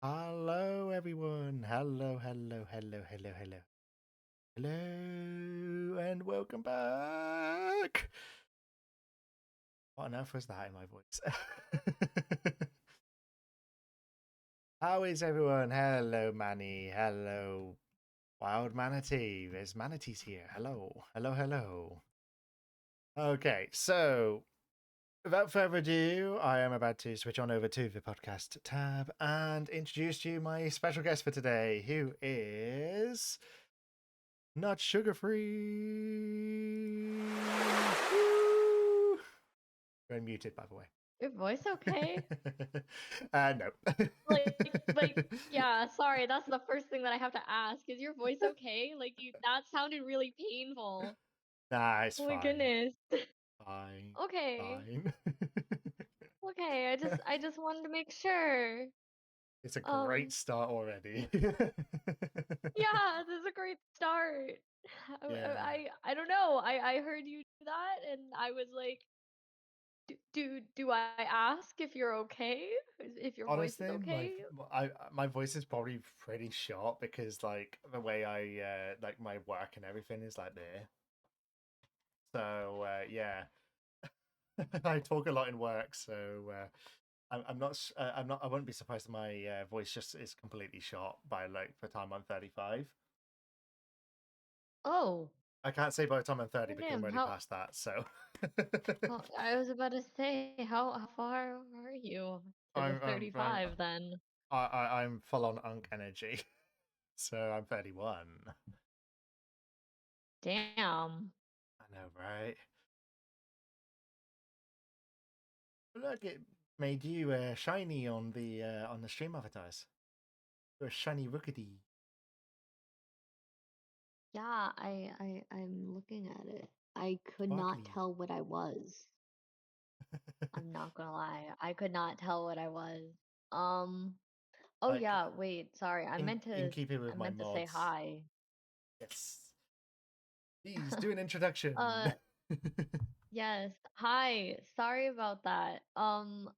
Hello, everyone. Hello. Hello, and welcome back. What on earth was that in my voice? How is everyone? Hello, Manny. Hello, Wild Manatee. There's manatees here. Hello. Okay, so without further ado, I am about to switch on over to the podcast tab and introduce to you my special guest for today, who is not sugar free. You're unmuted, by the way. Your voice okay? No. Yeah, sorry, that's the first thing that I have to ask. Is your voice okay? That sounded really painful. Nah, it's Oh my fine. goodness. Fine. Okay. Fine. Okay, I just wanted to make sure. It's a great Um, start already. yeah, this is a great start. I Yeah. I, I don't know. I heard you do that and I was like, do I ask if you're okay? If your voice is Honestly, okay? my voice is probably pretty short because like the way I like my work and everything is like there. So yeah, I talk a lot in work, so I'm not I wouldn't be surprised if my voice just is completely shot by like the time I'm 35. Oh, I can't say by the time I'm 30 because I'm damn. already How past that. So Well, I was about to say, how far are you to the I'm 35 then? I'm full on unk energy. So I'm 31. Damn. I know, right? Look, it made you shiny on the stream avatars. You're a shiny rookity. Yeah, I'm looking at it. I could not Sparkly. tell what I was. I'm not gonna lie. I could not tell what I was. Um, oh Like yeah, wait, sorry. in keeping I with my meant to say mods. hi. Yes. Please do an Uh, introduction. yes. Hi. Sorry about that. I'm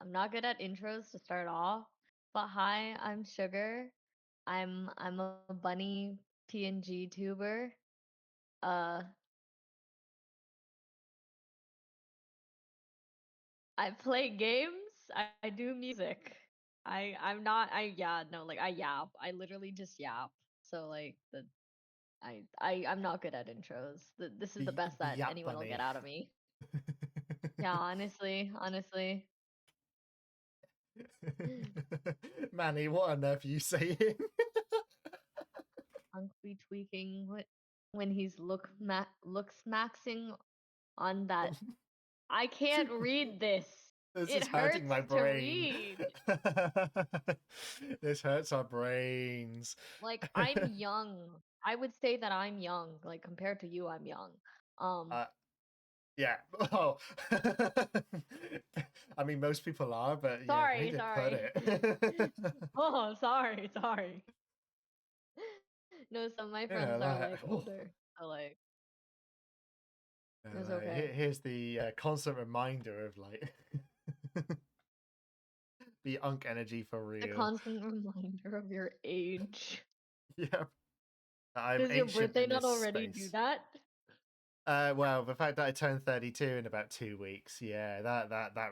not good at intros to start off, but hi, I'm Sugar. I'm a bunny PNG tuber. Uh, I play games. I do music. I'm not I yeah, no, like I yap. I literally just yap. So like the I'm not good at intros. This is the the best the that Yap anyone will get Bunny. out of me. Yeah, honestly. Manny, what on earth are you saying? Uncle tweaking when he's looks maxing on that. I can't read this. This It is hurting hurts my to brain. read. This hurts our brains. Like I'm young. I would say that I'm young. Like compared to you, I'm young. Um, uh, yeah. Oh. I mean, most people are, but yeah, way sorry, to put sorry. it. Oh, sorry. No, some of my Yeah, friends are like, like older. So like it's like okay. here's the constant reminder of like the unk energy for The real. constant reminder of your age. Yeah, I'm Does your ancient birthday in not this already do space. that? Well, the fact that I turned 32 in about 2 weeks, yeah, that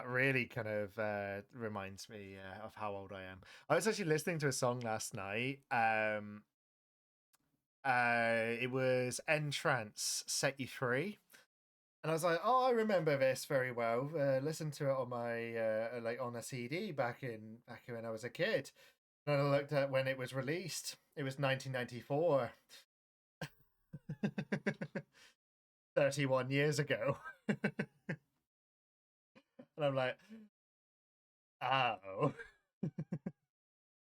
really kind of reminds me of how old I am. I was actually listening to a song last night. It was Entrance Set You Free. And I was like, oh, I remember this very well. Listened to it on my like on a CD back when I was a kid. And I looked at when it was released. It was 1994. 31 years ago. And I'm like, oh,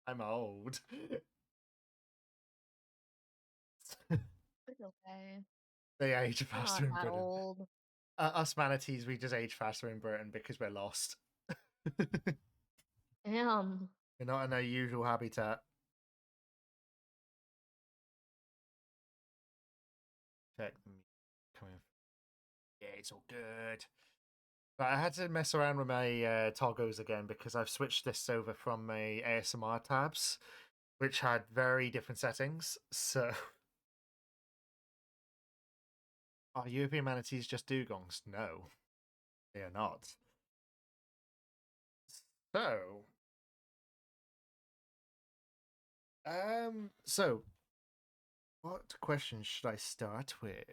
I'm old. It's okay. They age You're faster not in that Britain. old. Us manatees, we just age faster in Britain because we're lost. Damn. We're not in our usual habitat. Check the coming. Yeah, it's all good. But I had to mess around with my toggles again because I've switched this over from my ASMR tabs, which had very different settings. So, are European manatees just dugongs? No, they are not. So, so what question should I start with?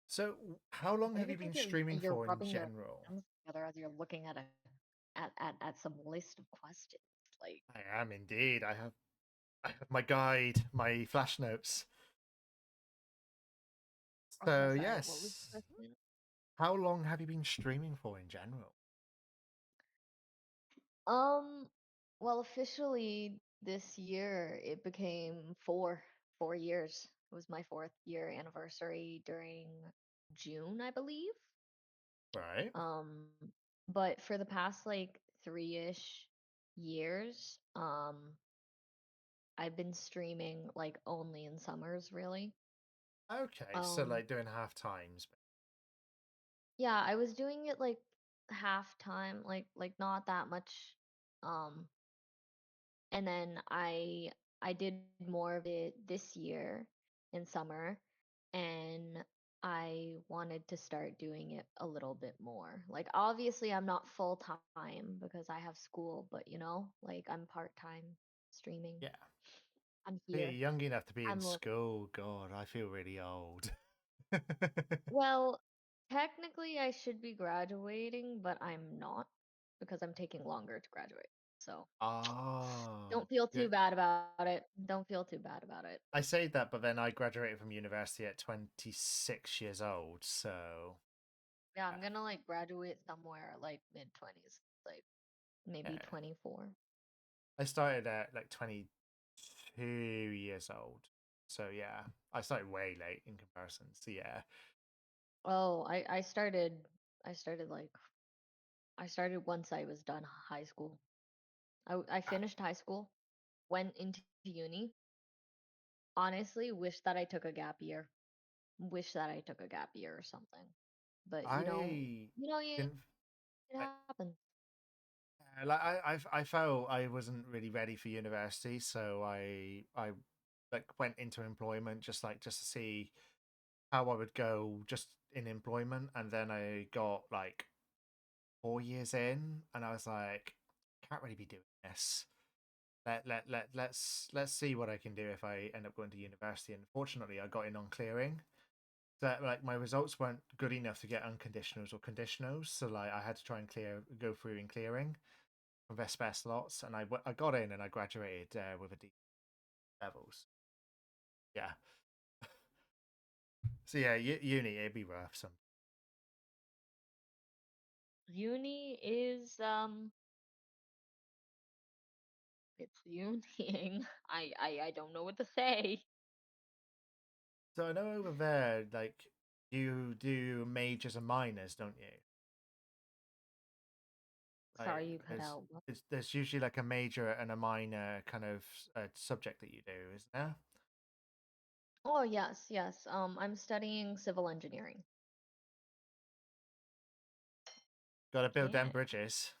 So, how long Why have do you you been think streaming you're for in rubbing your general? hands together as you're looking at a at some list of questions? Like, I am indeed. I have my guide, my flash notes. okay, So, sorry, what was the yes. question? How long have you been streaming for in general? Um, well, officially this year it became 4 years. It was my 4th year anniversary during June, I believe. Right. Um, but for the past like 3-ish years, I've been streaming like only in summers, really. Okay, so Um, like doing half times. yeah, I was doing it like half time, like not that much. Um, and then I did more of it this year in summer, and I wanted to start doing it a little bit more. Like obviously I'm not full time because I have school, but like I'm part-time streaming. Yeah. I'm You're here. young enough to be in I'm li- school. God, I feel really old. well, technically I should be graduating, but I'm not because I'm taking longer to graduate. So, Oh, don't feel yeah. too bad about it. Don't feel too bad about it. I say that, but then I graduated from university at 26 years old. So, Yeah, yeah. I'm gonna like graduate somewhere like mid 20s, like maybe Yeah. 24. I started at like 22 years old. So, yeah, I started way late in comparison. So, yeah. Oh, I started once I was done high school. I finished high school, went into uni. Honestly, wish that I took a gap year. Wish that I took a gap year or something. But I yeah, didn't. it happens. Like I felt I wasn't really ready for university, so I like went into employment just to see how I would go just in employment, and then I got like 4 years in, and I was like, can't really be doing this. Let's see what I can do if I end up going to university. And fortunately, I got in on clearing. That like my results weren't good enough to get unconditionals or conditionals, so like I had to try and go through in clearing from best best lots, and I got in and I graduated with a D levels. Yeah. So yeah, uni it'd be rough. Some Uni is it's uniing. I don't know what to say. so I know over there like you do majors and minors, don't you? Sorry, Like you cut out. What? there's usually like a major and a minor kind of subject that you do, isn't there? Oh, yes, yes. I'm studying civil engineering. Got to build them Yeah. bridges.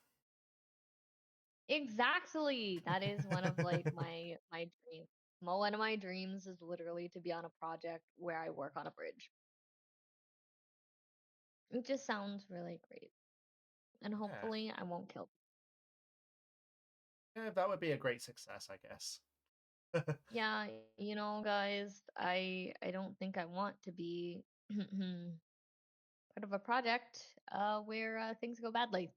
Exactly. That is one of like my dreams. One of my dreams is literally to be on a project where I work on a bridge. It just sounds really great. And Yeah, hopefully I won't kill. yeah, that would be a great success, I guess. Yeah, guys, I don't think I want to be part of a project where things go badly.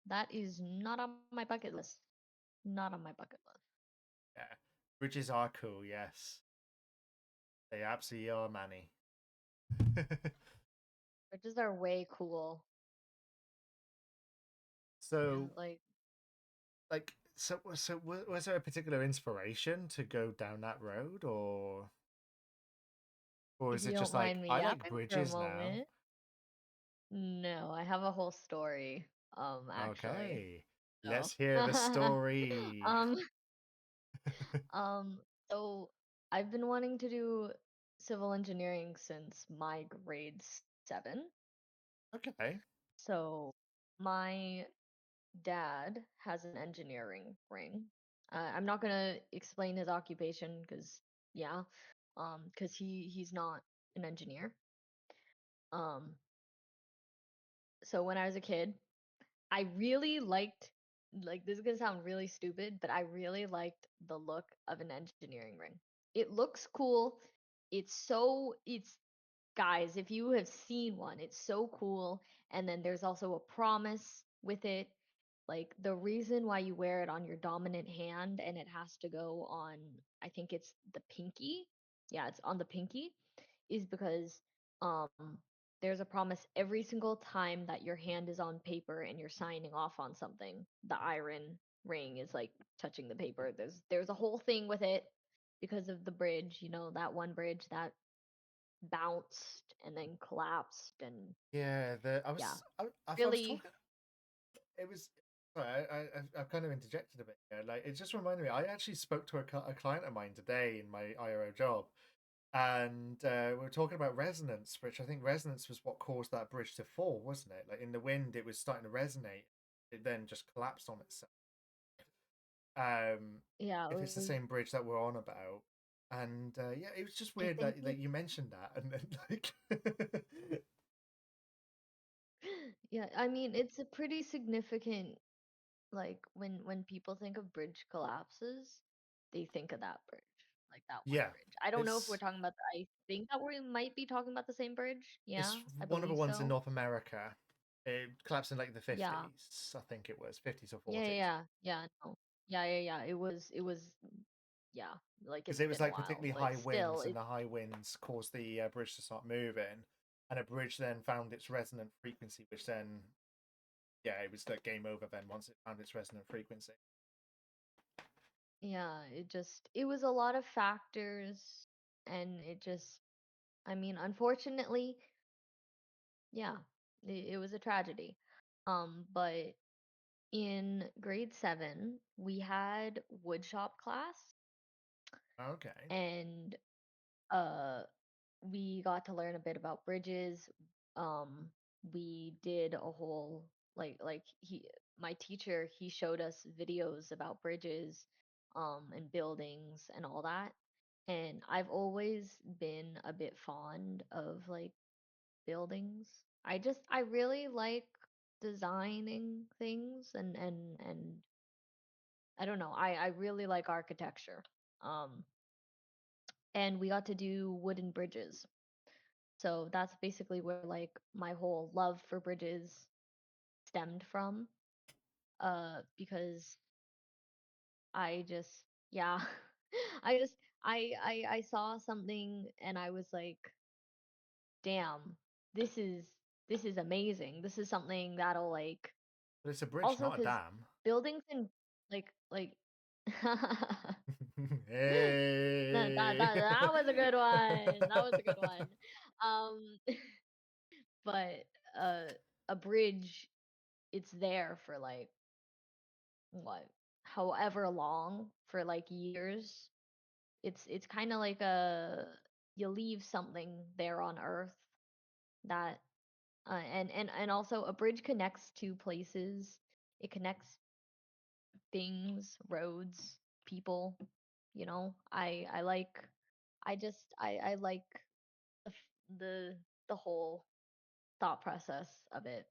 That is not on my bucket list. Not on my bucket list. Yeah, bridges are cool. Yes, they absolutely are, Manny. Bridges are way cool. Yeah, So like was there a particular inspiration to go down that road, or if is you it don't just like mind me I like yapping for a bridges now? moment. No, I have a whole story, actually. Okay, So, let's hear the story. um, so I've been wanting to do civil engineering since my grade 7. Okay. So my dad has an engineering ring. I'm not gonna explain his occupation because yeah, because he's not an engineer. Um, so when I was a kid, I really liked, like, this is gonna sound really stupid, but I really liked the look of an engineering ring. It looks cool. It's guys, if you have seen one, it's so cool. And then there's also a promise with it. Like the reason why you wear it on your dominant hand and it has to go on, I think it's the pinky. Yeah, it's on the pinky, is because um there's a promise every single time that your hand is on paper and you're signing off on something, the iron ring is like touching the paper. There's a whole thing with it because of the bridge, that one bridge that bounced and then collapsed and Yeah, yeah, I was really. talking. It was. Sorry, I've kind of interjected a bit here. Like, it just reminded me. I actually spoke to a client of mine today in my IRO job, and we were talking about resonance, which I think resonance was what caused that bridge to fall, wasn't it? Like in the wind, it was starting to resonate. It then just collapsed on itself. Yeah, If it it's the was. same bridge that we're on about, and yeah, it was just I weird think that it. you mentioned that, and then like, Yeah, I mean it's a pretty significant, like when people think of bridge collapses, they think of that bridge, like that one yeah, bridge. I don't know if we're it's talking about I think that we might be talking about the same bridge. Yeah, it's I one of the believe ones in so. North America. It collapsed in like the Yeah. 50s, I think it was 50s or Yeah, yeah, 40s, yeah. Yeah, no. Yeah, yeah, yeah. It was yeah, like because it's it was been a like while, particularly but high still winds, and it the high winds caused the bridge to start moving, and a bridge then found its resonant frequency, which then yeah, it was like game over then once it found its resonant frequency. yeah, it was a lot of factors and it just I mean, unfortunately, yeah, it was a tragedy. But in grade 7, we had woodshop class Okay. and uh we got to learn a bit about bridges. Um we did a whole like he my teacher, he showed us videos about bridges and buildings and all that. And I've always been a bit fond of like buildings. I really like designing things and I don't know. I really like architecture. Um and we got to do wooden bridges. So that's basically where like my whole love for bridges stemmed from. Because I just yeah, I just I saw something and I was like, damn, this is this is amazing. This is something that'll like But it's a bridge, also not a because dam. buildings and like Hey. that was a good one. That was a good one. Um, but uh, a bridge, it's there for like what, however long, for like years. It's kind of like a you leave something there on Earth that and also a bridge connects two places. It connects things, roads, people. I like I like the the whole thought process of it.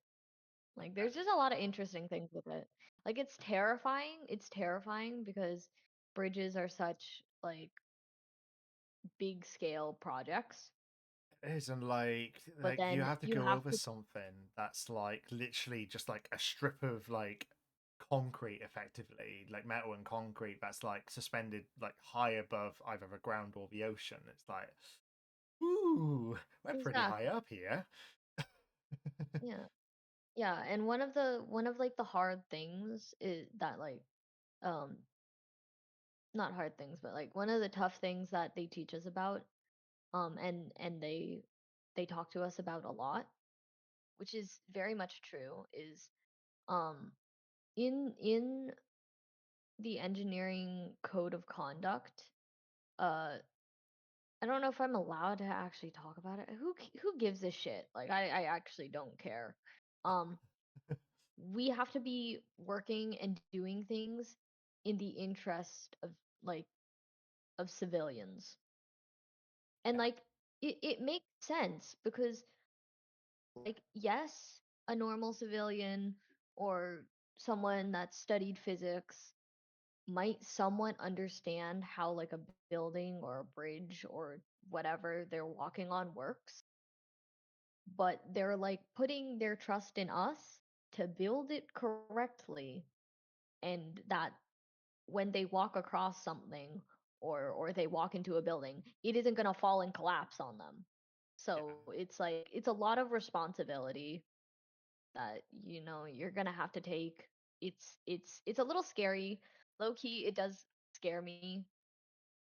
Like there's just a lot of interesting things with it. Like it's terrifying. It's terrifying because bridges are such like big scale projects. It isn't But like you then have to you go have over to something that's like literally just like a strip of like concrete, effectively like metal and concrete, that's like suspended like high above either the ground or the ocean. It's like, ooh, we're pretty high exactly. up here. Yeah. Yeah, and one of like the hard things is that like um not hard things, but like one of the tough things that they teach us about and they talk to us about a lot, which is very much true, is um in the engineering code of conduct, uh I don't know if I'm allowed to actually talk about it. Who gives a shit? Like I actually don't care. Um we have to be working and doing things in the interest of like of civilians. And Yeah, like it makes sense because like yes, a normal civilian or someone that studied physics might somewhat understand how like a building or a bridge or whatever they're walking on works, but they're like putting their trust in us to build it correctly, and that when they walk across something or they walk into a building, it isn't going to fall and collapse on them. yeah, So it's like it's a lot of responsibility that you're going to have to take. It's a little scary. Low key it does scare me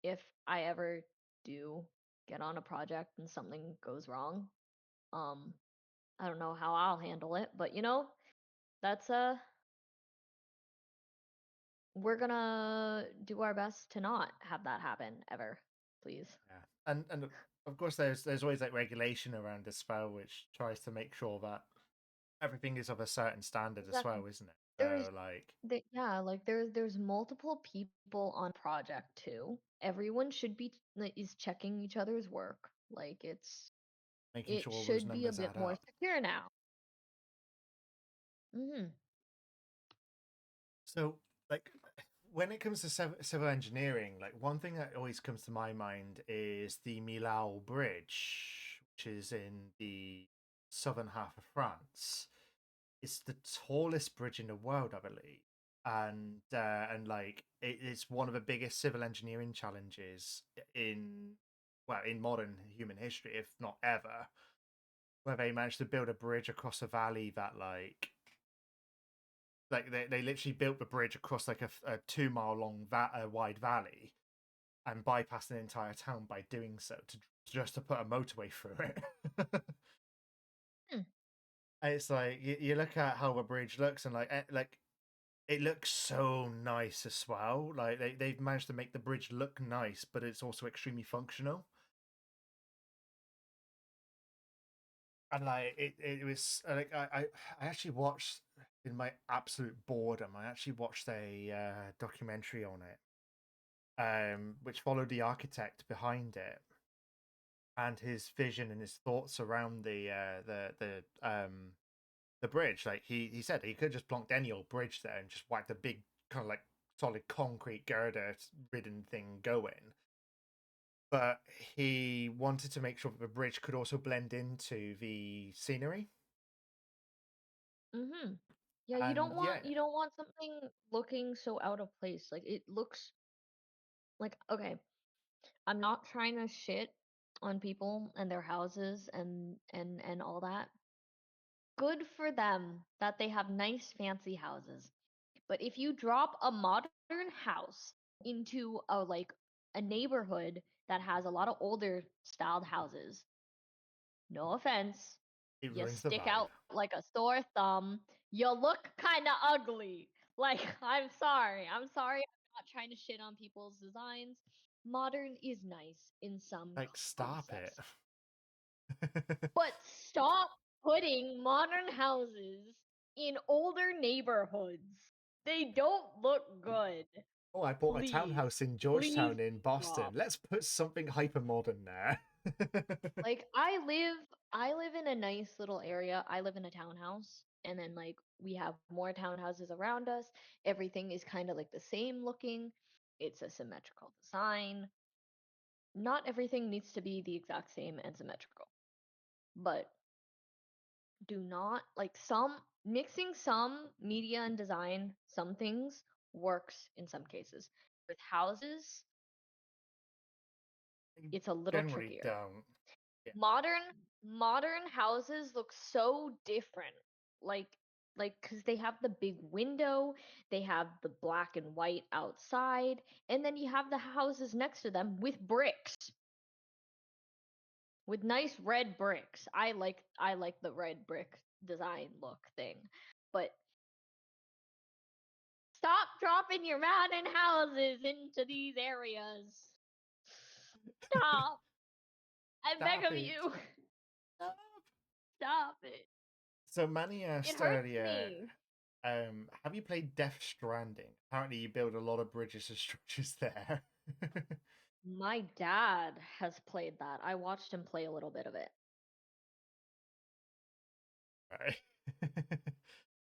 if I ever do get on a project and something goes wrong. Um I don't know how I'll handle it, but that's we're gonna do our best to not have that happen ever, please. yeah. And of course, there's always like regulation around this spell, which tries to make sure that everything is of a certain standard as Exactly. well, isn't it? There's So like yeah, like there's multiple people on project too. Everyone should be like, is checking each other's work. Like making it sure all those should be a numbers bit add more up. secure now. Mhm. So, like, when it comes to civil engineering, like one thing that always comes to my mind is the Millau Bridge, which is in the southern half of France. It's the tallest bridge in the world, I believe, and like it's one of the biggest civil engineering challenges in in modern human history, if not ever, where they managed to build a bridge across a valley that they literally built the bridge across like a 2 mile long wide valley and bypassed an entire town by doing so to just to put a motorway through it. Hmm. It's like you look at how the bridge looks and like it looks so nice as well. Like they've managed to make the bridge look nice, but it's also extremely functional. And like it was like I actually watched in my absolute boredom. I actually watched a documentary on it, which followed the architect behind it and his vision and his thoughts around the bridge. Like he said, he could just plonked any old bridge there and just whacked a big kind of like solid concrete girder ridden thing going. But he wanted to make sure that the bridge could also blend into the scenery. Mhm. Yeah, And yeah, you don't want something looking so out of place. Like it looks like okay, I'm not trying to shit on people and their houses and all that. Good for them that they have nice fancy houses. But if you drop a modern house into a neighborhood that has a lot of older styled houses, no offense, it you ruins the stick vibe. out like a sore thumb. You look kind of ugly. Like, I'm sorry. I'm sorry. I'm not trying to shit on people's designs. Modern is nice in some Like, stop it. concepts. But stop putting modern houses in older neighborhoods. They don't look good. Oh, I bought a Please. townhouse in Please Georgetown in Boston. stop. Let's put something hyper modern there. Like I live in a nice little area. I live in a townhouse and then like we have more townhouses around us. Everything is kind of like the same looking. It's a symmetrical design. Not everything needs to be the exact same and symmetrical. But do not like some mixing some media and design, some things works in some cases. With houses, it's a little Generally trickier. don't. Yeah. Modern houses look so different. Like cuz they have the big window, they have the black and white outside, and then you have the houses next to them with bricks, with nice red bricks. I like the red brick design look thing. But stop dropping your mountain houses into these areas. Stop. I beg Stop of it. you. Stop. Stop it. So Manny It asked hurts earlier, me. have you played Death Stranding? Apparently you build a lot of bridges and structures there. My dad has played that. I watched him play a little bit of it. Right.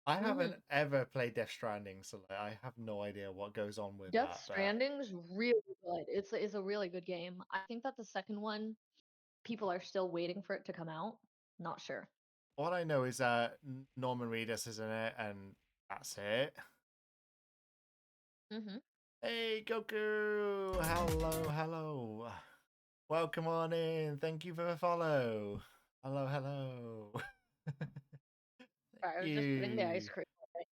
I haven't Mhm. ever played Death Stranding, so like, I have no idea what goes on with Death that. But Stranding's really good. It's a really good game. I think that the second one, people are still waiting for it to come out. Not sure. all I know is that Norman Reedus is in it, and that's it. Mhm. Hey, Goku! Hello, hello. Welcome on in. Thank you for the follow. Hello, hello. Thank Sorry, I was just putting the ice you. cream away.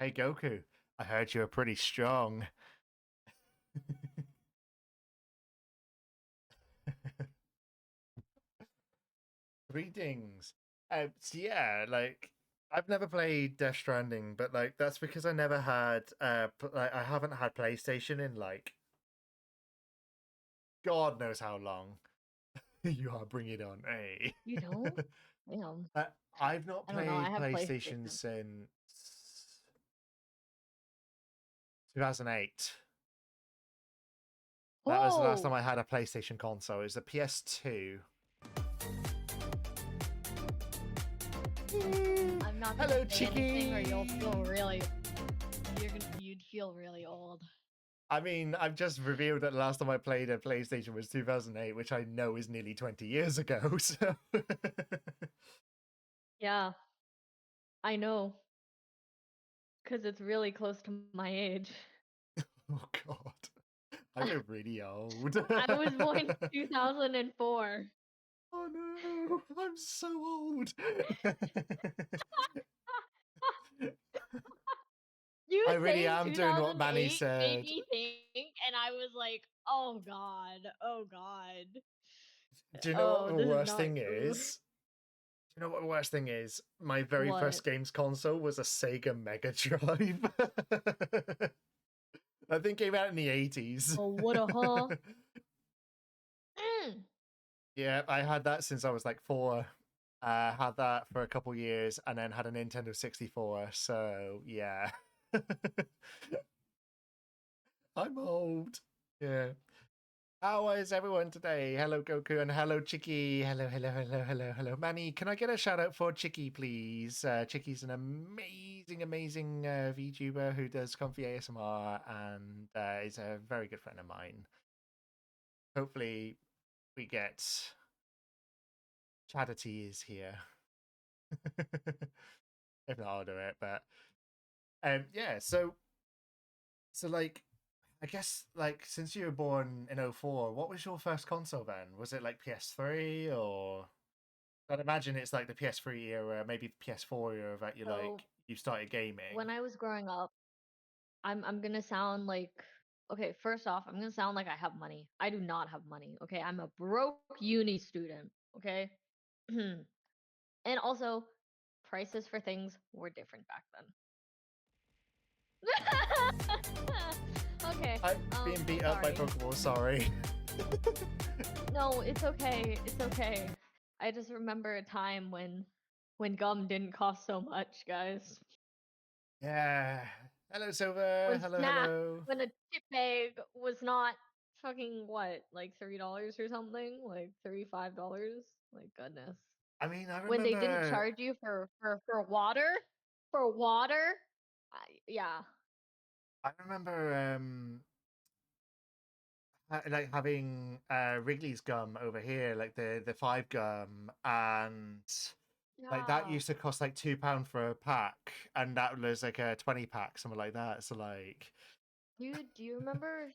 Hey, Goku. I heard you were pretty strong. Greetings. So yeah, like I've never played Death Stranding, but like that's because I never had like I haven't had PlayStation in like God knows how long. You are bring it on, hey. You don't? Damn. Uh, I've not I don't know. I played have PlayStation PlayStation. since 2008. That was the last time Oh! I had a PlayStation console. It was the PS2. I'm not gonna Hello, say anything or you'll feel Chicky. really you'd feel really old. I mean, I've just revealed that the last time I played a PlayStation was 2008, which I know is nearly 20 years ago. So, Yeah, I know, cause it's really close to my age. oh god, I feel really old. I was born 2004. Oh no, I'm so old. I You really saying am doing what Manny 2008 made said. me think, and I was like, "Oh god, oh god, Do you know what oh the this is worst not thing cool." is? Do you know what the worst thing is? My very What? first games console was a Sega Mega Drive. That thing came out in the 80s. Oh, what a huh? Mm. Yeah, I had that since I was like 4. Had that for a couple years and then had a Nintendo 64. So, yeah. I'm old. Yeah. How is everyone today? Hello, Goku, and hello, Chicky. Hello, hello, hello, hello, hello. Manny, can I get a shout out for Chicky, please? Chicky's an amazing, amazing VTuber who does comfy ASMR and is a very good friend of mine. Hopefully, we get Chadity is here. If not, I'll do it. But yeah, so like I guess like since you were born in '04, what was your first console then? Was it like PS3 or I'd imagine it's like the PS3 era, maybe PS4 era that you So like you started gaming. when I was growing up, I'm gonna sound like okay. First off, I'm gonna sound like I have money. I do not have money. Okay, I'm a broke uni student. Okay, and also prices for things were different back then. Okay. I'm being beat up by Sorry. Pokeball, sorry. No, it's okay. It's okay. I just remember a time when gum didn't cost so much, guys. Yeah. Hello, Silver. When Hello, snack, hello. when a chip bag was not fucking what, like $3 or something, like $35. Like goodness. I mean, I When they didn't remember charge you for water, yeah, I remember like having Wrigley's gum over here, like the 5 gum, and like that yeah. used to cost like £2 for a pack, and that was like a 20 pack, something like that. So like, Dude, do you remember?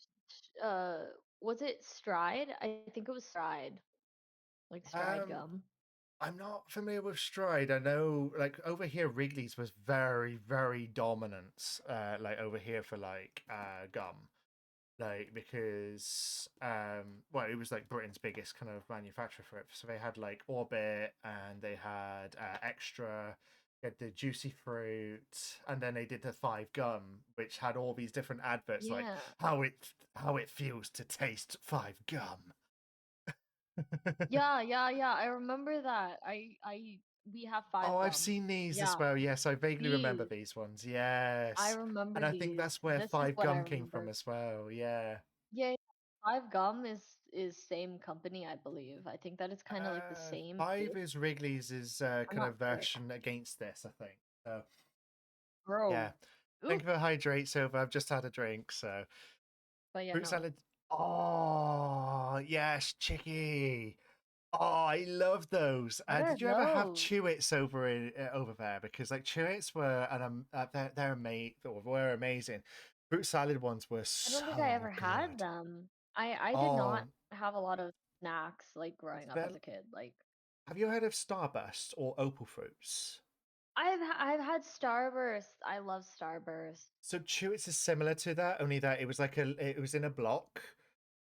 Uh, was it Stride? I think it was Stride, like Stride um, gum. I'm not familiar with Stride. I know like over here Wrigley's was very very dominant, like over here for like gum. Like because well it was like Britain's biggest kind of manufacturer for it, so they had like Orbit and they had Extra, they had the Juicy Fruit, and then they did the 5 gum which had all these different adverts like Yeah. how it feels to taste 5 gum. Yeah, yeah, yeah. I remember that. We have Oh, five I've gum. seen these as Yeah, well. Yes, I vaguely remember these. these ones. I Yes. And remember I think these. that's where This is Five what I Gum came from remember. as well. Yeah. Yeah, yeah. Five gum is same company, I believe. I think that it's kind of like the same Five ish. is Wrigley's is I'm kind not of sure. version against this, I think. So yeah. Bro. Thank Oof. you for hydrate, Silver. I've just had a drink, so But yeah, fruit no. salad. Oh yes, chicky. Oh, I love those. What are Did you ever have those? Chewits over there? Because like Chewits were they're amazing or were amazing. Fruit salad ones were I don't think I so ever had good. them. I did not Oh, have a lot of snacks like growing up but as a kid. Like have you heard of Starburst or Opal Fruits? I've had Starburst. I love Starburst. So Chewits is similar to that, only that it was in a block.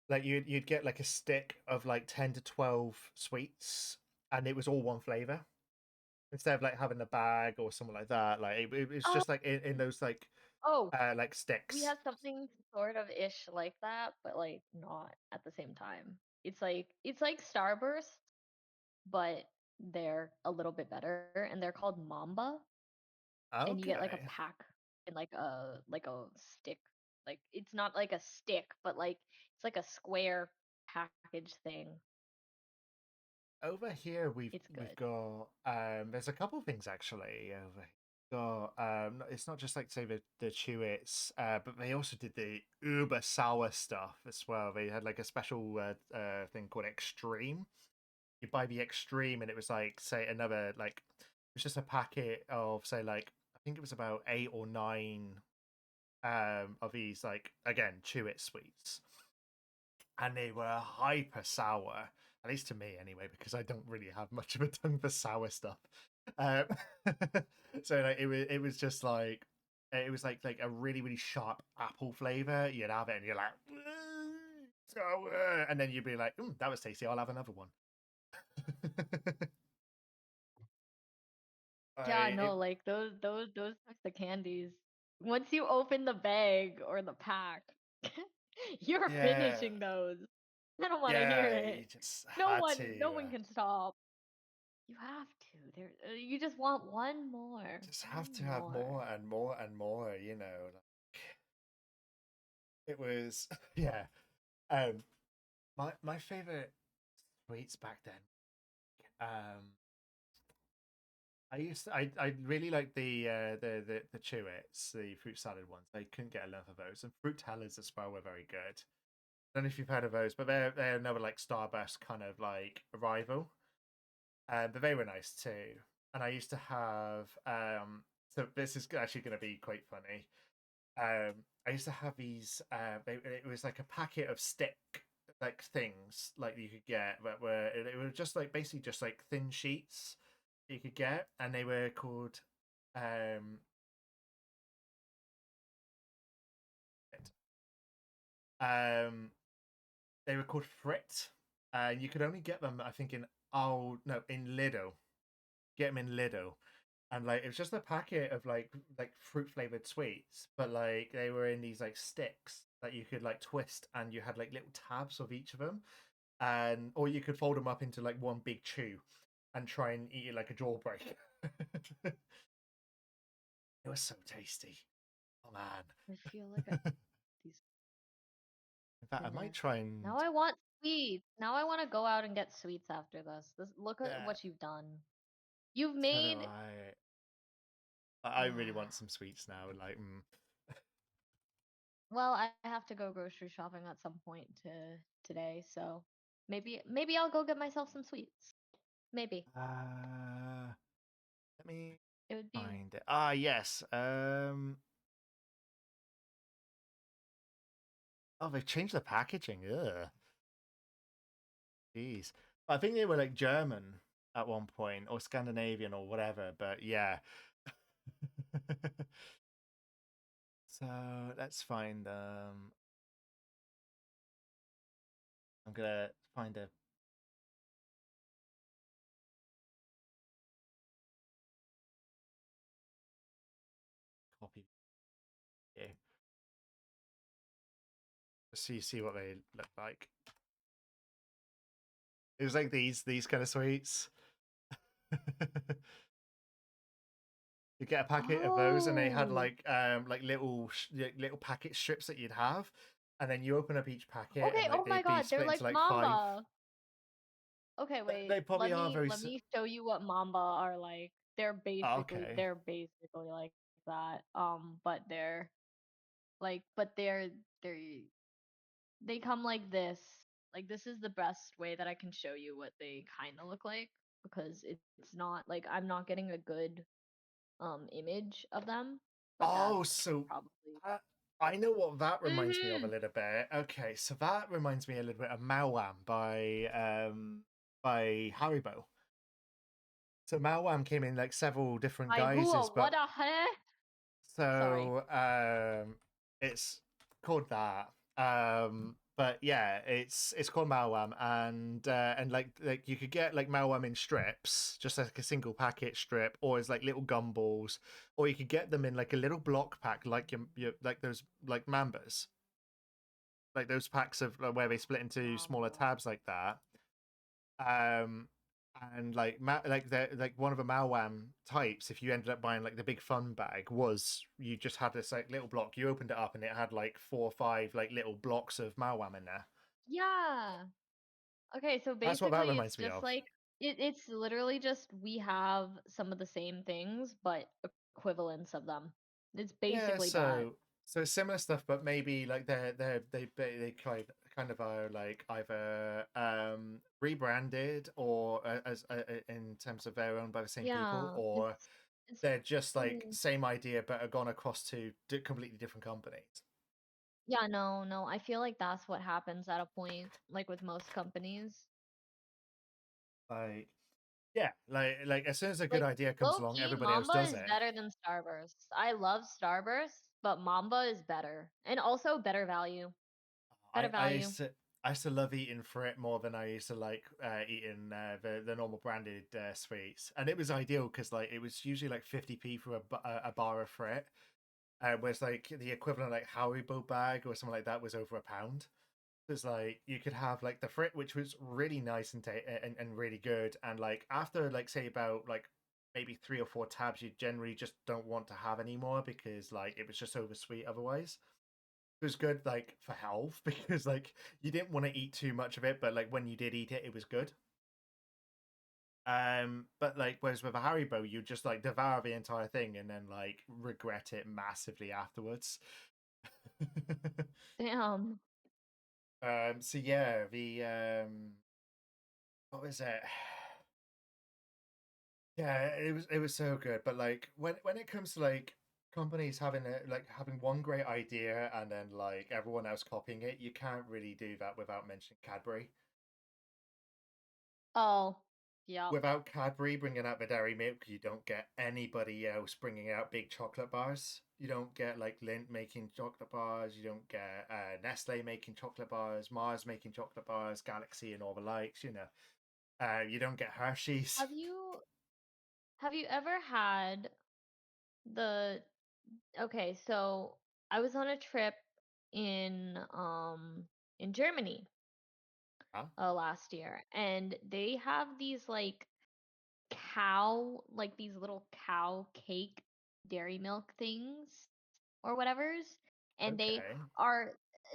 Like you'd get like a stick of like 10 to 12 sweets, and it was all one flavor instead of like having a bag or something like that. Like it's Oh, just like in those oh, like we sticks. have something sort of ish like that, but like not at the same time. It's like Starburst, but they're a little bit better, and they're called Mamba, and you get like a Okay. pack in like a stick. Like it's not like a stick, but like it's like a square package thing. Over here It's we've good. got there's a couple of things actually over here. Got it's not just like say the Chewits, but they also did the uber sour stuff as well. They had like a special thing called Extreme. You buy the Extreme and it was like say another like it was just a packet of say like I think it was about 8 or 9 of these like again Chewit sweets, and they were hyper sour, at least to me anyway, because I don't really have much of a tongue for sour stuff. Um, so like it was just like it was like a really sharp apple flavor. You'd have it and you're like sour, and then you'd be like, that was tasty. I'll have another one. Yeah, I no, like those types of candies. Once you open the bag or the pack, you're yeah finishing those. I don't want to hear yeah it. you just No had one, to no one can stop. You have to. You just want just have to one have more. more and more and more. Like it was yeah. My favorite sweets back then. Um, I really like the Chewits, the fruit salad ones. I couldn't get enough of those, and fruit tallies as well were very good. I don't know if you've heard of those, but they're another like Starburst kind of like rival. But they were nice too. And I used to have so this is actually going to be quite funny. I used to have these. It was like a packet of stick like things like you could get that were it were just like basically just like thin sheets you could get, and they were called um um they were called Frit, and you could only get them I think in oh no in Lidl. Get them in Lidl. And like it was just a packet of like fruit flavored sweets, but like they were in these like sticks that you could like twist, and you had like little tabs of each of them, and or you could fold them up into like one big chew and try and eat it like a jawbreak. It was so tasty. Oh I feel like I man. these In fact, I might goodness. try and Now I want sweets. Now I want to go out and get sweets after this. Look at yeah, what you've done. You've so do made I really want some sweets now. Like well, I have to go grocery shopping at some point today, so maybe I'll go get myself some sweets. Maybe. let me It would be find it. Ah yes. Oh, they've changed the packaging. Ugh. Jeez. I think they were like German at one point or Scandinavian or whatever, but yeah. So let's find I'm gonna find a copy here. Just so you see what they look like. It was like these kind of sweets. You get a packet of those, and they had Oh, like little packet strips that you'd have, and then you open up each packet, okay. and like Oh my they'd be God, they're split like into like five. Mamba. Okay, They wait. probably are very. Let me show you what Mamba are like. Okay. They're basically like that. But they're like but they're they come like this. Like this is the best way that I can show you what they kind of look like because it's not like I'm not getting a good image of them, but Oh, that's so probably uh, I know what that reminds me of a Mhm. little bit. Okay, so that reminds me a little bit of Mawam by Haribo. So Mawam came in like several different By guises, who? What but a huh? Sorry. so it's called that. But yeah, it's called Malwam, and like you could get like Malwam in strips, just like a single packet strip, or as like little gumballs, or you could get them in like a little block pack, like your like those like Mambas, like those packs of where they split into smaller Mamba. tabs like that. Um, and like like the like one of the Malwam types, if you ended up buying like the big fun bag, was you just had this like little block. You opened it up and it had like 4 or 5 like little blocks of Malwam in there. Yeah. Okay, so That's what that basically it's reminds me just of. like it's literally just we have some of the same things but equivalents of them. It's Yeah, basically that. so similar stuff, but maybe like they kind of are like either rebranded or as in terms of they're owned by the same people, Yeah, or it's they're just like mm, same idea but are gone across to completely different companies. yeah, no. I feel like that's what happens at a point like with most companies. Like yeah, like as soon as a good Like idea comes low along, key everybody else Mamba does is it. better than Starburst. I love Starburst, but Mamba is better and also better value. Better I value. I used to love eating frit more than I used to like eating the normal branded sweets, and it was ideal because like it was usually like 50p for a bar of frit, whereas like the equivalent like Haribo bag or something like that was over £1. It's like you could have like the frit, which was really nice and really good, and like after like say about like maybe 3 or 4 tabs, you generally just don't want to have anymore because like it was just over sweet otherwise. It was good like for health because like you didn't want to eat too much of it, but like when you did eat it, it was good. But like whereas with a Haribo, you just like devour the entire thing and then like regret it massively afterwards. Damn. So yeah, the what was it? Yeah, it was so good. But like when it comes to like companies having like having one great idea and then like everyone else copying it, you can't really do that without mentioning Cadbury. Oh, yep. Without Cadbury bringing out the dairy milk, you don't get anybody else bringing out big chocolate bars. You don't get like Lindt making chocolate bars. You don't get Nestle making chocolate bars, Mars making chocolate bars, Galaxy and all the likes. You don't get Hershey's. Have you have you ever had the okay, so I was on a trip in in Germany Huh? last year and they have these like these little cow cake dairy milk things or whatever's and Okay. are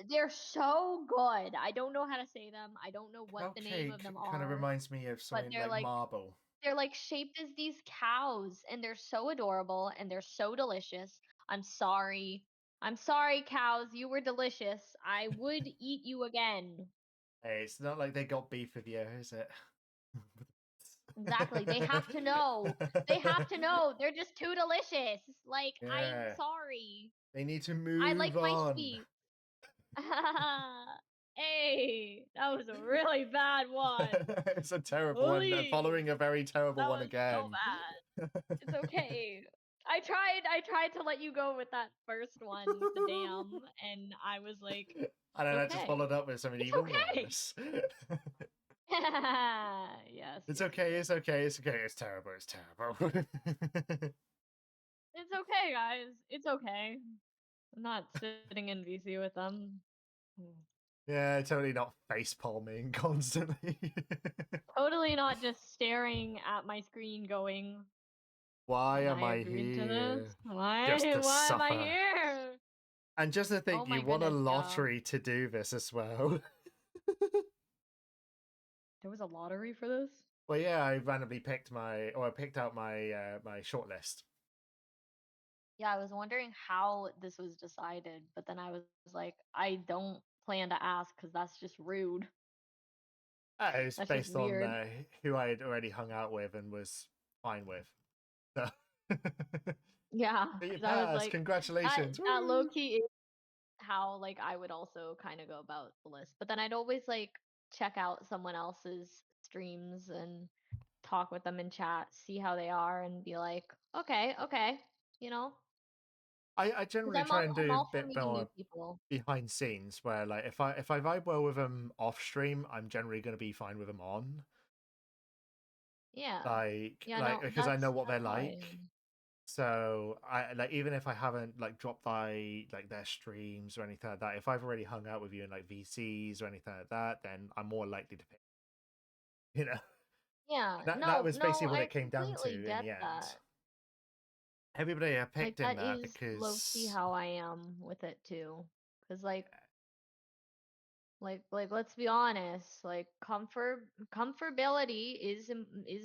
they're so good. I don't know how to say them. I don't know what Cow the name of cake them kind of are, reminds me of but something like marble. they're like shaped as these cows and they're so adorable and they're so delicious. I'm sorry. I'm sorry, cows. You were delicious. I would eat you again. Hey, it's not like they got beef with you, is it? Exactly. They have to know. They have to know. They're just too delicious. Like, I'm Yeah, sorry. they need to I like move my on. sweets. Hey, that was a really bad one. It's a terrible one, Holy, following a very terrible that one was so again. bad. It's okay. I tried to let you go with that first one with the dam, and I was like, And it's then I just okay. followed up with something It's even okay. worse. Yes, It's yes, okay, yes. it's okay, it's okay, it's terrible, it's terrible. It's okay, guys. It's okay. I'm not sitting in VC with them. Mm. Yeah, totally not face palming constantly. Totally not just staring at my screen going, Why "Am am I I agreed to this? here? Just Why to why am I suffer. here?" And just to Oh think my you won a goodness, yeah. lottery to do this as well. There was a lottery for this? Well, yeah, I randomly picked I picked out my shortlist. Yeah, I was wondering how this was decided, but then I was like, I don't plan to ask because that's just rude. It was That's just based on weird. who I had already hung out with and was fine with. So, Yeah, so you because I was passed. like, that Congratulations! that low Woo! key is how like I would also kind of go about the list. But then I'd always like check out someone else's streams and talk with them in chat, see how they are, and be like, okay, okay, you know, I because generally try and I'm do a all for bit meeting new more people. behind scenes where, like, if I vibe well with them off stream, I'm generally going to be fine with them on. Yeah, yeah, Like no, because I know what that's they're how I like. am. So I like even if I haven't like dropped by like their streams or anything like that, if I've already hung out with you in like VCs or anything like that, then I'm more likely to pick. You know, Yeah, that no, was no, basically what I it came down completely to in get the end. that. Everybody I Like picked in that that is low key because how I am with it too. Cause like let's be honest, like comfortability is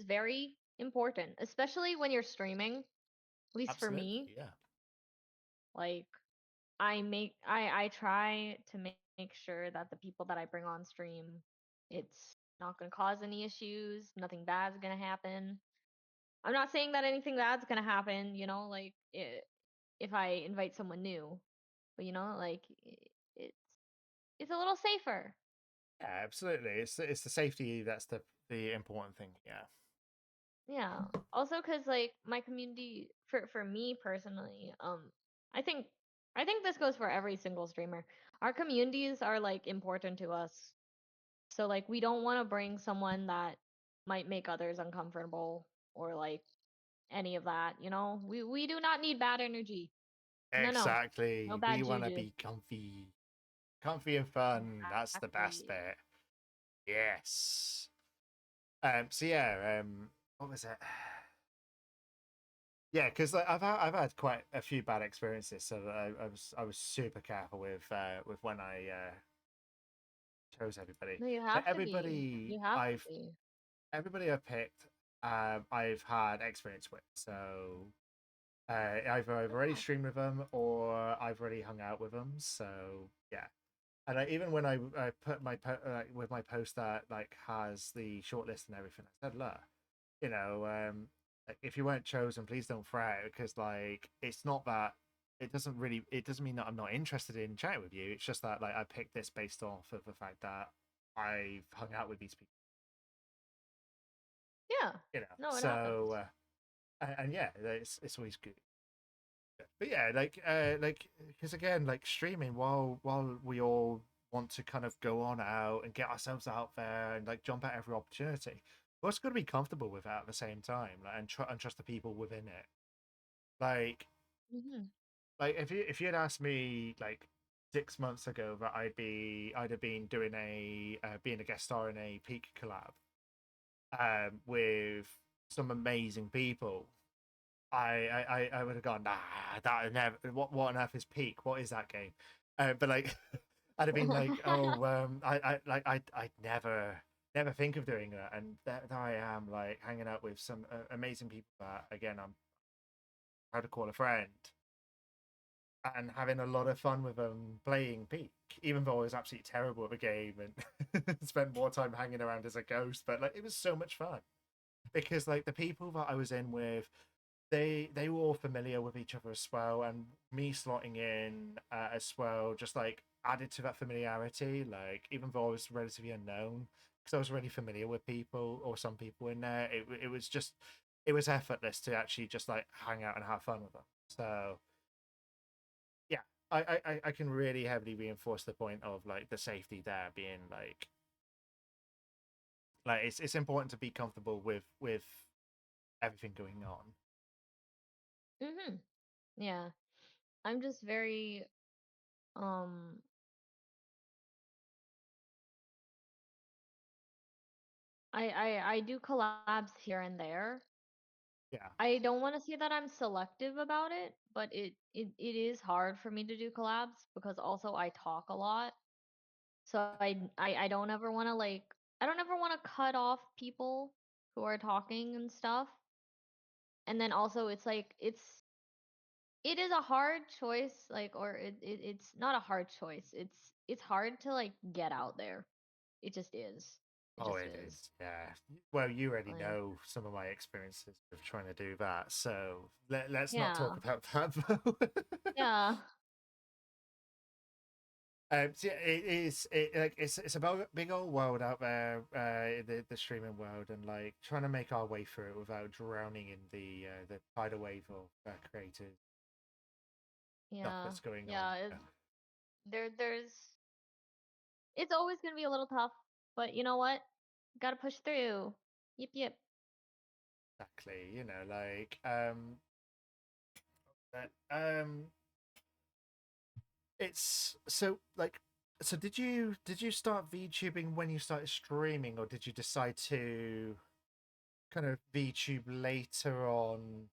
very important, especially when you're streaming. At least for absolutely, me, yeah, like I try to make sure that the people that I bring on stream, it's not gonna cause any issues, nothing bad's gonna happen. I'm not saying that anything bad's gonna happen, you know, like if I invite someone new, but you know, like it's it's a little safer. yeah, absolutely. It's the safety that's the important thing. Yeah, Yeah. Also, cause like my community, for me personally, I think I think this goes for every single streamer. Our communities are like important to us. So like we don't want to bring someone that might make others uncomfortable or like any of that, you know? We do not need bad energy. No, no. No exactly. We bad want to juju. be comfy, comfy and fun. That's the best Exactly. bit. Yes. So yeah, what was it? Yeah, because like, I've had quite a few bad experiences, so I was super careful with when I chose everybody. No, you Like have to be. You have to be. everybody I've picked, I've had experience with. So either I've already Yeah. streamed with them or I've already hung out with them. So yeah, and even when I put with my post that like has the shortlist and everything, I said, look, you know, like if you weren't chosen, please don't fret because like it's not that it doesn't mean that I'm not interested in chatting with you. It's just that like I picked this based off of the fact that I've hung out with these people, Yeah. you know. No, it happens. So and yeah, it's always good. But yeah, like because again, like streaming while we all want to kind of go on out and get ourselves out there and like jump at every opportunity, we're also got to be comfortable with that at the same time, like, and trust the people within it. Like Hmm. like if you had asked me like 6 months ago that I'd have been doing a being a guest star in a Peak collab with some amazing people, I would have gone, nah, that never. What on earth is Peak? What is that game? But like, I'd have been like, oh, I'd never think of doing that, and there I am, like hanging out with some amazing people that again I'm proud to call a friend, and having a lot of fun with them playing Peak, even though I was absolutely terrible at the game and spent more time hanging around as a ghost. But like, it was so much fun because like the people that I was in with they were all familiar with each other as well, and me slotting in as well just like added to that familiarity. Like even though I was relatively unknown, because I was really familiar with people or some people in there, it was just it was effortless to actually just like hang out and have fun with them. So yeah, I can really heavily reinforce the point of like the safety there being like it's important to be comfortable with everything going on. Hmm. Yeah. I'm just very um I do collabs here and there. Yeah. I don't want to say that I'm selective about it, but it is hard for me to do collabs because also I talk a lot. So I don't ever want to like I don't ever want to cut off people who are talking and stuff. And then also it's like it is a hard choice like or it's not a hard choice. It's hard to like get out there. It just is. It Oh, just it is. is. Yeah. Well, you already Like know some of my experiences of trying to do that, so let's not talk yeah. about that though. Yeah. So yeah, it is. It's about a big old world out there, the streaming world, and like trying to make our way through it without drowning in the tidal wave of creative stuff Yeah. that's going on. Yeah, Yeah, there's it's always going to be a little tough, but you know what? Got to push through. Yep, yep. exactly. You know, like that, it's so like so. Did you start VTubing when you started streaming, or did you decide to kind of VTube later on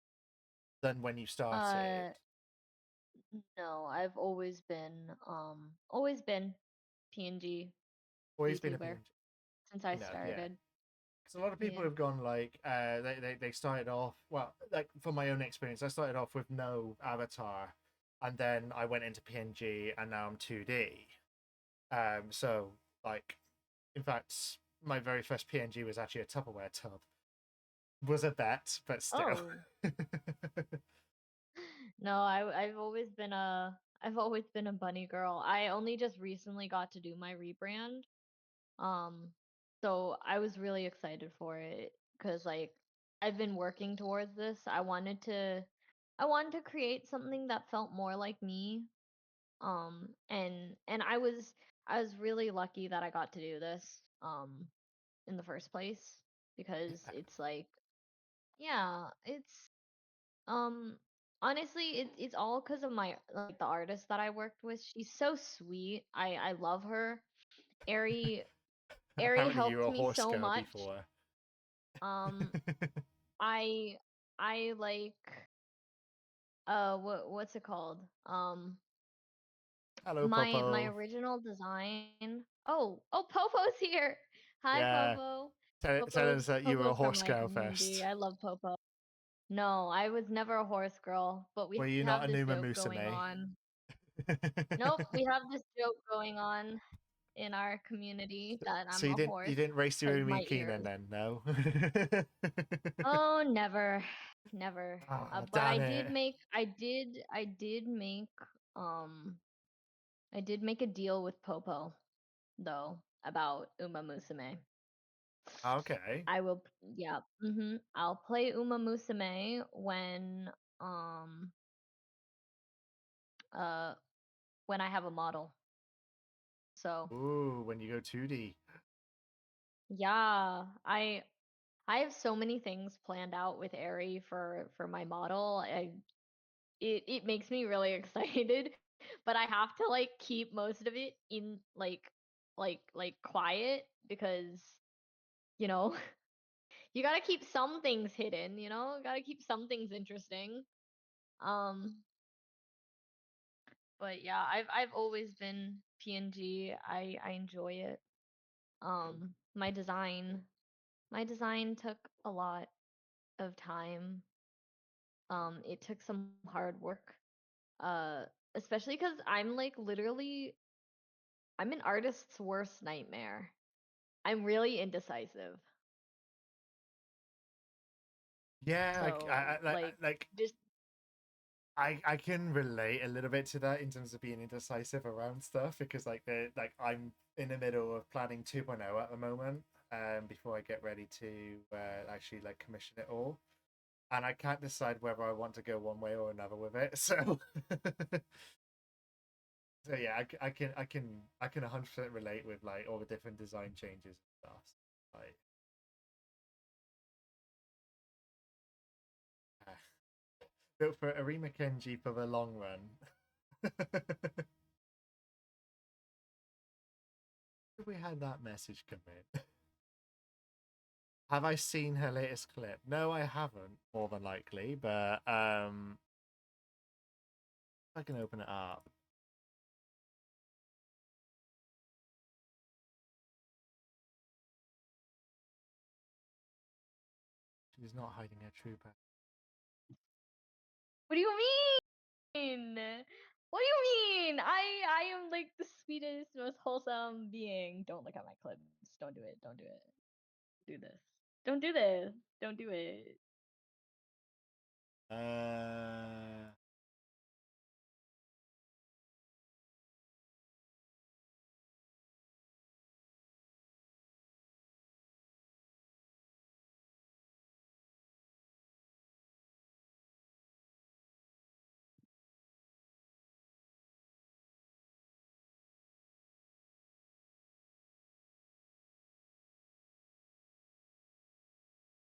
than when you started? Uh no, I've always been PNG Always been a YouTuber PNG, since I you know, yeah. started. Because a lot of people Yeah. have gone like they started off well, like from my own experience, I started off with no avatar, and then I went into PNG, and now I'm 2D. So like, in fact, my very first PNG was actually a Tupperware tub. Was a bet, but still. Oh. No, I've always been a bunny girl. I only just recently got to do my rebrand. Um, so I was really excited for it because like I've been working towards this. I wanted to create something that felt more like me. And I was really lucky that I got to do this in the first place because it's like yeah, it's um honestly it's all because of my like the artist that I worked with. She's so sweet. I love her. Ari Ari Apparently, you were helped a me horse so girl much. before. Um, I I like what's it called? Hello, My Popo. original design. Oh, Popo's here. Hi, Yeah, Popo. tell us that you were a Popo's from horse my girl community. first. I love Popo. No, I was never a horse girl, but we Were you not have a this Numa joke going Musume? on. Nope, we have this joke going on in our community that So I'm a you horse didn't race your because own my Keenan ears. then, no? Oh, never, never. Ah, But damn it. I did make, um, I did make a deal with Popo though about Uma Musume. Okay. Yeah, I'll play Uma Musume um, uh, when I have a model. So Ooh, when you go 2D. yeah, I have so many things planned out with Ari for my model. It makes me really excited, but I have to like keep most of it in like quiet because you know you gotta keep some things hidden. Gotta keep some things interesting. Um, but yeah, I've always been PNG. I enjoy it. My design took a lot of time. It took some hard work. Uh, especially because I'm like literally I'm an artist's worst nightmare. I'm really indecisive. Yeah, So, like, like just I can relate a little bit to that in terms of being indecisive around stuff because I'm in the middle of planning 2.0 at the moment before I get ready to actually like commission it all, and I can't decide whether I want to go one way or another with it. So so yeah, I can 100% relate with like all the different design changes and stuff. Like uh, built for Arima Kenji for the long run. We had that message come in. Have I seen her latest clip? No, I haven't, more than likely, but I can open it up. She's not hiding her true path. What do you mean? What do you mean? I am like the sweetest, most wholesome being. Don't look at my clips. Don't do it. Don't do it. Do this. Don't do this. Don't do it.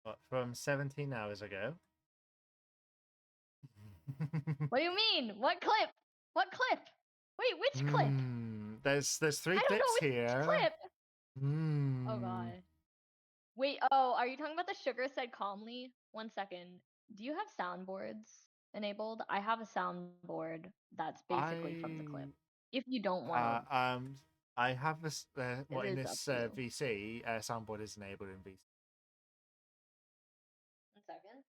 What, from 17 hours ago? What do you mean? What clip? What clip? Wait, which clip? There's three I don't clips know which here. clip. Oh god. Wait, oh, are you talking about the sugar said calmly? 1 second. Do you have soundboards enabled? I have a soundboard that's basically from the clip. I If you don't want uh, to, um I have this it in is up this to you. VC soundboard is enabled in VC. 1 second.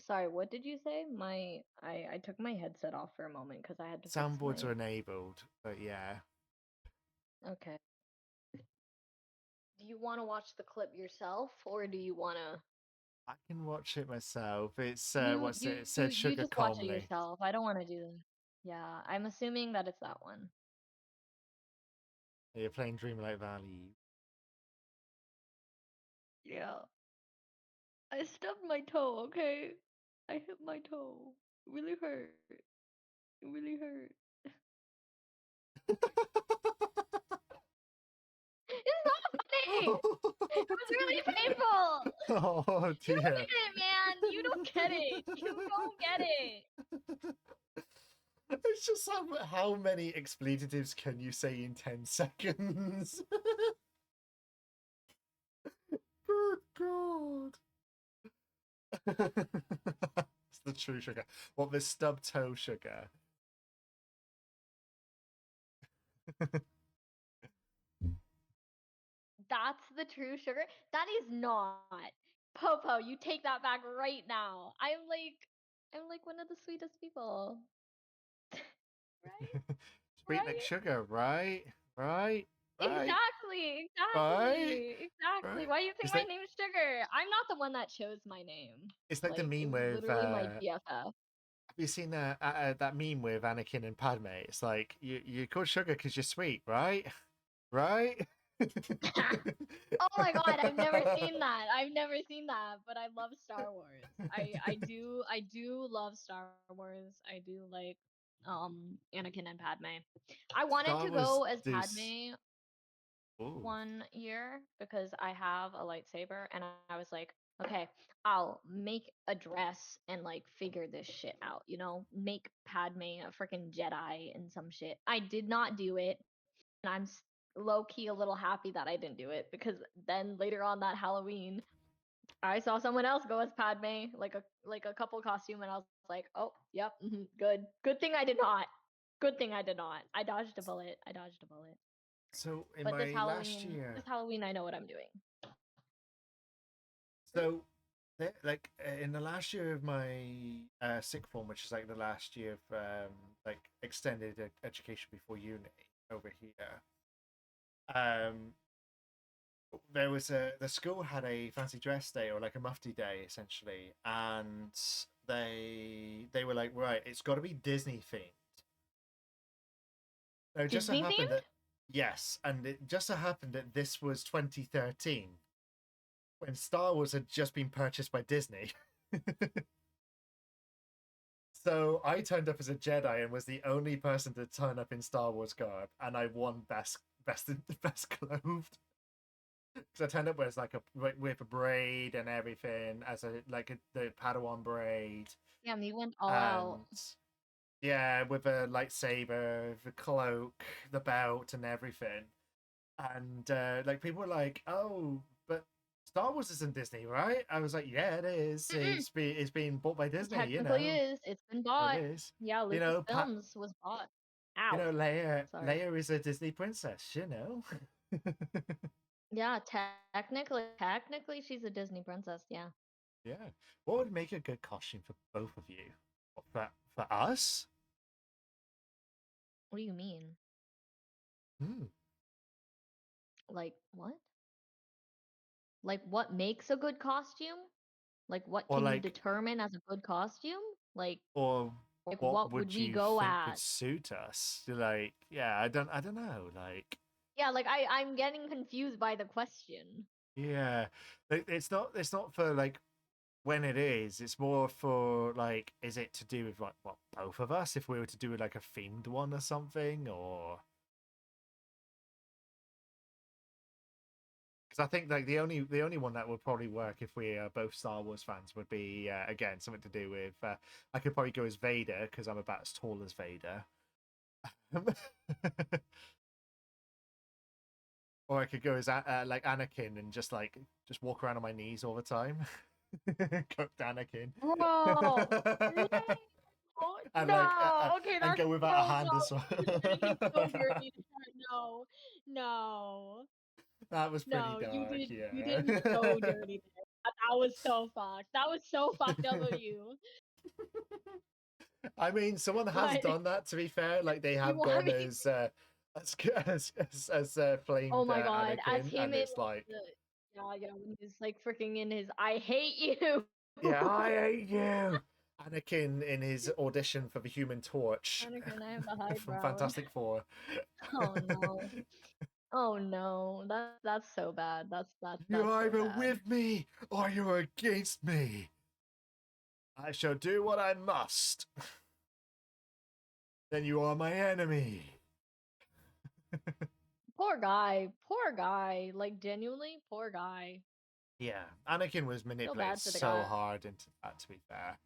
Sorry, what did you say? I took my headset off for a moment because I had to fix Soundboards my. are enabled, but yeah. Okay. Do you want to watch the clip yourself, or do you want to? I can watch it myself. It's You what's it? you It says you sugar just watch it calmly. yourself. I don't want to do that. Yeah, I'm assuming that it's that one. You're playing Dreamlight Valley. Yeah. I stubbed my toe, okay? I hit my toe. It really hurt. It really hurt. It's not funny! It was really painful! Oh You don't dear. get it, man! You don't get it! You don't get it! It's just how many expletives can you say in 10 seconds? Good God. It's the true sugar. What, the stub toe sugar? That's the true sugar? That is not. Popo, you take that back right now. I'm like one of the sweetest people. Right? Sweet like Right? sugar, right? Right? Right? Exactly, Right? exactly, exactly. Right? Why do you think It's my like name's Sugar? I'm not the one that chose my name. it's like the Like, it meme was with literally my BFF. have you seen that meme with Anakin and Padme? It's like you're called sugar because you're sweet, right? Right? Oh my god, I've never seen that. I've never seen that, but I love Star Wars. I do love Star Wars. I do like Anakin and Padme. I wanted Star to Wars go as do. Padme Ooh. 1 year because I have a lightsaber and I was like, okay, I'll make a dress and like figure this shit out, make Padme a freaking Jedi and some shit. I did not do it, and I'm low key a little happy that I didn't do it because then later on that Halloween, I saw someone else go as Padme, like a couple costume, and I was like, oh, yep, good thing I did not. Good thing I did not. I dodged a bullet. I dodged a bullet. So in But my last year, this Halloween, I know what I'm doing. so like in the last year of my sixth form, which is like the last year of like extended education before uni over here, um, there was the school had a fancy dress day or like a mufti day essentially, and they were like, right, it's got to be Disney themed. Now, it just so Disney happened themed? that yes, and it just so happened that this was 2013 when Star Wars had just been purchased by Disney. So I turned up as a Jedi and was the only person to turn up in Star Wars garb, and I won best clothed because I turned up with like with a braid and everything as the Padawan braid, Damn, you went all out. and yeah, with a lightsaber, the cloak, the belt, and everything. And like people were like, "Oh, but Star Wars isn't Disney, right? I was like, yeah, it is. Mm-mm. It's being bought by It Disney, you technically know. is. It's been It bought. is. Yeah, You know, Lucasfilms was bought. Ow. Sorry. Leia is a Disney princess, you know. Yeah, technically she's a Disney princess, yeah. Yeah. What would make a good costume for both of you? For us? What do you mean? Hmm. Like what? Like what makes a good costume? Like what Or can you like, determine as a good costume? or Like what what would would we you go think would as? suit us? Like, yeah, I don't know. Like, Yeah, like I'm getting confused by the question. yeah, it's not for like when it is. It's more for like, is it to do with like what both of us? If we were to do like a themed one or something, or because I think like the only one that would probably work if we are both Star Wars fans would be again something to do with I could probably go as Vader because I'm about as tall as Vader. Or I could go as like Anakin and just walk around on my knees all the time. Cooked Anakin. Bro, no, And like no. Okay, and that's go without a so hand as gross. Cooked Anakin's so well. dirty. No, no, That was pretty no. dark, You yeah. did me so dirty there. That was so fucked. That was so fucked up of you. I mean, someone has But done that. To be fair, like they you have want gone me? as Oh flamed my god, as Anakin, him and in it's like, the yeah, yeah, when he's like freaking in his I hate you. yeah, I hate you. Anakin in his audition for the Human Torch Anakin, I have the high from ground. Fantastic Four. Oh no. Oh no. That's so bad. You're That's so either bad. with me or you're against me. I shall do what I must. Then you are my enemy. Poor guy. Poor guy. Like genuinely, poor guy. Yeah, Anakin was Feel manipulated bad for the so guy. hard into that. To be fair,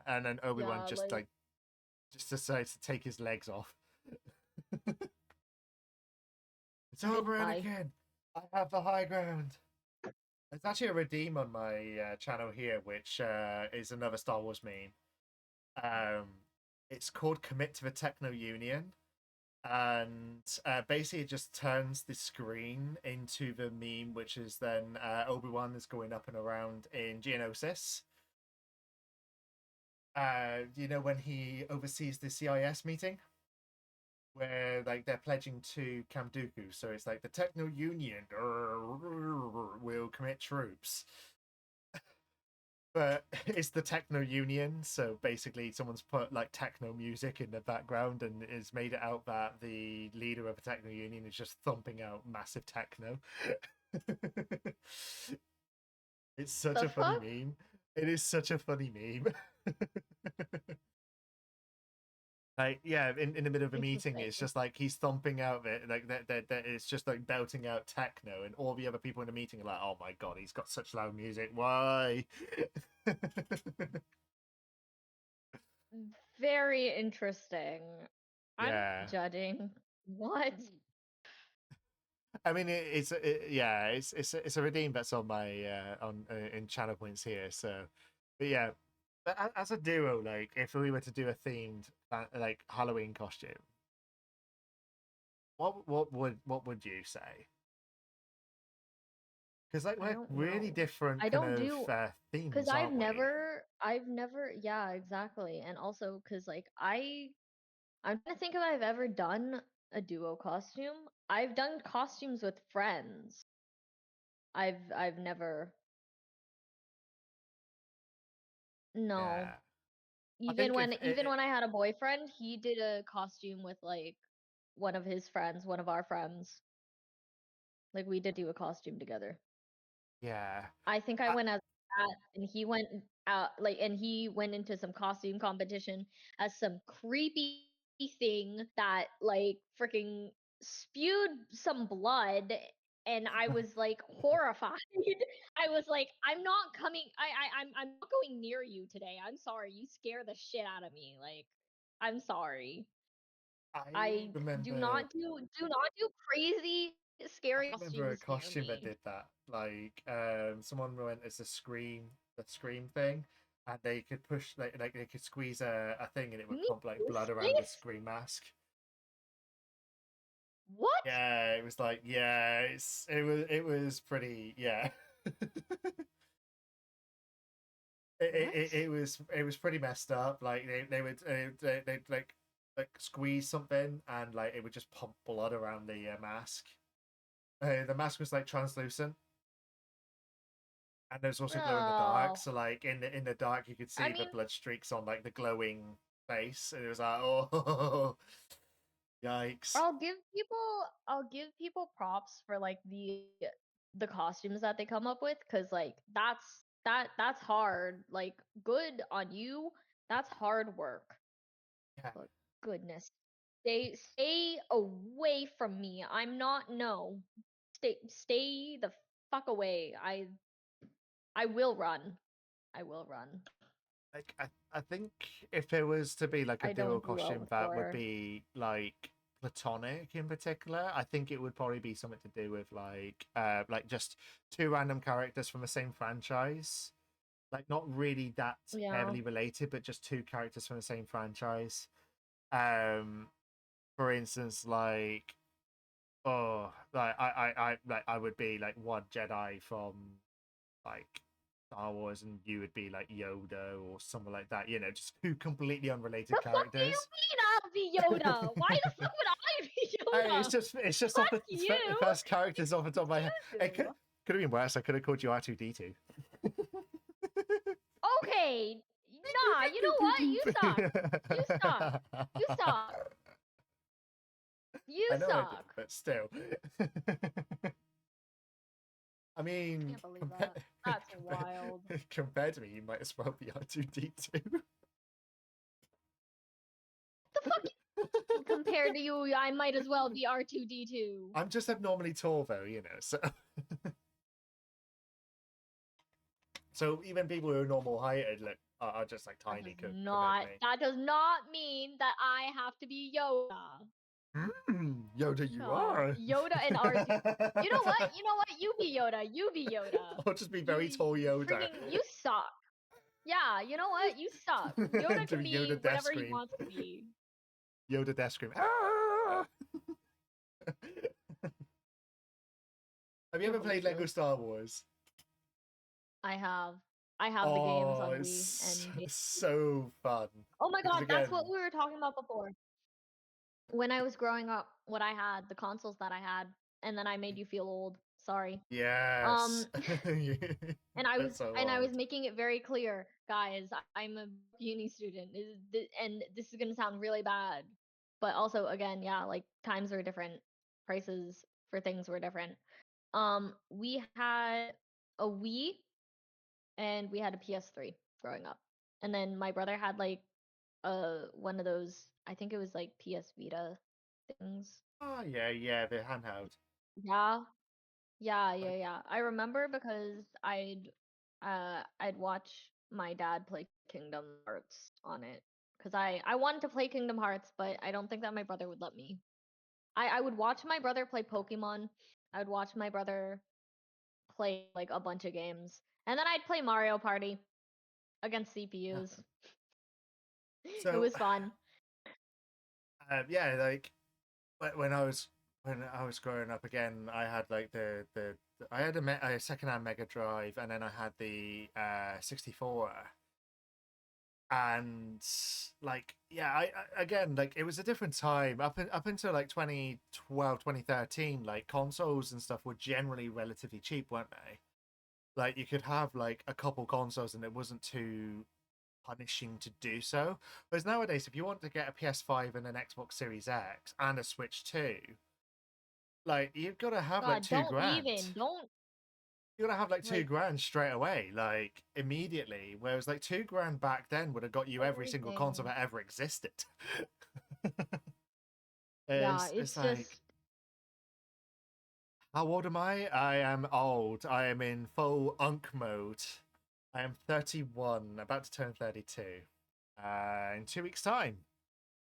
and then Obi-Wan Yeah, like just decides to take his legs off. It's he did over, die. Anakin. I have the high ground. There's actually a redeem on my channel here, which is another Star Wars meme. Um, it's called "Commit to the Techno Union," and basically it just turns the screen into the meme, which is then Obi-Wan is going up and around in Geonosis. You know when he oversees the CIS meeting where like they're pledging to Camp Dooku, so it's like the Techno Union will commit troops, but it's the Techno Union. So basically, someone's put like techno music in the background, and it's made it out that the leader of the Techno Union is just thumping out massive techno. It's such The a funny fuck? meme. It is such a funny meme. Like yeah, in the middle of a It's meeting, it's insane. just like he's thumping out it like that it's just like belting out techno, and all the other people in the meeting are like, "Oh my god, he's got such loud music. Why?" Very interesting. I'm Yeah, not judging. What? I mean yeah, it's a redeem that's on my on in channel points here. So, but yeah, but as a duo, like if we were to do a themed like Halloween costume, what would you say? Because like I we're don't really know. different I kind don't of do because themes, aren't we? I've never, yeah, exactly. And also because like I'm trying to think if I've ever done a duo costume. I've done costumes with friends. I've never, no. Yeah, I think if Even when I had a boyfriend, he did a costume with like one of his friends, one of our friends. Like we did do a costume together. yeah, I think I I, went as that, and he went out like, and he went into some costume competition as some creepy thing that like freaking spewed some blood, and I was like horrified. I was like, I'm not coming. I'm not going near you today. I'm sorry. You scare the shit out of me. Like, I'm sorry. I I remember. do not do crazy scary remember a costumes near costume that me. did that. Like, someone went as the scream thing, and they could push like they could squeeze a thing, and it You would mean pump like blood around the Ghostface? scream mask. What? Yeah, it was like it was pretty What? it was pretty messed up. Like they would they'd like squeeze something and like it would just pump blood around the mask. The mask was like translucent and there's also glow in the dark. Oh, So like in the dark you could I see the mean, blood streaks on like the glowing face, and it was like oh yikes. I'll give people props for like the costumes that they come up with, because like that's hard. Like, good on you. That's hard work. Yeah, But goodness, stay away from me. I'm not, no. Stay the fuck away. I will run. I will run. like I think if it was to be like a I duo don't do well costume with that would horror. be like platonic in particular, I think it would probably be something to do with like just two random characters from the same franchise, like not really that Yeah. heavily related, but just two characters from the same franchise. um for instance, like I would be like one Jedi from like Star Wars, and you would be like Yoda or something like that. You know, just two completely unrelated The fuck do you characters. mean I'll be Yoda? Why the fuck would I be Hey, Yoda? it's just off Fuck you! the first characters off the top of my head. It You! could have been worse. I could have called you R2D2. Okay, nah, you know what? You suck. You suck. You suck. You I know I didn't, suck. but still. I mean, Can't believe that. That's wild. compared to me, you might as well be R2D2. The fuck? Compared to you, I might as well be R2D2. I'm just abnormally tall, though, you know. So, so even people who are normal heighted look are just like tiny compared to me. That does not mean that I have to be Yoda. Yoda, you God, are. Yoda and R2. You know what? You know what? You be Yoda. You be Yoda. I'll just be You very tall Yoda. freaking, you suck. Yeah, you know what? You suck. Yoda can Doing be Yoda death whatever he scream. wants to be. Yoda death scream. Ah! Have you Can't ever played believe Lego you. Star Wars? I have. I have the games Oh, on Wii it's and so fun. oh my Because god, that's what again, we were talking about before. When I was growing up, what I had, the consoles that I had, and then I made you feel old. Sorry. yes. Um and I was That's so and I was old. making it very clear, guys, I'm a uni student. And this is going to sound really bad. But also, again, yeah, like times are different. Prices for things were different. We had a Wii and we had a PS3 growing up. And then my brother had like one of those, I think it was like PS Vita things. Oh yeah, yeah, the handheld. Yeah. Yeah, Like, yeah, yeah. I remember because I'd watch my dad play Kingdom Hearts on it, because I wanted to play Kingdom Hearts, but I don't think that my brother would let me. I would watch my brother play Pokemon. I would watch my brother play like a bunch of games. And then I'd play Mario Party against CPUs. It so was fun. yeah, like when I was growing up again, I had like I had a secondhand Mega Drive, and then I had the 64. And like yeah, again, like it was a different time up until like 2012, 2013. Like consoles and stuff were generally relatively cheap, weren't they? Like you could have like a couple consoles and it wasn't too punishing to do so. Whereas nowadays, if you want to get a PS5 and an Xbox Series X and a Switch 2, like you've got to have like God, two don't grand. even. Don't You're gonna have like two like grand straight away, like immediately. Whereas like 2 grand back then would have got you every single console everything. that ever existed. Yeah, It's it's like, just how old am I? I am old. I am in full unk mode. I am 31, about to turn 32. In 2 weeks' time.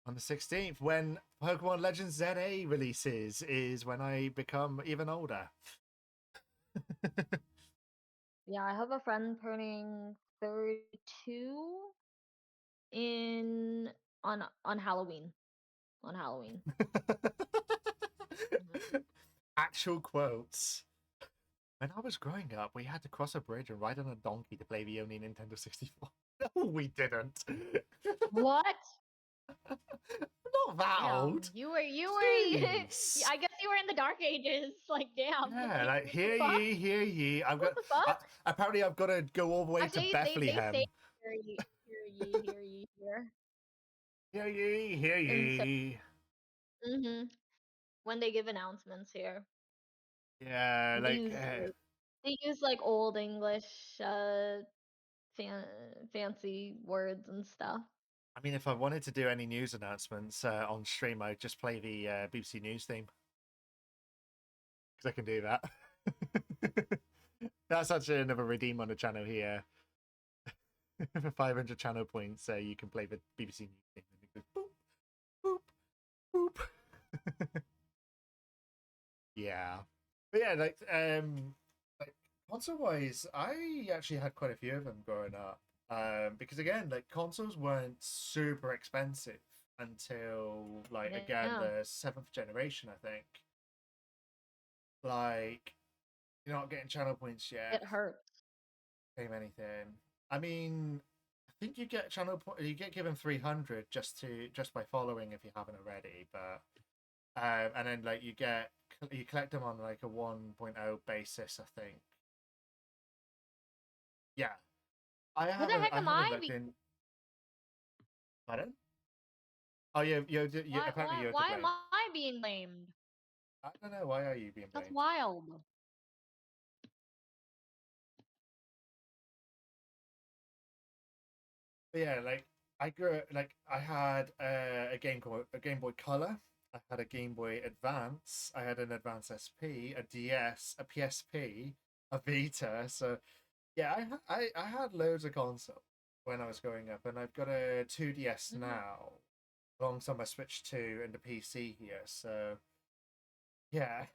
On the 16th, when Pokemon Legends ZA releases, is when I become even older. Yeah, I have a friend turning 32 in on Halloween. On Halloween. Mhm. Actual quotes. When I was growing up, we had to cross a bridge and ride on a donkey to play the only Nintendo 64. No, we didn't. What? Not that Damn, old. you were Jeez. I guess you were in the dark ages. Like damn, Yeah, like like what the hear fuck? ye, hear ye. I've What got. the fuck? Apparently, I've got to go all the way to Actually, they say Bethlehem. hear ye here. Hear ye, hear And so, ye. when they give announcements here, Yeah, they like use like they use like old English fancy words and stuff. I mean, if I wanted to do any news announcements on stream, I'd just play the BBC News theme because I can do that. That's actually another redeem on the channel here. For 500 channel points, you can play the BBC News theme. And it goes boop, boop, boop. Yeah. But yeah, like console wise, I actually had quite a few of them growing up. Because again, like consoles weren't super expensive until like again Yeah, the seventh generation, I think. Like you're not getting channel points it yet. hurts. Same anything. I mean, I think you get you get given 300 just by following if you haven't already, but and then like you collect them on like a 1.0 basis, I think. Yeah, Who the heck I am haven't I? looked in. Pardon? Oh, you apparently you're to Why am blame. I being blamed? I don't know, why are you being That's blamed? wild. But yeah, like I had a Game Boy Color, I had a Game Boy Advance, I had an Advance SP, a DS, a PSP, a Vita. So yeah, I had loads of consoles when I was growing up, and I've got a 2DS Hmm. now, alongside my Switch 2 and the PC here. So yeah,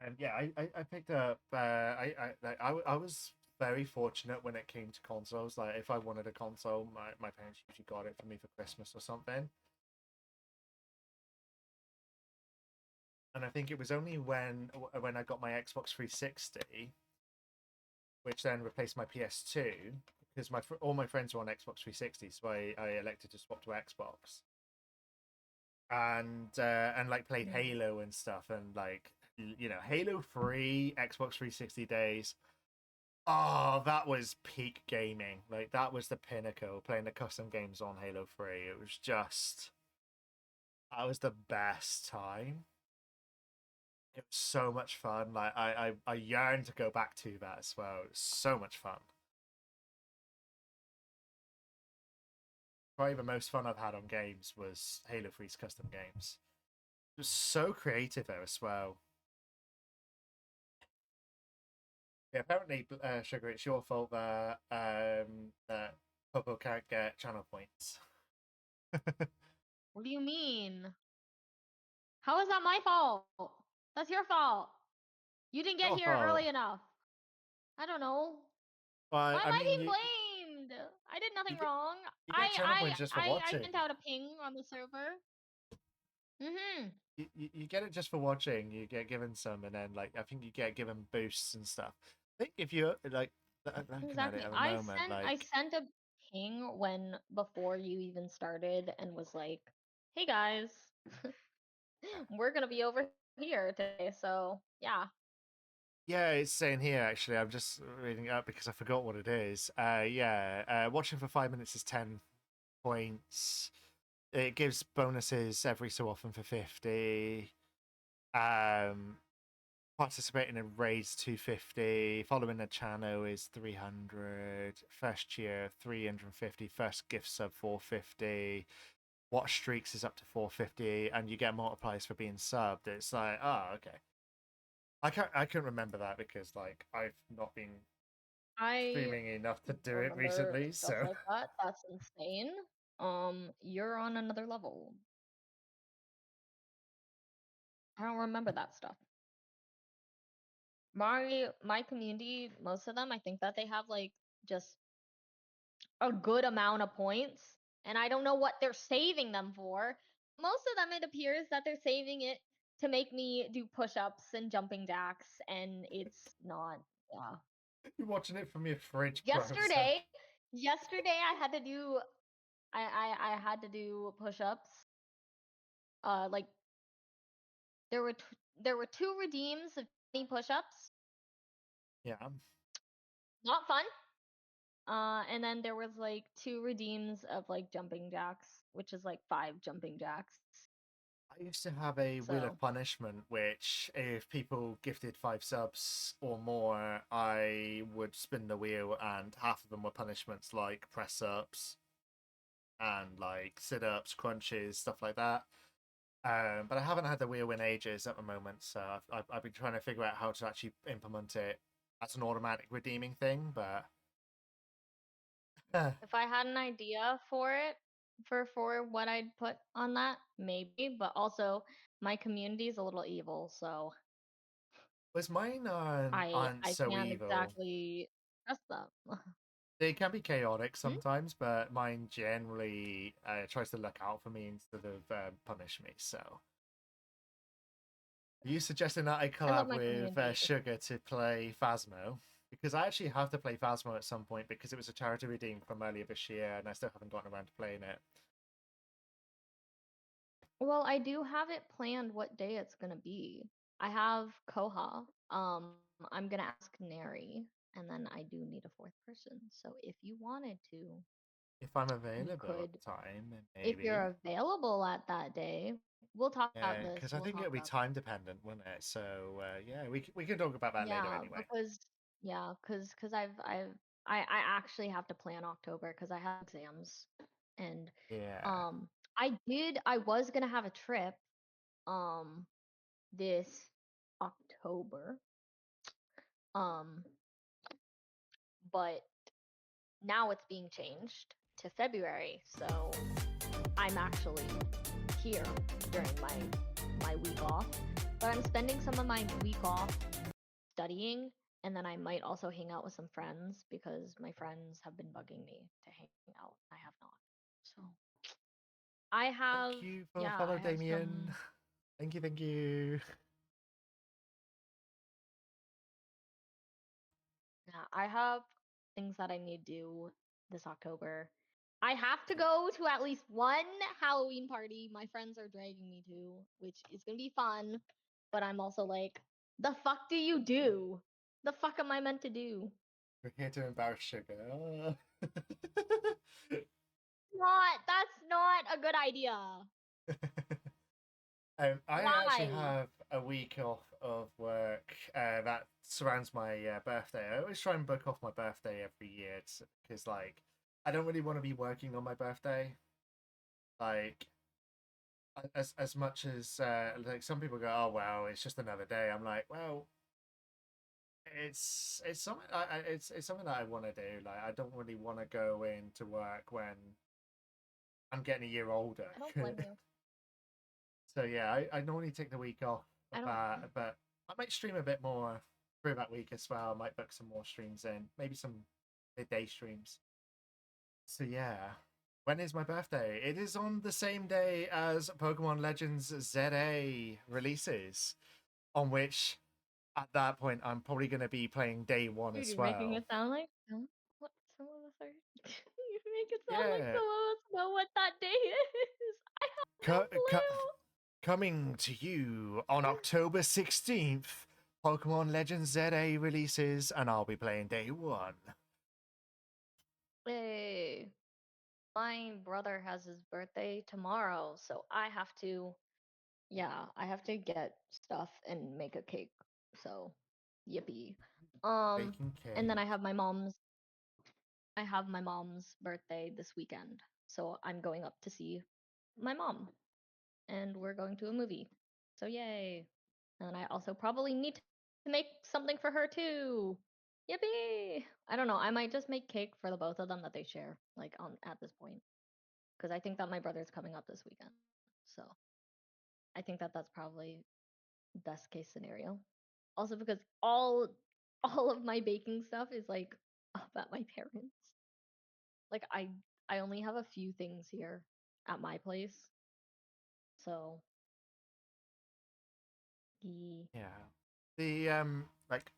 and yeah, I picked up. I was very fortunate when it came to consoles. Like, if I wanted a console, my parents usually got it for me for Christmas or something. And I think it was only when I got my Xbox 360, which then replaced my PS2, because all my friends were on Xbox 360, so I elected to swap to Xbox and like played Halo and stuff, and like Halo 3 Xbox 360 days. Oh, that was peak gaming. Like that was the pinnacle. Playing the custom games on Halo 3. It was just that was the best time. It was so much fun. Like I yearn to go back to that as well. It was so much fun. Probably the most fun I've had on games was Halo 3's custom games. It was so creative there as well. Yeah, apparently, Sugar, it's your fault that Popo can't get channel points. What do you mean? How is that my fault? That's your fault. You didn't get Your here fault. early enough. I don't know. Well, Why am I I mean, being blamed? I did you nothing get wrong. you get channel points just for I watching. sent out a ping on the server. Mhm. You get it just for watching. You get given some, and then like I think you get given boosts and stuff. I think if you like looking at it Exactly. at the moment, I like sent a ping when before you even started and was like, "Hey guys, we're gonna be over here today." So yeah. yeah, it's saying here actually. I'm just reading it up because I forgot what it is. Yeah, watching for 5 minutes is 10 points. It gives bonuses every so often for 50. Um, Participating in raids 250. Following the channel is 300. First year 350. First gift sub 450. Watch streaks is up to 450, and you get multipliers for being subbed. It's like, oh, okay. I can't remember that because like I've not been I streaming enough to do it remember recently, stuff so like that. That's insane. You're on another level. I don't remember that stuff. My community, most of them, I think that they have like just a good amount of points, and I don't know what they're saving them for. Most of them, it appears that they're saving it to make me do push-ups and jumping jacks, and it's not. Yeah. you're watching it from your fridge browser. Yesterday, yesterday I had to do I had to do push-ups. Like there were two redeems of 20 push-ups. Yeah, Not fun. And then there was like two redeems of like jumping jacks, which is like five jumping jacks. I used to have a wheel So of punishment, which if people gifted 5 subs or more, I would spin the wheel, and half of them were punishments like press ups and like sit ups, crunches, stuff like that. But I haven't had the wheel in ages at the moment, so I've been trying to figure out how to actually implement it as an automatic redeeming thing. But if I had an idea for it, for what I'd put on that, maybe. But also, my community is a little evil, so was mine aren't I so can't evil. exactly trust them. They can be chaotic Hmm? sometimes, but mine generally tries to look out for me instead of punish me. So, are you suggesting that I I love collab my with community. Sugar to play Phasmo? Because I actually have to play Phasmo at some point because it was a charity redeem from earlier this year, and I still haven't gotten around to playing it. Well, I do have it planned what day it's gonna be. I have Koha. I'm gonna ask Neri, and then I do need a fourth person. So if you wanted to, If I'm we available at could, the time, then if you're maybe. available at that day, we'll talk about Yeah, this. because I We'll think talk it'll be about time dependent, won't it? So yeah, we can talk about that later yeah, anyway. because yeah, because I actually have to plan October because I have exams, and Yeah, um I was gonna have a trip um this October. Um, but now it's being changed to February, so I'm actually here during my week off. But I'm spending some of my week off studying, and then I might also hang out with some friends because my friends have been bugging me to hang out. I have not. So I have thank you for the yeah, I follow, have Damien. some Thank you, thank you. yeah, I have things that I need to do this October. I have to go to at least one Halloween party my friends are dragging me to, which is gonna be fun. But I'm also like, the fuck do you do? The fuck am I meant to do? We're here to embarrass Sugar. That's not a good idea. I actually Why? have a week off of work that surrounds my birthday. I always try and book off my birthday every year because, like, I don't really want to be working on my birthday. Like, as much as like some people go, oh well, it's just another day. I'm like, well, it's something it's something that I want to do. Like, I don't really want to go into work when I'm getting a year older. I don't blame you. So yeah, I normally take the week off of I don't that, but I might stream a bit more through that week as well. I might book some more streams in, maybe some midday streams. So yeah, when is my birthday? It is on the same day as Pokemon Legends ZA releases, on which at that point I'm probably going to be playing day one Dude, as you're making well. it sound like what some of us are. You make it sound like Yeah, some of us know what that day is. I have no cu- cu- clue. coming to you on October 16th, Pokemon Legends ZA releases, and I'll be playing day one. Hey, my brother has his birthday tomorrow, so I have to, yeah, I have to get stuff and make a cake. So, yippee. Um, Baking and then cake. I have my mom's birthday this weekend. So I'm going up to see my mom and we're going to a movie. So yay. And I also probably need to make something for her too. Yippee! I don't know. I might just make cake for the both of them that they share, like on at this point, because I think that my brother's coming up this weekend. So I think that that's probably best case scenario. Also because all of my baking stuff is like up at my parents. Like I only have a few things here at my place. So the Yeah. The like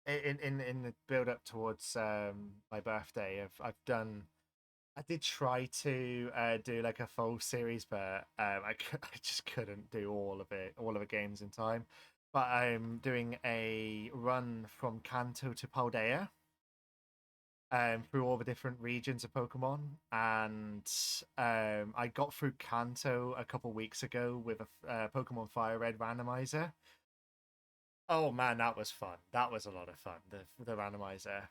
in the build up towards my birthday, I've done. I did try to do like a full series, but I just couldn't do all of the games in time. But I'm doing a run from Kanto to Paldea, through all the different regions of Pokemon, and I got through Kanto a couple weeks ago with a Pokemon Fire Red randomizer. Oh man, that was fun. That was a lot of fun. The randomizer.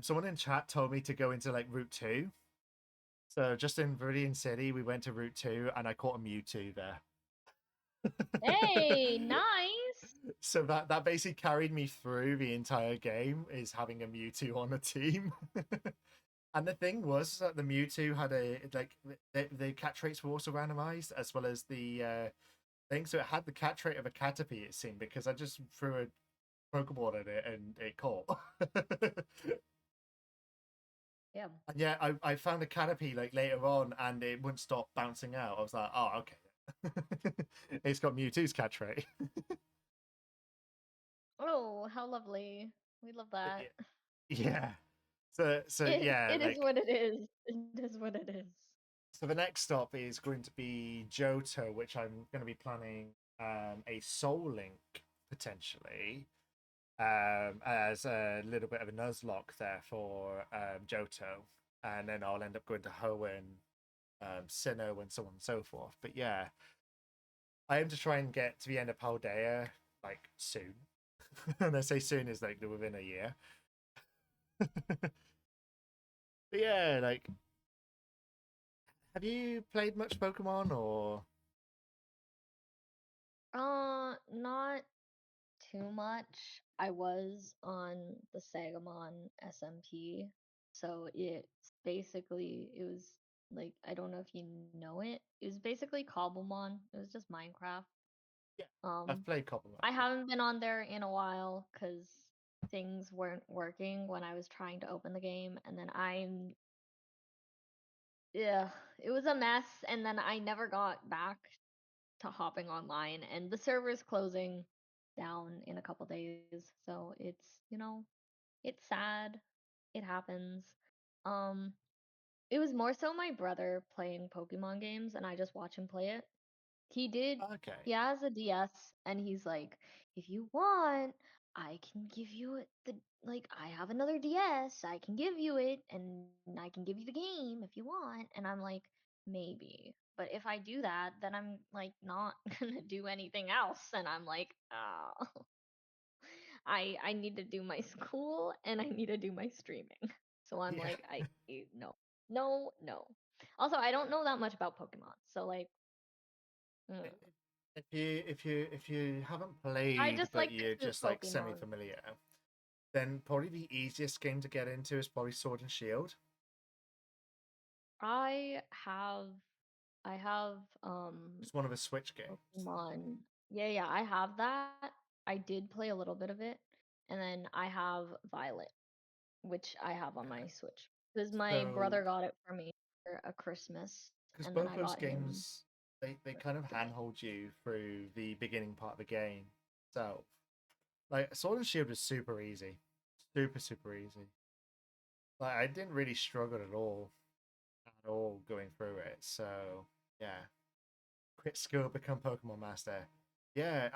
Someone in chat told me to go into like Route 2. So just in Viridian City, we went to Route 2 and I caught a Mewtwo there. Hey, nice. So that basically carried me through the entire game, is having a Mewtwo on the team. And the thing was that the Mewtwo had a like the catch rates were also randomized as well as the thing. So it had the catch rate of a Caterpie, it seemed, because I just threw a Pokeball at it and it caught. Yeah. And yeah, I found a Caterpie like later on and it wouldn't stop bouncing out. I was like, oh, okay. It's got Mewtwo's catch rate. Oh, how lovely. We love that. Yeah. So yeah, It is like what it is. It is what it is. so the next stop is going to be Johto, which I'm going to be planning a Soul Link potentially, as a little bit of a Nuzlocke there for Johto, and then I'll end up going to Hoenn, Sinnoh, and so on and so forth. But yeah, I aim to try and get to the end of Paldea like soon. And I say soon is like within a year. But yeah, like, have you played much Pokemon or? Not too much. I was on the Sagamon SMP, so it was like I don't know if you know it. It was basically Cobblemon. It was just Minecraft. Yeah, I've Um, played Pokemon. I haven't been on there in a while because things weren't working when I was trying to open the game, and then yeah, it was a mess, and then I never got back to hopping online, and the server's closing down in a couple days, so it's sad. It happens. Um, it was more so my brother playing Pokemon games, and I just watch him play it. He did. Okay. He has a DS, and he's like, if you want, I can give you the like. I have another DS. I can give you it, and I can give you the game if you want. And I'm like, maybe. But if I do that, then I'm like not gonna do anything else. And I'm like, oh, I need to do my school and I need to do my streaming. So I'm Yeah. like, no, no, no. Also, I don't know that much about Pokemon, so like, mm. If you haven't I played just but like the you're cute just like semi Pokemon. familiar, then probably the easiest game to get into is probably Sword and Shield. I have I have It's one of the Switch games. Pokemon. Yeah, yeah, I have that. I did play a little bit of it. And then I have Violet, which I have on Okay. my Switch. Because my So brother got it for me for a Christmas, because and then both I those got him games they for kind of today. handhold you through the beginning part of the game. So like Sword and Shield was super easy. Super easy. Like I didn't really struggle at all going through it. So yeah. Quit school, become Pokemon Master. Yeah,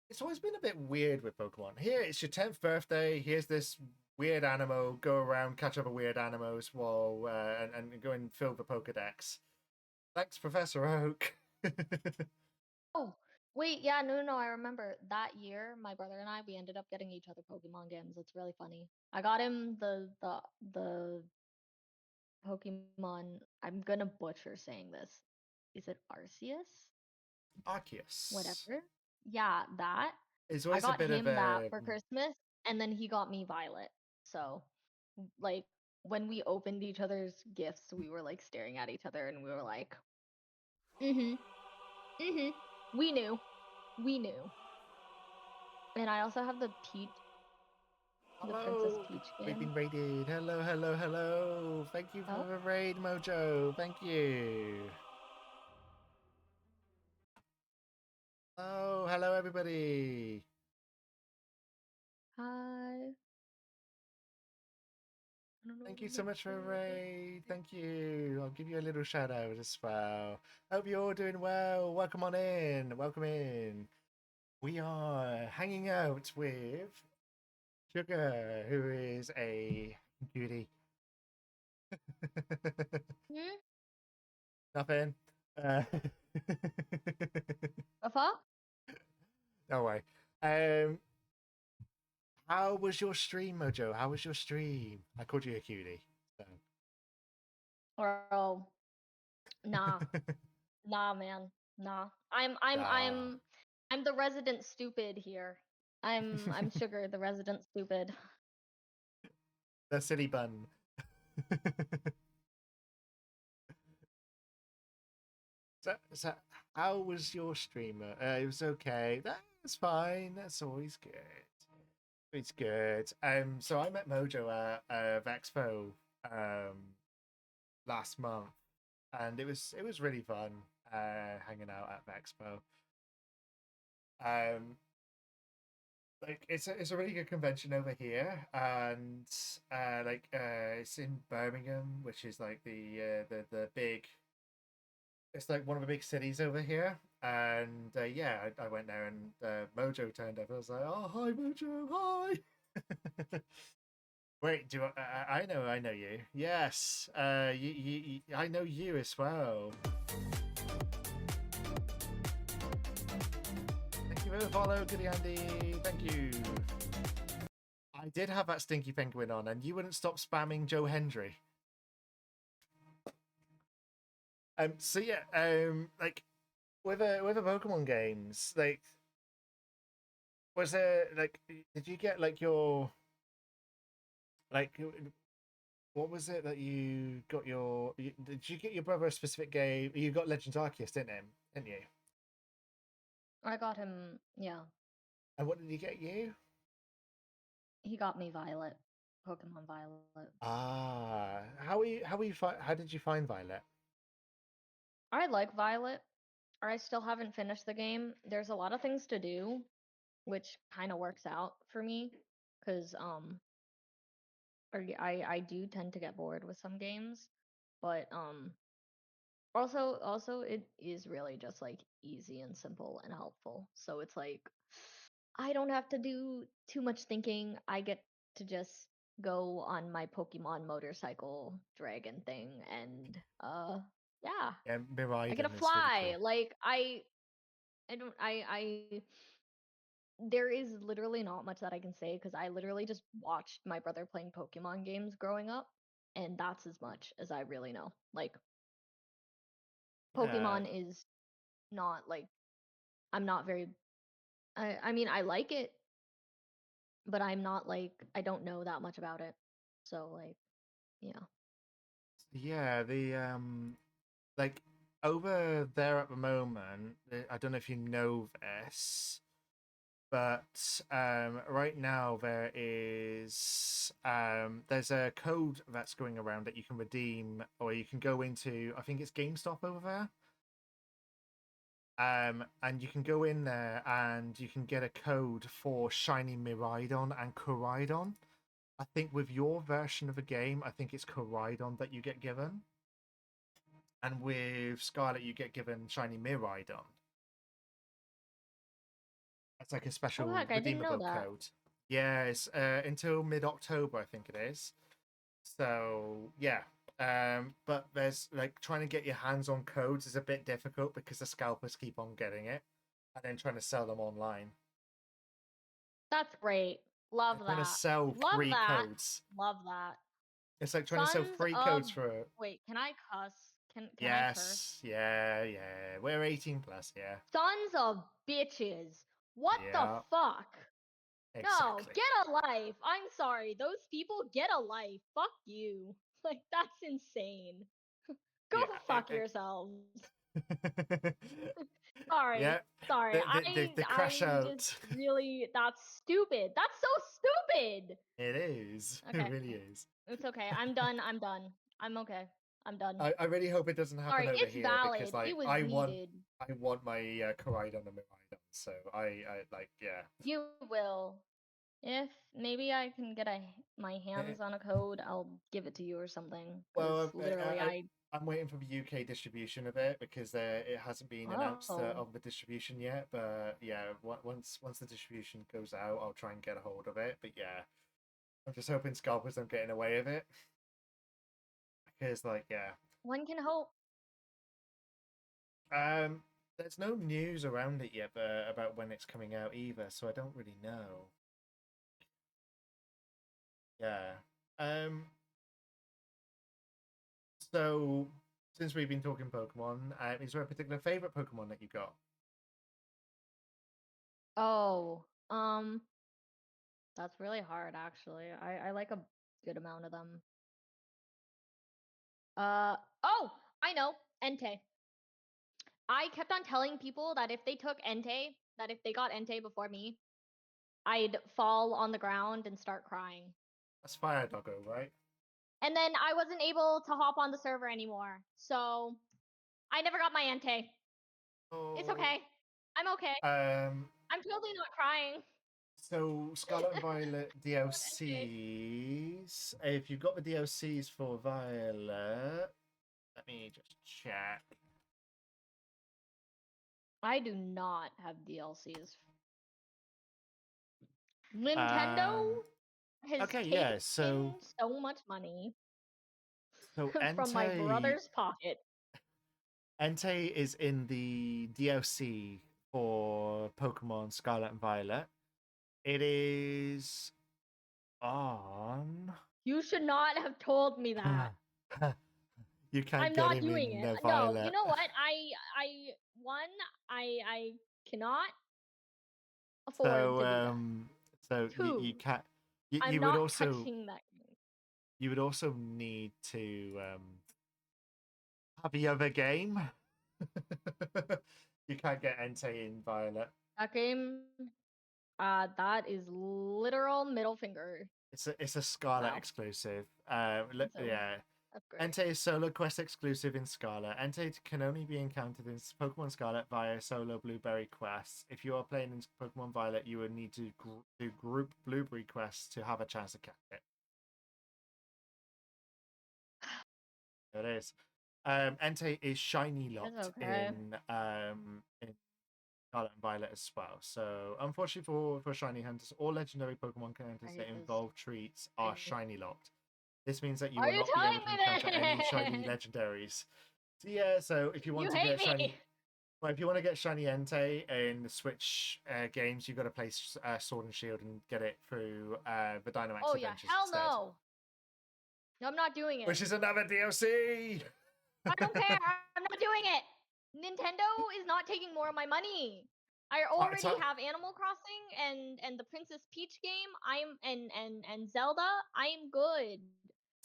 it's always been a bit weird with Pokemon. Here, it's your 10th birthday. Here's this weird animal. Go around, catch other weird animals while and go and fill the Pokedex. Thanks, Professor Oak. Oh, wait, yeah, no, no, no, I remember that year, my brother and I, we ended up getting each other Pokemon games. It's really funny. I got him the Pokemon. I'm gonna butcher saying this. Is it Arceus? Arceus Whatever. Yeah, that. is I always a got bit of him that a for Christmas. and then he got me Violet. So, like, when we opened each other's gifts, we were like staring at each other and we were like, mm-hmm, mm-hmm. We knew. We knew. And I also have the Princess Hello! Peach We've skin. been raided. Hello, hello, hello. Thank you for Oh, the raid, Mojo. Thank you. Oh, hello, everybody. hi. I don't know Thank what you I'm so gonna much for the say. raid. Thank you. I'll give you a little shout out as well. Hope you're all doing well. Welcome on in. Welcome in. We are hanging out with Sugar, who is a beauty. Hmm? Nothing. Uh, A fuck? no way. Um, how was your stream, Mojo? How was your stream? I called you a cutie. So. Or nah. Nah, man. Nah. Ah, I'm the resident stupid here. I'm Sugar, the resident stupid. the city bun. So, how was your streamer? It was okay. That's fine. That's always good. It's good. So I met Mojo at Vexpo last month, and it was really fun hanging out at Vexpo. Um, like it's a really good convention over here, and it's in Birmingham, which is like the big. It's like one of the big cities over here, and yeah, I went there, and Mojo turned up. I was like, "Oh, hi, Mojo, hi." Wait, I know you. Yes, I know you as well. Thank you for the follow, Goody Andy. Thank you. I did have that stinky penguin on, and you wouldn't stop spamming Joe Hendry. So yeah, like with the Pokemon games, like was there like did you get like your like what was it that you got did you get your brother a specific game? You got Legends Arceus, didn't you? I got him, yeah. And what did he get you? He got me Violet. Pokemon Violet. Ah, how did you find Violet? I like Violet. I still haven't finished the game. There's a lot of things to do, which kind of works out for me, because I do tend to get bored with some games, but also it is really just like easy and simple and helpful. So it's like I don't have to do too much thinking. I get to just go on my Pokemon motorcycle dragon thing and yeah, Yeah, I get to Miraidon is really fly. cool. Like I don't I there is literally not much that I can say because I literally just watched my brother playing Pokemon games growing up, and that's as much as I really know. Like Yeah, Pokemon is not like I'm not very I mean I like it, but I'm not like I don't know that much about it. So like yeah. yeah. The like over there at the moment, I don't know if you know this, but right now there's a code that's going around that you can redeem, or you can go into. I think it's GameStop over there. And you can go in there and you can get a code for shiny Miraidon and Koraidon. I think with your version of the game, I think it's Koraidon that you get given, and with Scarlet, you get given shiny Miraidon. That's like a Oh special heck, I didn't know redeemable that. code. Yeah, it's until mid-October, I think it is. So yeah, but there's like trying to get your hands on codes is a bit difficult because the scalpers keep on getting it, and then trying to sell them online. That's great. Love They're trying to that. sell Love free that. codes. Love that. It's like trying to sell Sons free of codes for a. wait, can I cuss? Can I curse? Yes, yeah, yeah. We're 18 plus, yeah. Sons of bitches. What the Yeah. fuck? No, Exactly. get a life. I'm sorry. Those people get a life. Fuck you. Like, that's insane. Go Yeah. fuck yourselves. Sorry. Yeah. Sorry. The crash I'm just out. really that's stupid. That's so stupid. It is. It Okay. really is. It's okay. I'm done. I'm done. I'm okay. I'm done. I really hope it doesn't happen Sorry. over It's here because valid. It like was needed. I want my Koraidon and Miraidon, so I like yeah. You will. If maybe I can get my Eh, hands on a code, I'll give it to you or something. Cause well, literally, I'm waiting for the UK distribution of it because it hasn't been announced oh, of the distribution yet. But yeah, once the distribution goes out, I'll try and get a hold of it. But yeah, I'm just hoping scalpers don't get in the way of it because like yeah, one can hope. um, there's no news around it yet about when it's coming out either, so I don't really know. Yeah. Um. So since we've been talking Pokemon, is there a particular favorite Pokemon that you got? Oh, that's really hard actually. I like a good amount of them. Uh oh, I know, Entei. I kept on telling people that if they took Entei, that if they got Entei before me, I'd fall on the ground and start crying. That's Fire Doggo, right? And then I wasn't able to hop on the server anymore. So I never got my Entei. It's Oh. okay. I'm okay. Um. I'm totally not crying. So Scarlet and Violet I got Entei. DLCs. If you've got the DLCs for Violet, let me just check. I do not have DLCs. Nintendo Um. has Okay. Yeah. taken so much money So from my Entei brother's pocket. Entei is in the DLC for Pokemon Scarlet and Violet. It is on. You should not have told me that. You can't I'm get not him doing in it. No, you Violet. know what? I one I cannot afford So to do that. you Two, can't. I'm not touching that game. You would also need to have the other game. You can't get Entei in Violet. That game, that is literal middle finger. It's a Scarlet Wow. exclusive. So Yeah. that's great. Entei is solo quest exclusive in Scarlet. Entei can only be encountered in Pokemon Scarlet via solo Blueberry quests. If you are playing in Pokemon Violet, you would need to do group Blueberry quests to have a chance to catch it. There it is. Entei is shiny It's locked okay. in Scarlet and Violet as well. So unfortunately for shiny hunters, all legendary Pokemon I hunters that hate this. involve treats I are hate. shiny locked. This means that you Are will you not be able telling to encounter any shiny me this? legendaries. So yeah, so if you want You to hate get me. shiny, well, if you want to get shiny Entei in the Switch games, you've got to play Sword and Shield and get it through the Dynamax Oh yeah, Adventures hell instead, no. No, I'm not doing it. which is another DLC. I don't care. I'm not doing it. Nintendo is not taking more of my money. I already Time, have Animal Crossing and the Princess Peach game. And Zelda. I am good.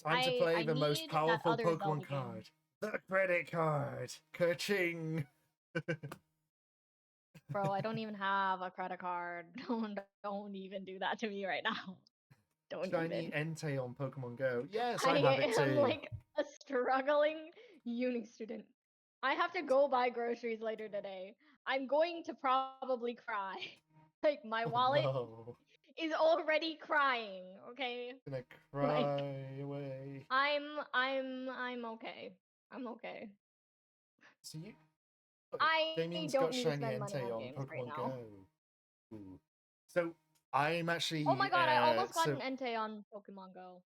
time to play I the most need that powerful other Pokemon Zelda game. card, the credit card. Ka-ching! Bro, I don't even have a credit card. Don't even do that to me right now. Don't Shiny even. Entei on Pokemon Go. Yes, I have I it am too. like a struggling uni student. I have to go buy groceries later today. I'm going to probably cry. Like my Oh wallet no. is already crying, okay? Gonna Like cry away. I'm okay. I'm okay. So you okay, I Damien's got don't need to shiny spend money Entei on on games right Pokemon now. Go. Ooh. So I'm Oh my actually god, I almost got an Entei on Pokemon Go.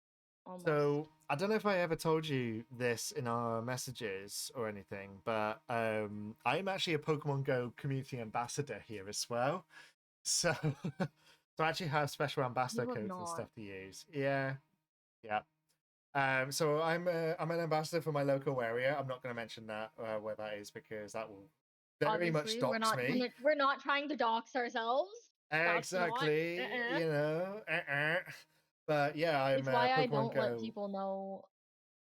Almost. so I don't know if I ever told you this in our messages or anything, but I'm actually a Pokemon Go community ambassador here as well. So so I actually have special ambassador You have codes and not. stuff to use. Yeah, yeah. So I'm an ambassador for my local area. I'm not going to mention that where that is because that will very much Obviously, dox me. we're not trying to dox ourselves. That's not. Exactly, Uh-uh. you know. But yeah, I'm It's why I Pokemon don't let Go. people know.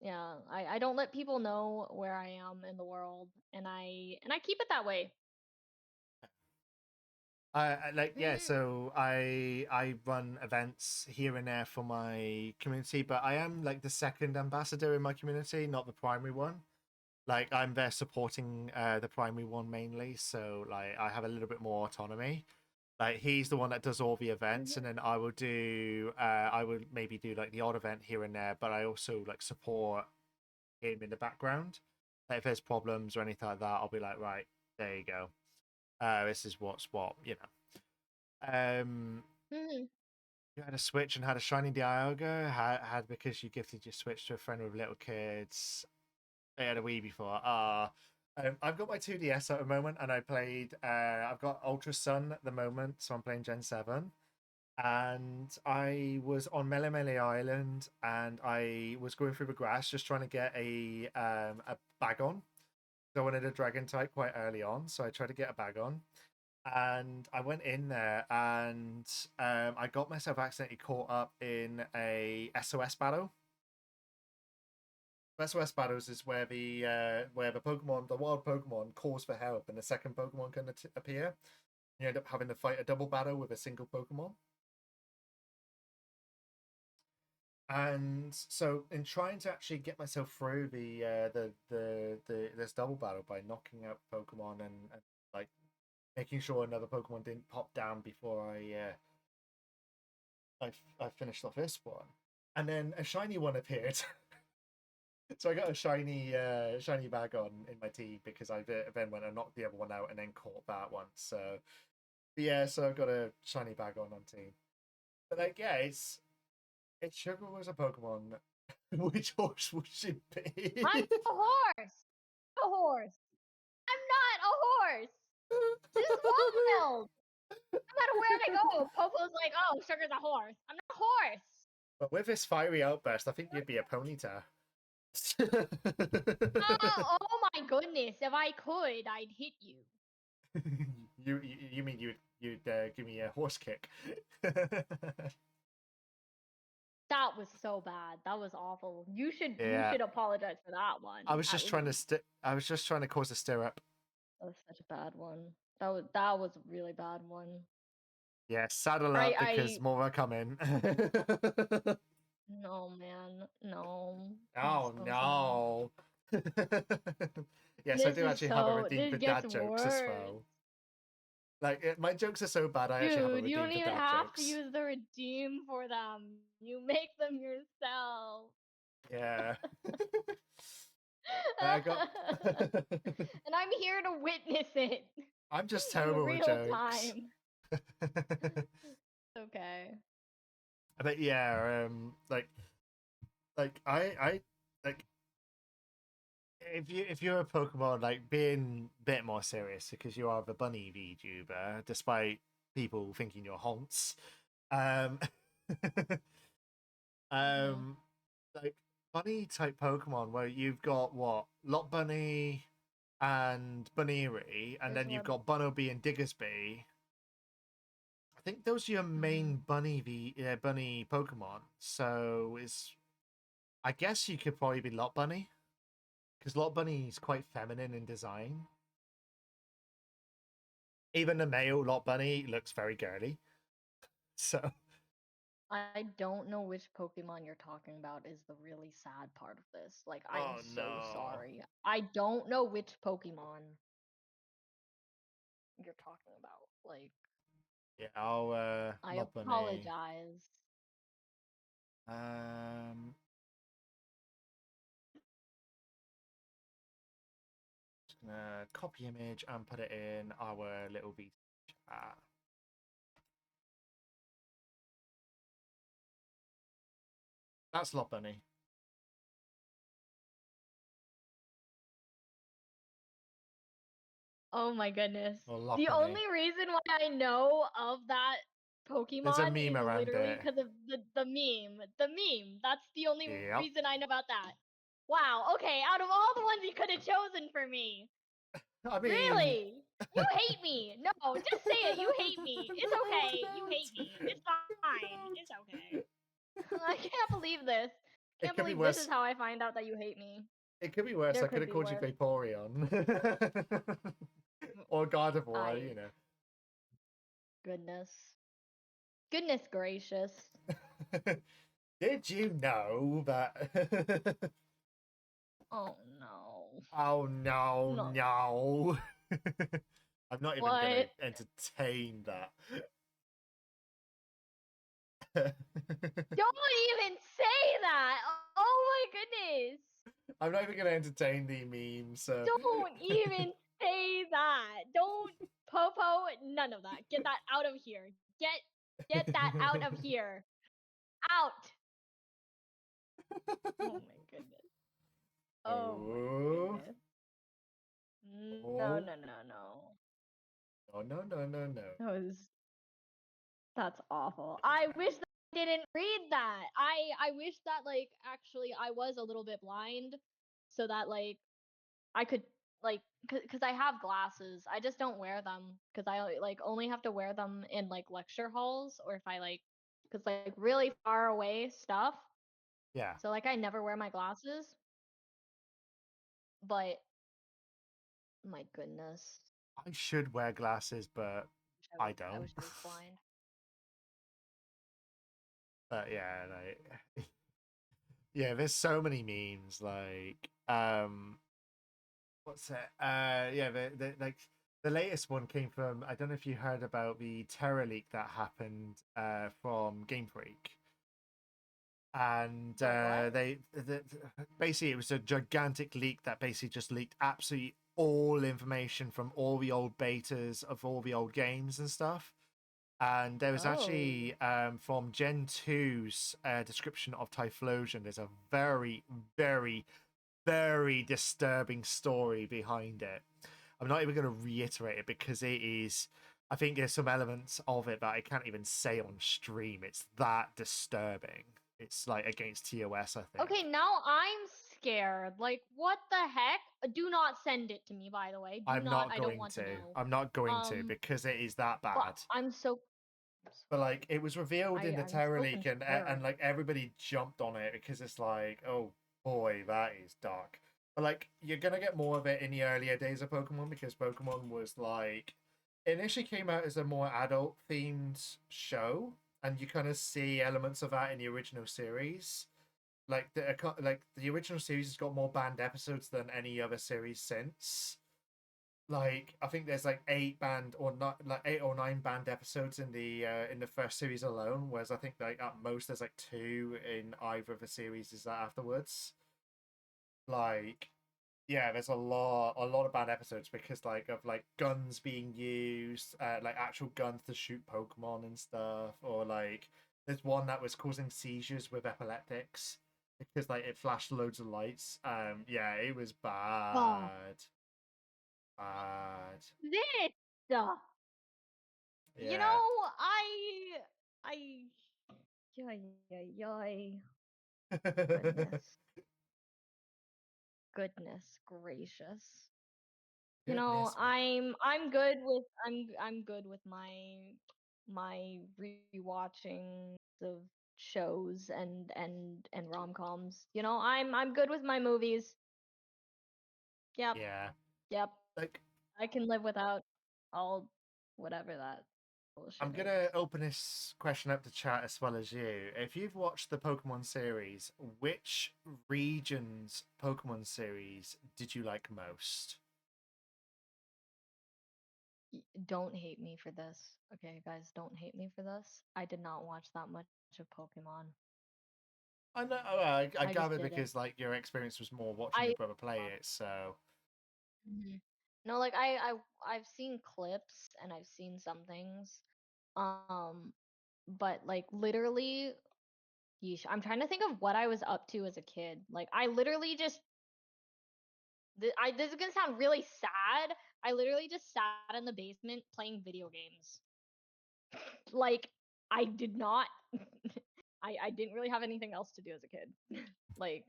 Yeah, I don't let people know where I am in the world, and I keep it that way. Like yeah, Mm-hmm. so I run events here and there for my community, but I am like the second ambassador in my community, not the primary one. Like I'm there supporting the primary one mainly, so like I have a little bit more autonomy. Like he's the one that does all the events, and Mm-hmm. then I would maybe do like the odd event here and there, but I also like support him in the background. Like if there's problems or anything like that, I'll be like, right, there you go. This is what's what, you know. Mm-hmm. You had a Switch and had a shiny Dialga. Had because you gifted your Switch to a friend with little kids. They had a Wii before. I've got my 2DS at the moment, and I played. I've got Ultra Sun at the moment, so I'm playing Gen 7. And I was on Melemele Island, and I was going through the grass, just trying to get a bag on. So I wanted a Dragon type quite early on, so I tried to get a bag on, and I went in there, and I got myself accidentally caught up in a SOS battle. SOS battles is where the Pokemon, the wild Pokemon, calls for help, and the second Pokemon can appear. You end up having to fight a double battle with a single Pokemon. And so, in trying to actually get myself through the this double battle by knocking out Pokemon and like making sure another Pokemon didn't pop down before I finished off this one, and then a shiny one appeared. So I got a shiny bag on in my team because I then went and knocked the other one out and then caught that one. So yeah, so I've got a shiny bag on team. But like yeah, it's Sugar was a Pokemon. Which horse would she be? I'm a horse. A horse. I'm not a horse. This is wild. No matter where I go, Popo's like, "Oh, Sugar's a horse." I'm not a horse. But with this fiery outburst, I think you'd be a Ponyta. Oh my goodness! If I could, I'd hit you. You mean you'd give me a horse kick? That was so bad. That was awful. You Yeah, should apologize for that one at least. I was just trying to cause a stirrup. That was such a bad one. That was a really bad one. Yeah, saddle I up because I more are coming. no man, no. I'm Oh so sad. no. Yes, I This do is actually have a so. redeem This for gets dad jokes as worse. well. Like my jokes are so bad, I actually have a Dude, you redeem don't for even dad have to jokes. use the redeem for them. You make them yourself. Yeah. I got. And I'm here to witness it I'm just in terrible with real jokes. time. Okay. But yeah, like I like if you're a Pokemon, like being a bit more serious because you are the bunny VTuber, despite people thinking you're Honks. Um, Hmm. um, like bunny type Pokemon where you've got what Lot Bunny and Bunnery, and There's then a you've lot. got Bunnelby and Diggersby. I think those are your Mhm. main bunny Pokemon. So it's I guess you could probably be Lot Bunny because Lot Bunny is quite feminine in design. Even the male Lot Bunny looks very girly. So I don't know which Pokemon you're talking about is the really sad part of this. Like, I am oh so no. sorry. I don't know which Pokemon you're talking about. Like, Yeah, I'll I Lot Bunny. apologize. Um just gonna copy image and put it in our little V chat. That's Lot Bunny. Oh my goodness. Or Lot The Bunny. only reason why I know of that There's a Pokemon meme is around literally it. because of the meme. The meme. That's the only Yep. reason I know about that. Wow. Okay. Out of all the ones you could have chosen for me, I mean, really? You hate me. No, just say it. You hate me. It's okay. You hate me. It's fine. It's okay. I can't believe this. Can't It believe could be this is worse. how I find out that you hate me. It could be worse. There I could could have be called you worse. Vaporeon. Or Gardevoir, I you know. goodness. Goodness gracious. Did you know that? Oh no. Oh no, No. no. I'm not even gonna What? entertain that. Don't even say that. Oh my goodness. I'm not even gonna entertain the meme, so Don't even say that. Don't Popo, none of that. Get that out of here. Get that out of here. Out. Oh my goodness. Oh my Oh, goodness. No, oh, no, no, no. no, no, no, no, no. That was that's awful. I wish that I didn't read that. I wish that like actually I was a little bit blind so that like I could like cuz I have glasses. I just don't wear them cuz I like only have to wear them in like lecture halls or if I like cuz like really far away stuff. Yeah, So like I never wear my glasses, but my goodness. I should wear glasses, but I I don't. wish I was blind. But yeah, like yeah, there's so many memes. Like, what's it? Yeah, the like the latest one came from. I don't know if you heard about the terror leak that happened from Game Freak, and The what? basically it was a gigantic leak that basically just leaked absolutely all information from all the old betas of all the old games and stuff. And there was Oh. actually from Gen 2's description of Typhlosion, there's a very, very, very disturbing story behind it. I'm not even going to reiterate it because it is. I think there's some elements of it that I can't even say on stream. It's that disturbing. It's like against TOS, I Okay, think. now I'm scared. Like, what the heck? Do not send it to me, by the way. Do I'm not. not I don't going want to to. know. I'm not going to Um, because it is that but bad. I'm so. But like it was revealed in the I'm Terror so Leak, and concerned. like everybody jumped on it because it's like, oh boy, that is dark. But like you're gonna get more of it in the earlier days of Pokemon because Pokemon was like it initially came out as a more adult themed show, and you kind of see elements of that in the original series. Like the original series has got more banned episodes than any other series since. Like I think there's like eight band or not like 8 or 9 band episodes in the first series alone, whereas I think like at most there's like two in either of the series is that afterwards. Like yeah, there's a lot of bad episodes because like of like guns being used, like actual guns to shoot Pokemon and stuff, or like there's one that was causing seizures with epileptics because like it flashed loads of lights. Yeah, it was Oh, bad. Bad. this. You Yeah. know, I. Yoy, yoy, yoy. Goodness. Goodness gracious. You know, Goodness me. I'm good with I'm good with my rewatching of shows and rom-coms. You know, I'm good with my movies. Yep. Yeah. Yep. Like I can live without all whatever that I'm bullshit is. gonna open this question up to chat as well as you. If you've watched the Pokemon series, which region's Pokemon series did you like most? Don't hate me for this. Okay, guys, don't hate me for this. I did not watch that much of Pokemon. I know I I just gather didn't. because like your experience was more watching your I brother play it, so Mhm. No, like I've seen clips and I've seen some things. Um, but like literally, yeesh, I'm trying to think of what I was up to as a kid. Like I literally just this is gonna sound really sad. I literally just sat in the basement playing video games. Like I did not I didn't really have anything else to do as a kid. Like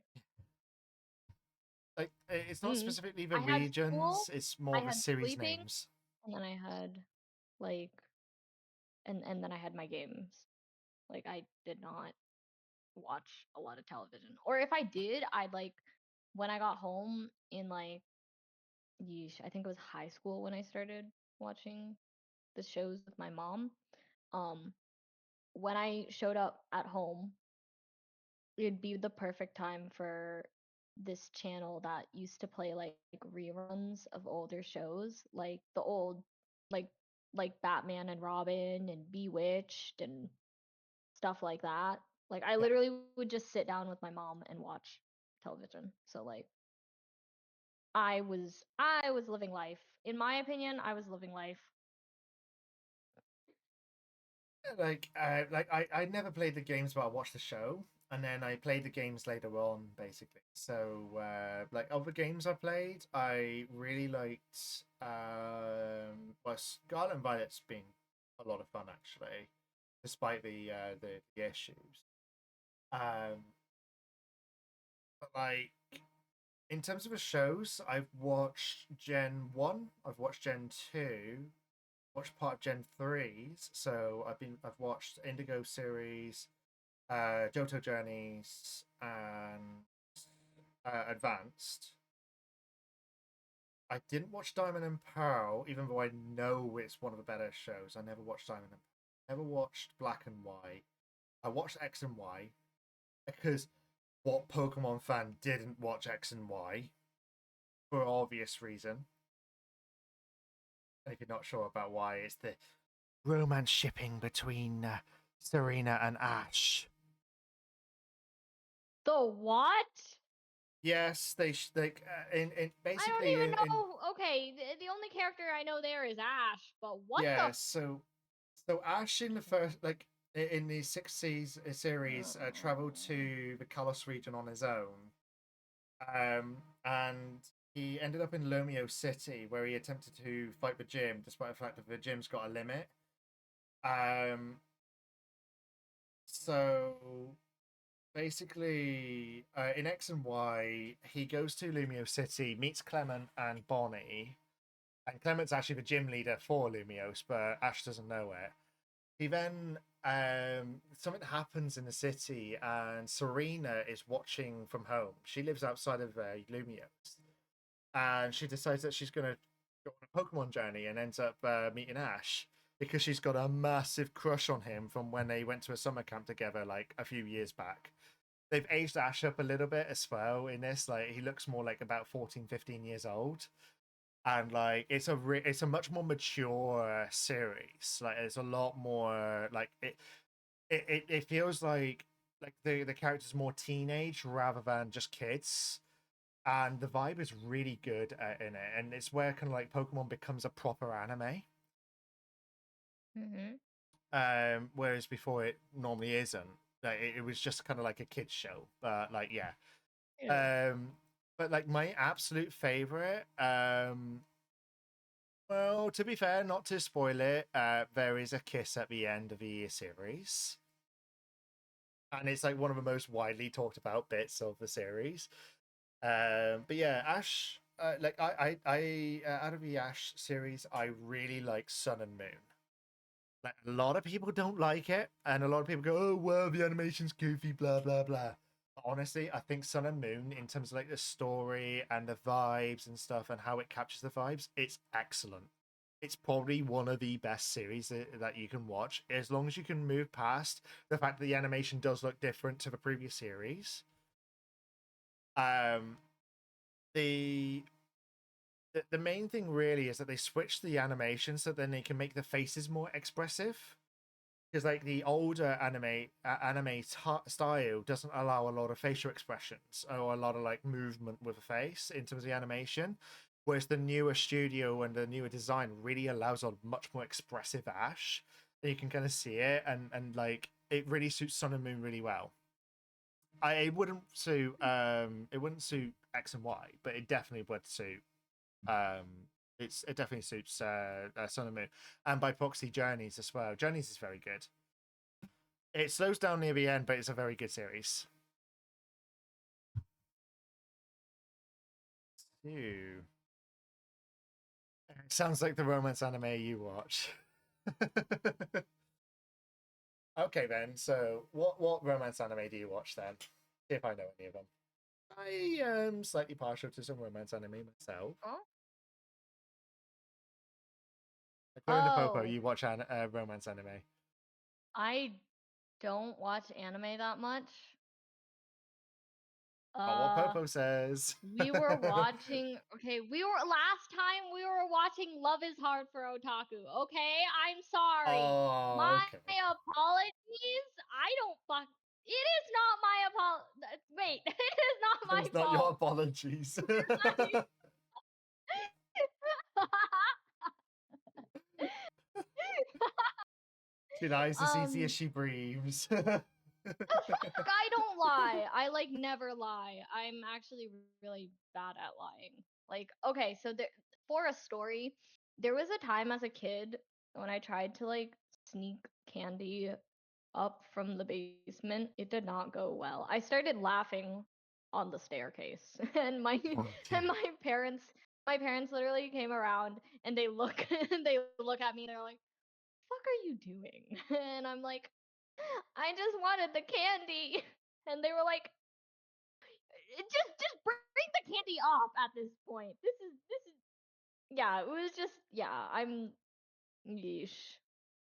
like it's not mm, specifically the I had school, regions, it's more I the had series sleeping. names. and then I had like and then I had my games. Like I did not watch a lot of television. Or if I did, I'd like when I got home in like yeesh, I think it was high school when I started watching the shows with my mom. Um when I showed up at home, it'd be the perfect time for this channel that used to play like reruns of older shows, like the old like like Batman and Robin and Bewitched and stuff like that. Like I Yeah. literally would just sit down with my mom and watch television. So like I was living life. In my opinion, I was living life. I never played the games, but I watched the show, and then I played the games later on, basically. So, like other games I played, I really liked. Well, Scarlet and Violet's been a lot of fun actually, despite the issues. Um, but like in terms of the shows, I've watched Gen 1, I've watched Gen 2, watched part of Gen 3's. So I've watched Indigo series, Johto Journeys, and Advanced. I didn't watch Diamond and Pearl, even though I know it's one of the better shows. I never watched Diamond and Pearl. Never watched Black and White. I watched X and Y because what Pokemon fan didn't watch X and Y for obvious reason. If you're not sure about why, it's the romance shipping between Serena and Ash. The what? Yes, in I don't basically even in know. Okay, the only character I know there is Ash, but what yeah. the So Ash in the first in the series traveled Oh. to the Kalos region on his own, and he ended up in Lomeo City where he attempted to fight the gym, despite the fact that the gym's got a limit. Um, so basically, in X and Y, he goes to Lumio City, meets Clement and Bonnie, and Clement's actually the gym leader for Lumios, but Ash doesn't know it. He then something happens in the city, and Serena is watching from home. She lives outside of Lumios, and she decides that she's going to go on a Pokemon journey and ends up meeting Ash because she's got a massive crush on him from when they went to a summer camp together like a few years back. They've aged Ash up a little bit as well in this. Like he looks more like about 14, 15 years old. And like it's a much more mature series. Like it's a lot more like it feels like the characters more teenage rather than just kids. And the vibe is really good in it, and it's where kind of like Pokemon becomes a proper anime. Mhm. Whereas before it normally isn't. Like it was just kind of like a kids show. But like yeah. Ew. Um, but like my absolute favorite, well, to be fair, not to spoil it, there is a kiss at the end of the series, and it's like one of the most widely talked about bits of the series. But yeah, Ash, out of the Ash series, I really like Sun and Moon. Like a lot of people don't like it, and a lot of people go, "Oh, well, the animation's goofy, blah blah blah." But honestly, I think Sun and Moon, in terms of like the story and the vibes and stuff, and how it captures the vibes, it's excellent. It's probably one of the best series that you can watch, as long as you can move past the fact that the animation does look different to the previous series. Um, the the main thing really is that they switch the animation so then they can make the faces more expressive, because like the older style doesn't allow a lot of facial expressions or a lot of like movement with a face in terms of the animation, whereas the newer studio and the newer design really allows a much more expressive Ash, and you can kind of see it, and like it really suits Sun and Moon really well. It wouldn't suit X and Y, but it definitely would suit it definitely suits Sun and Moon, and by proxy Journeys as well. Journeys is very good. It slows down near the end, but it's a very good series. So, Sounds like the romance anime you watch. Okay then. So what romance anime do you watch then? See if I know any of them. I am slightly partial to some romance anime myself. Huh? According to Popo, Oh, you watch romance anime. I don't watch anime that much. Not what Uh, Popo says. we were watching. Okay, we were last time we were watching Love Is Hard for Otaku. Okay, I'm sorry. Oh, My okay. apologies. I don't fuck. It is not my Wait, it is not my It's not your fault. apologies. She lies as easy as um, she breathes. fuck, I don't lie. I like never lie. I'm actually really bad at lying. Like, okay, so there for a story, there was a time as a kid when I tried to like sneak candy up from the basement. It did not go well. I started laughing on the staircase, and my Oh and dear. my parents literally came around and they look they look at me and they're like, "Fuck are you doing?" And I'm like, I just wanted the candy. And they were like, just bring the candy off at this point. This is yeah, it was just yeah, I'm yeesh.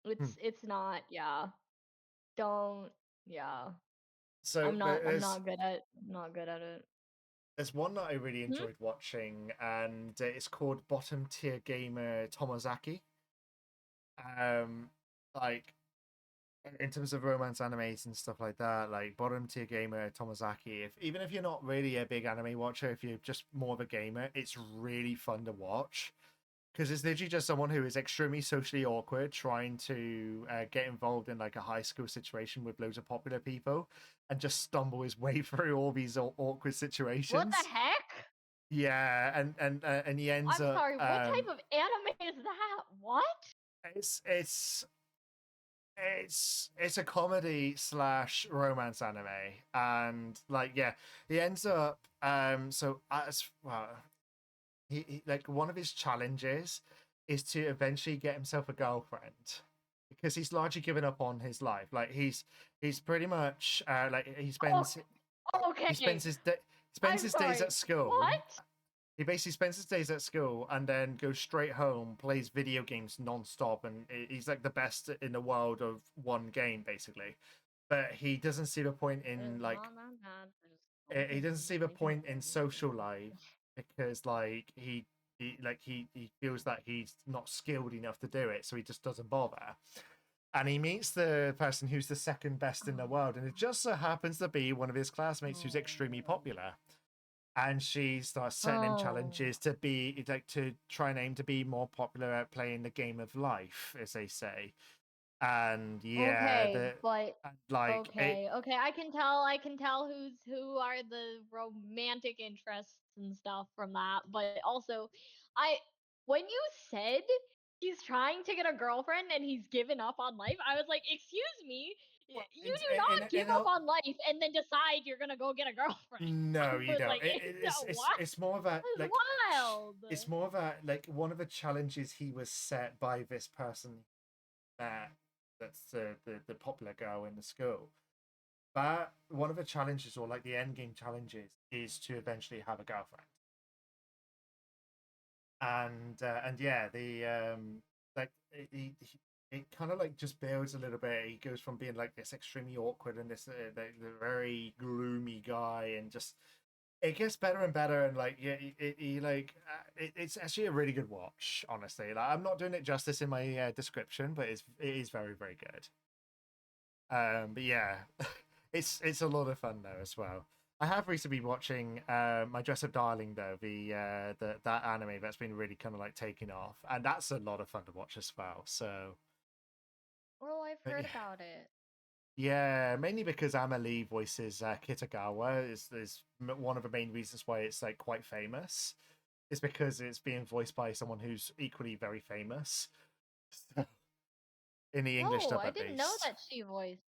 Hmm. It's not, yeah. Don't yeah. So I'm not good at not good at it. there's one that I really Hmm? enjoyed watching, and it's called Bottom Tier Gamer Tomozaki. Like in terms of romance animes and stuff like that, like Bottom Tier Gamer Tomozaki. If even if you're not really a big anime watcher, if you're just more of a gamer, it's really fun to watch because it's literally just someone who is extremely socially awkward trying to get involved in like a high school situation with loads of popular people and just stumble his way through all these awkward What the situations. heck? Yeah, and he ends I'm up sorry, what type of anime is that? What? it's it's it's a comedy slash romance anime, and like yeah, he ends up so as well he like one of his challenges is to eventually get himself a girlfriend because he's largely given up on his life. Like he's pretty much like Oh, okay. he spends I'm his days sorry. at school. What? He basically spends his days at school and then goes straight home, plays video games non-stop, and he's like the best in the world of one game, basically. But he doesn't see the point in It's like not that bad. Just go he doesn't home, see the play video point in social games. life because like he feels that he's not skilled enough to do it, so he just doesn't bother. And he meets the person who's the second best in the world, and it just so happens to be one of his classmates who's extremely Oh. popular, and she starts setting him Oh. challenges to be like to try and aim to be more popular at playing the game of life, as they say. And yeah, Okay, the but and, like it okay. I can tell who are the romantic interests and stuff from that. But also, I when you said he's trying to get a girlfriend and he's given up on life, I was like, excuse me, well, you do not give in up a, on life and then decide you're gonna go get a girlfriend. no, I you was don't. like, what? It's more of a That's like wild. it's more of a like one of the challenges he was set by this person that that's the popular girl in the school. But one of the challenges, or like the end game challenges, is to eventually have a girlfriend. And yeah, the like it kind of like just builds a little bit. He goes from being like this extremely awkward and this the very gloomy guy, and just it gets better and better. And like yeah, he like it's actually a really good watch. Honestly, like I'm not doing it justice in my description, but it is very very good. But yeah, it's a lot of fun though as well. I have recently been watching My Dress Up Darling though, the that anime that's been really kind of like taking off, and that's a lot of fun to watch as well. So Oh, I've but heard about it. yeah, mainly because Amelie voices Kitagawa is one of the main reasons why it's like quite famous. Is because it's being voiced by someone who's equally very famous in the English Oh, dub I at didn't know least. that she voiced.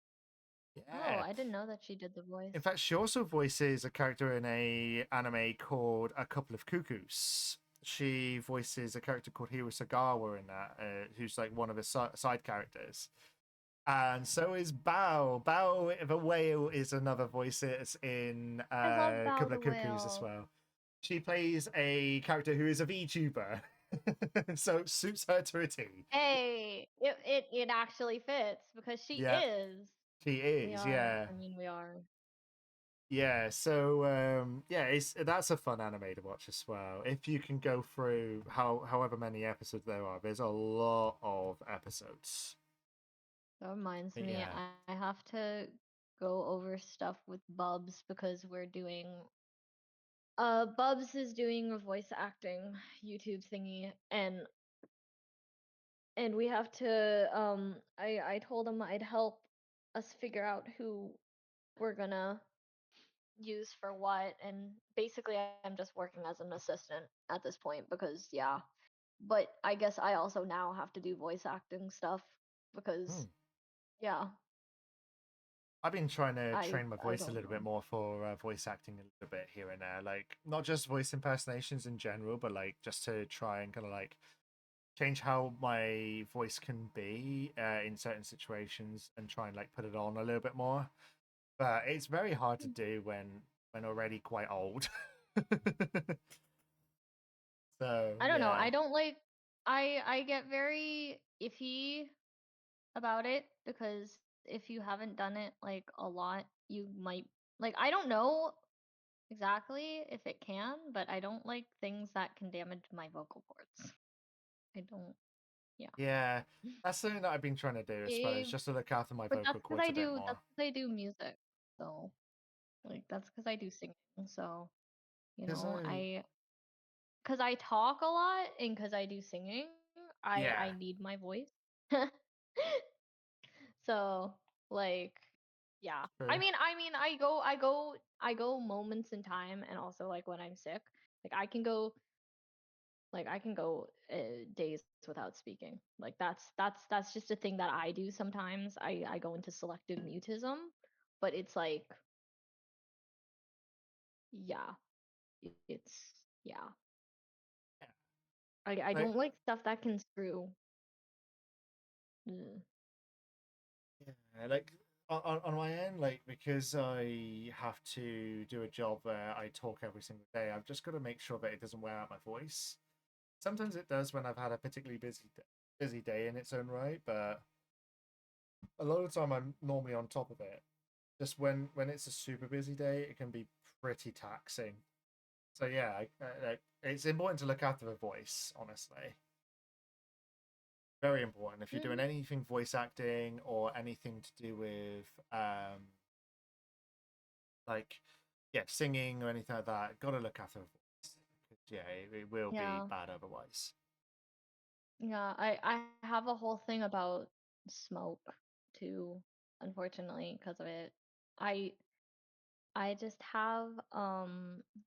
Oh, Yeah. I didn't know that she did the In voice. fact, she also voices a character in a anime called A Couple of Cuckoos. she voices a character called Hiro Sagawa in that, who's like one of the side characters. And so is Bao. Bao the whale is another voice in I love Bao Couple the of Cuckoos as Whale. well. She plays a character who is a VTuber, so it suits her to a T. Hey, it actually fits because she Yeah, is. she We is. are. Yeah, I mean, we are. yeah. So yeah, that's a fun anime to watch as well. If you can go through however many episodes there are, there's a lot of episodes. That reminds But me, yeah. I have to go over stuff with Bubs because we're doing Bubs is doing a voice acting YouTube thingy, and we have to I told him I'd help us figure out who we're gonna use for what, and basically I'm just working as an assistant at this point because yeah. But I guess I also now have to do voice acting stuff because Hmm. yeah, I've been trying to train my I voice a don't little bit know. more for voice acting a little bit here and there, like not just voice impersonations in general, but like just to try and kind of like change how my voice can be in certain situations and try and like put it on a little bit more. But it's very hard to do when already quite old. So I don't know. yeah, I don't like I get very iffy about it because if you haven't done it like a lot, you might like I don't know exactly if it can, but I don't like things that can damage my vocal cords. I don't, yeah. yeah, that's something that I've been trying to do, I suppose, Eh, just to look after my but vocal cords a bit more. that's because I do music. So, like that's because I do singing. So, you Because know, I, cuz I talk a lot and cuz I do singing, I yeah, need my voice. So, like, yeah. true. I go moments in time, and also like when I'm sick. Like I can go days without speaking. Like that's just a thing that I do sometimes. I go into selective mutism, but it's like yeah, it's yeah. Yeah. I Like, don't like stuff that can screw. Mm. yeah, like on my end, like because I have to do a job where I talk every single day, I've just got to make sure that it doesn't wear out my voice. Sometimes it does when I've had a particularly busy day in its own right, but a lot of the time I'm normally on top of it. Just when it's a super busy day, it can be pretty taxing. So yeah, like it's important to look after the voice, honestly. Very important. If you're doing Mhm. anything voice acting or anything to do with like yeah, singing or anything like that, gotta look after the voice. 'Cause, yeah, it will be Yeah. bad otherwise. Yeah, I have a whole thing about smoke too, unfortunately, because of it. I I just have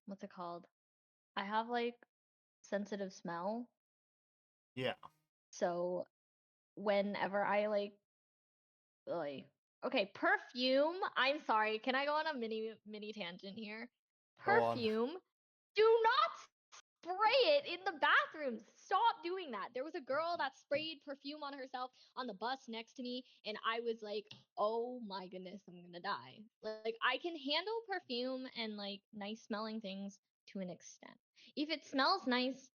what's it called? I have like sensitive smell. Yeah, So whenever I like okay, perfume, I'm sorry, can I go on a mini tangent here? go on. Perfume, do not spray it in the bathrooms. Stop doing that. There was a girl that sprayed perfume on herself on the bus next to me, and I was like, "Oh my goodness, I'm gonna die." Like I can handle perfume and like nice smelling things to an extent. If it smells nice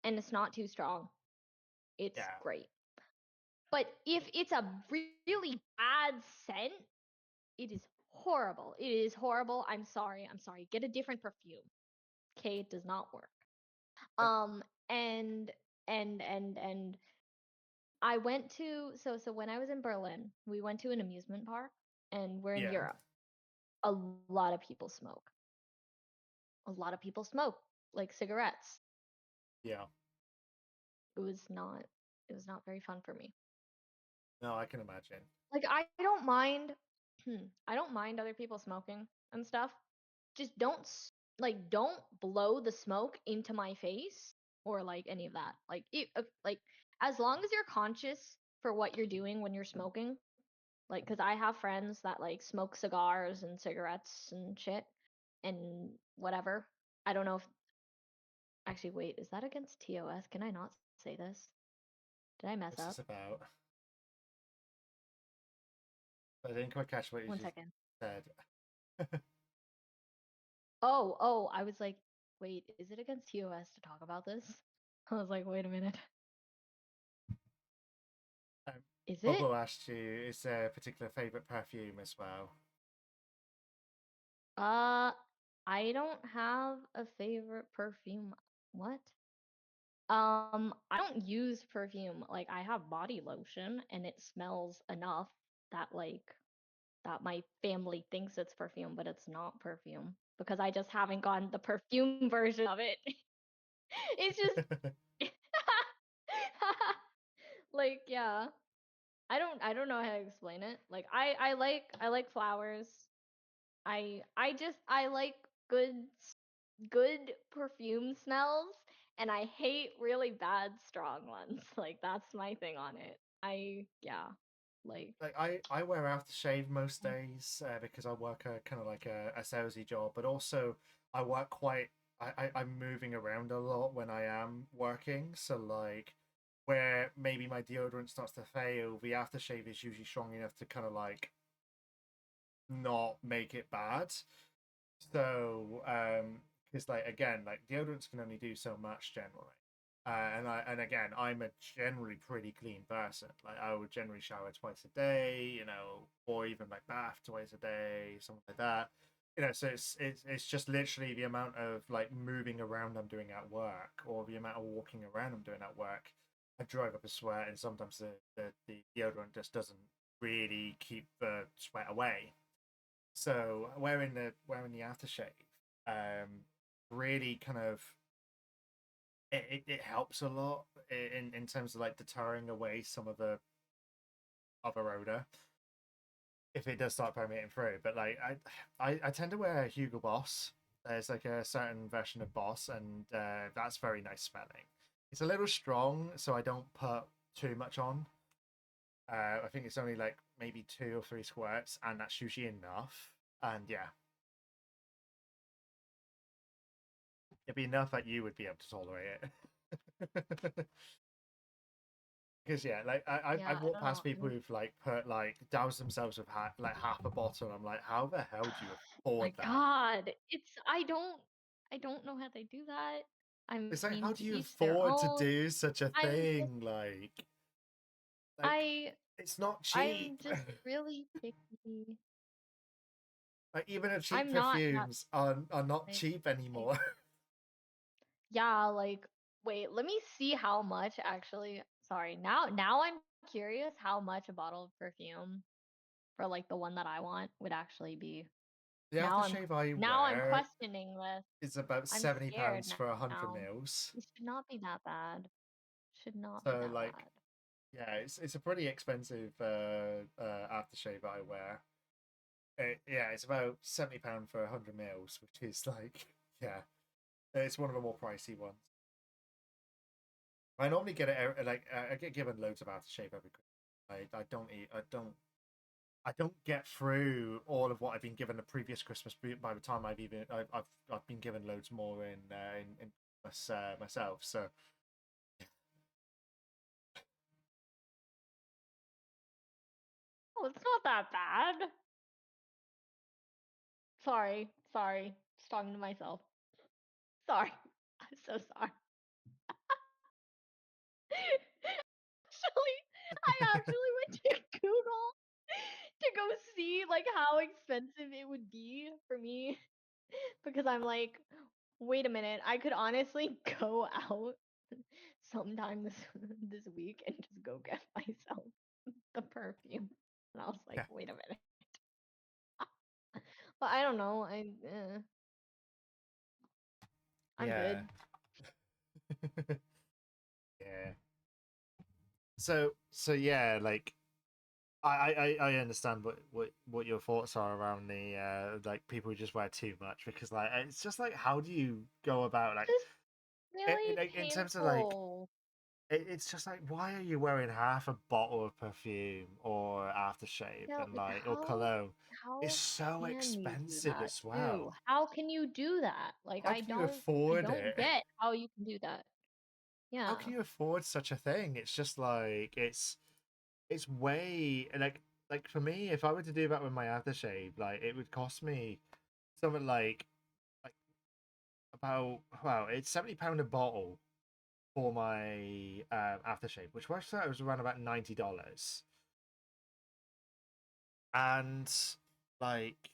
and it's not too strong, it's Yeah, great. But if it's a really bad scent, it is horrible. It is horrible. I'm sorry. I'm sorry. Get a different perfume. Okay, it does not work. uh, Um and and I went to so when I was in Berlin, we went to an amusement park and we're in yeah, Europe. A lot of people smoke. A lot of people smoke like cigarettes. yeah. It was not it was not very fun for me. No, I can imagine. Like I don't mind I don't mind other people smoking and stuff. Just like don't blow the smoke into my face or like any of that. Like as long as you're conscious for what you're doing when you're smoking, like cuz I have friends that like smoke cigars and cigarettes and shit and whatever. I don't know if Actually, wait, is that against TOS? Can I not say this? Did I mess What's this up? about? I didn't quite catch what you One just second. said. Oh, I was like, wait, is it against TOS to talk about this? I was like, wait a minute. Um, Is it? Bobo asked you, is there a particular favorite perfume as well? Uh, I don't have a favorite perfume. What? I don't use perfume. Like, I have body lotion and it smells enough that that my family thinks it's perfume, but it's not perfume because I just haven't gotten the perfume version of it. It's just like, yeah. I don't know how to explain it. Like I like flowers. I like good good perfume smells and I hate really bad strong ones. Like that's my thing on it. Yeah. Like Like I wear aftershave most days because I work a kind of like a salesy job, but also I work quite. I'm moving around a lot when I am working, so like where maybe my deodorant starts to fail, the aftershave is usually strong enough to kind of like not make it bad. So, because like again, like deodorants can only do so much generally. And again, I'm a generally pretty clean person. Like I would generally shower twice a day, or even like bath twice a day, something like that. So it's just literally the amount of like moving around I'm doing at work, or the amount of walking around I'm doing at work. I drive up a sweat, and sometimes the deodorant just doesn't really keep the sweat away. So wearing the aftershave, really kind of it helps a lot in terms of like deterring away some of the other odor if it does start permeating through. But like I tend to wear Hugo Boss. There's like a certain version of Boss, and that's very nice smelling. It's a little strong, so I don't put too much on. I think it's only like maybe 2 or 3 squirts, and that's usually enough. And yeah, it'd be enough that you would be able to tolerate it. Because yeah, like yeah, I've I walked don't know. past people who've like put like doused themselves with like half a bottle. And I'm like, how the hell do you afford My that? God, I don't know how they do that. I It's like, mean, how to do you each their afford to own. do such a I'm just thing? Like I it's not I'm cheap. just really picky. Like even the cheap I'm not that perfumes are not like cheap I anymore. yeah, like wait, let me see how much actually. Sorry. Now I'm curious how much a bottle of perfume for like the one that I want would actually be. The Now I'm aftershave I now I'm wear questioning this. is about I'm scared £70 for 100 now. mils. It should not be that bad. Should not be So that like bad. yeah, it's a pretty expensive aftershave I wear. Yeah, it's about £70 for 100 mils, which is like, yeah, it's one of the more pricey ones. I normally get it like I get given loads of aftershave every Christmas. I don't eat. I don't get through all of what I've been given the previous Christmas. By the time I've been given loads more in Christmas myself. So Oh, it's not that bad. Sorry. Just talking to myself. Sorry. I'm so sorry. Actually, I actually went to Google to go see like how expensive it would be for me because I'm like, wait a minute, I could honestly go out sometime this week and just go get myself the perfume. And I was like, yeah, wait a minute. But I don't know. I'm yeah, good. yeah. So yeah, like I understand what your thoughts are around the like people who just wear too much because like it's just like how do you go about like Just really like in terms of like painful. it's just like, why are you wearing half a bottle of perfume or aftershave Yeah, and like like or cologne? It's how so can you do expensive that as too? well. How can you do that? Like How can you I afford don't it? get how you can do that. How Yeah. can you afford such a thing? It's just like it's way like for me, if I were to do that with my aftershave, like it would cost me something like about well, it's £70 a bottle for my aftershave, which works out as around about $90. And like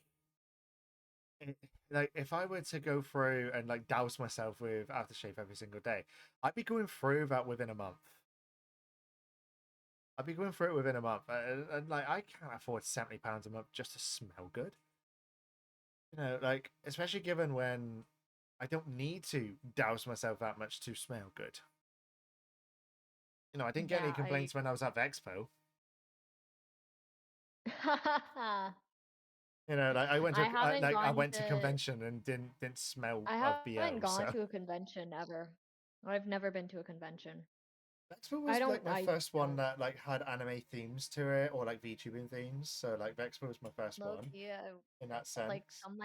it, like if I were to go through and like douse myself with aftershave every single day, I'd be going through that within a month. I'd be going through it within a month, and like I can't afford £70 a month just to smell good. Like especially given when I don't need to douse myself that much to smell good. I didn't get any Yeah, complaints when I was at the expo. Like I haven't I gone went to to convention and didn't smell I of haven't BO. gone So to a convention ever. I've never been to a convention. Expo I was don't like my I first one don't that like had anime themes to it or like VTubing themes. So like Expo was my first low one key in that like sense. some of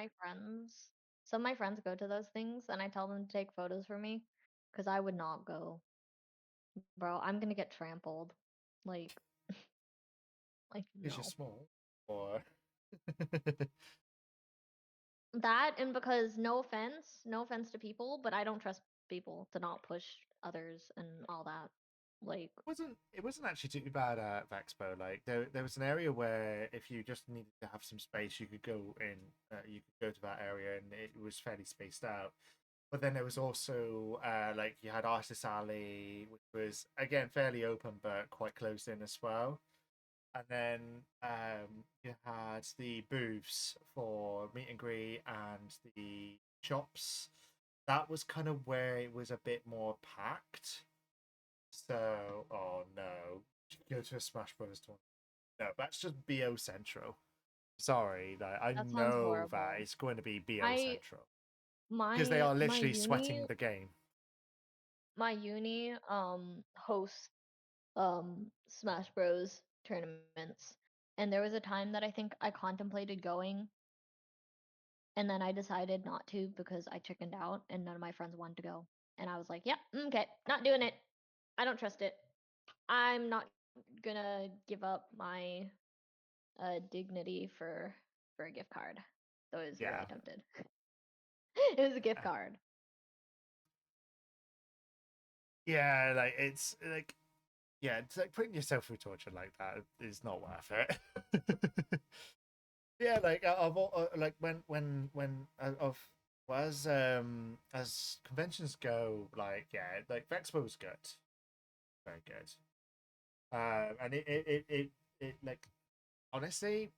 my friends go to those things and I tell them to take photos for me because I would not go. Bro, I'm gonna get trampled. Like Is you're no. small or That and because no offense to people, but I don't trust people to not push others and all that. Like, it wasn't actually too bad at Expo. Like there was an area where if you just needed to have some space, you could go in. You could go to that area, and it was fairly spaced out. But then there was also like you had Artist Alley, which was again fairly open but quite closed in as well. And then you had the booths for meet and greet and the shops. That was kind of where it was a bit more packed. So, oh no, go to a Smash Bros. Tournament. No, that's just BO Central. Sorry, like, I that sounds know that horrible. it's going to be BO I Central because they my are my literally sweating uni the game. my uni hosts Smash Bros tournaments. And there was a time that I think I contemplated going and then I decided not to because I chickened out and none of my friends wanted to go. And I was like, "Yep, okay, not doing it. I don't trust it. I'm not gonna give up my dignity for a gift card." So it was Yeah, really tempted. It was a gift card. yeah, like it's like yeah, it's like putting yourself through torture like that is not worth it. Yeah, like like of well, as conventions go, like yeah, like Vexpo's good, very good. And it like honestly,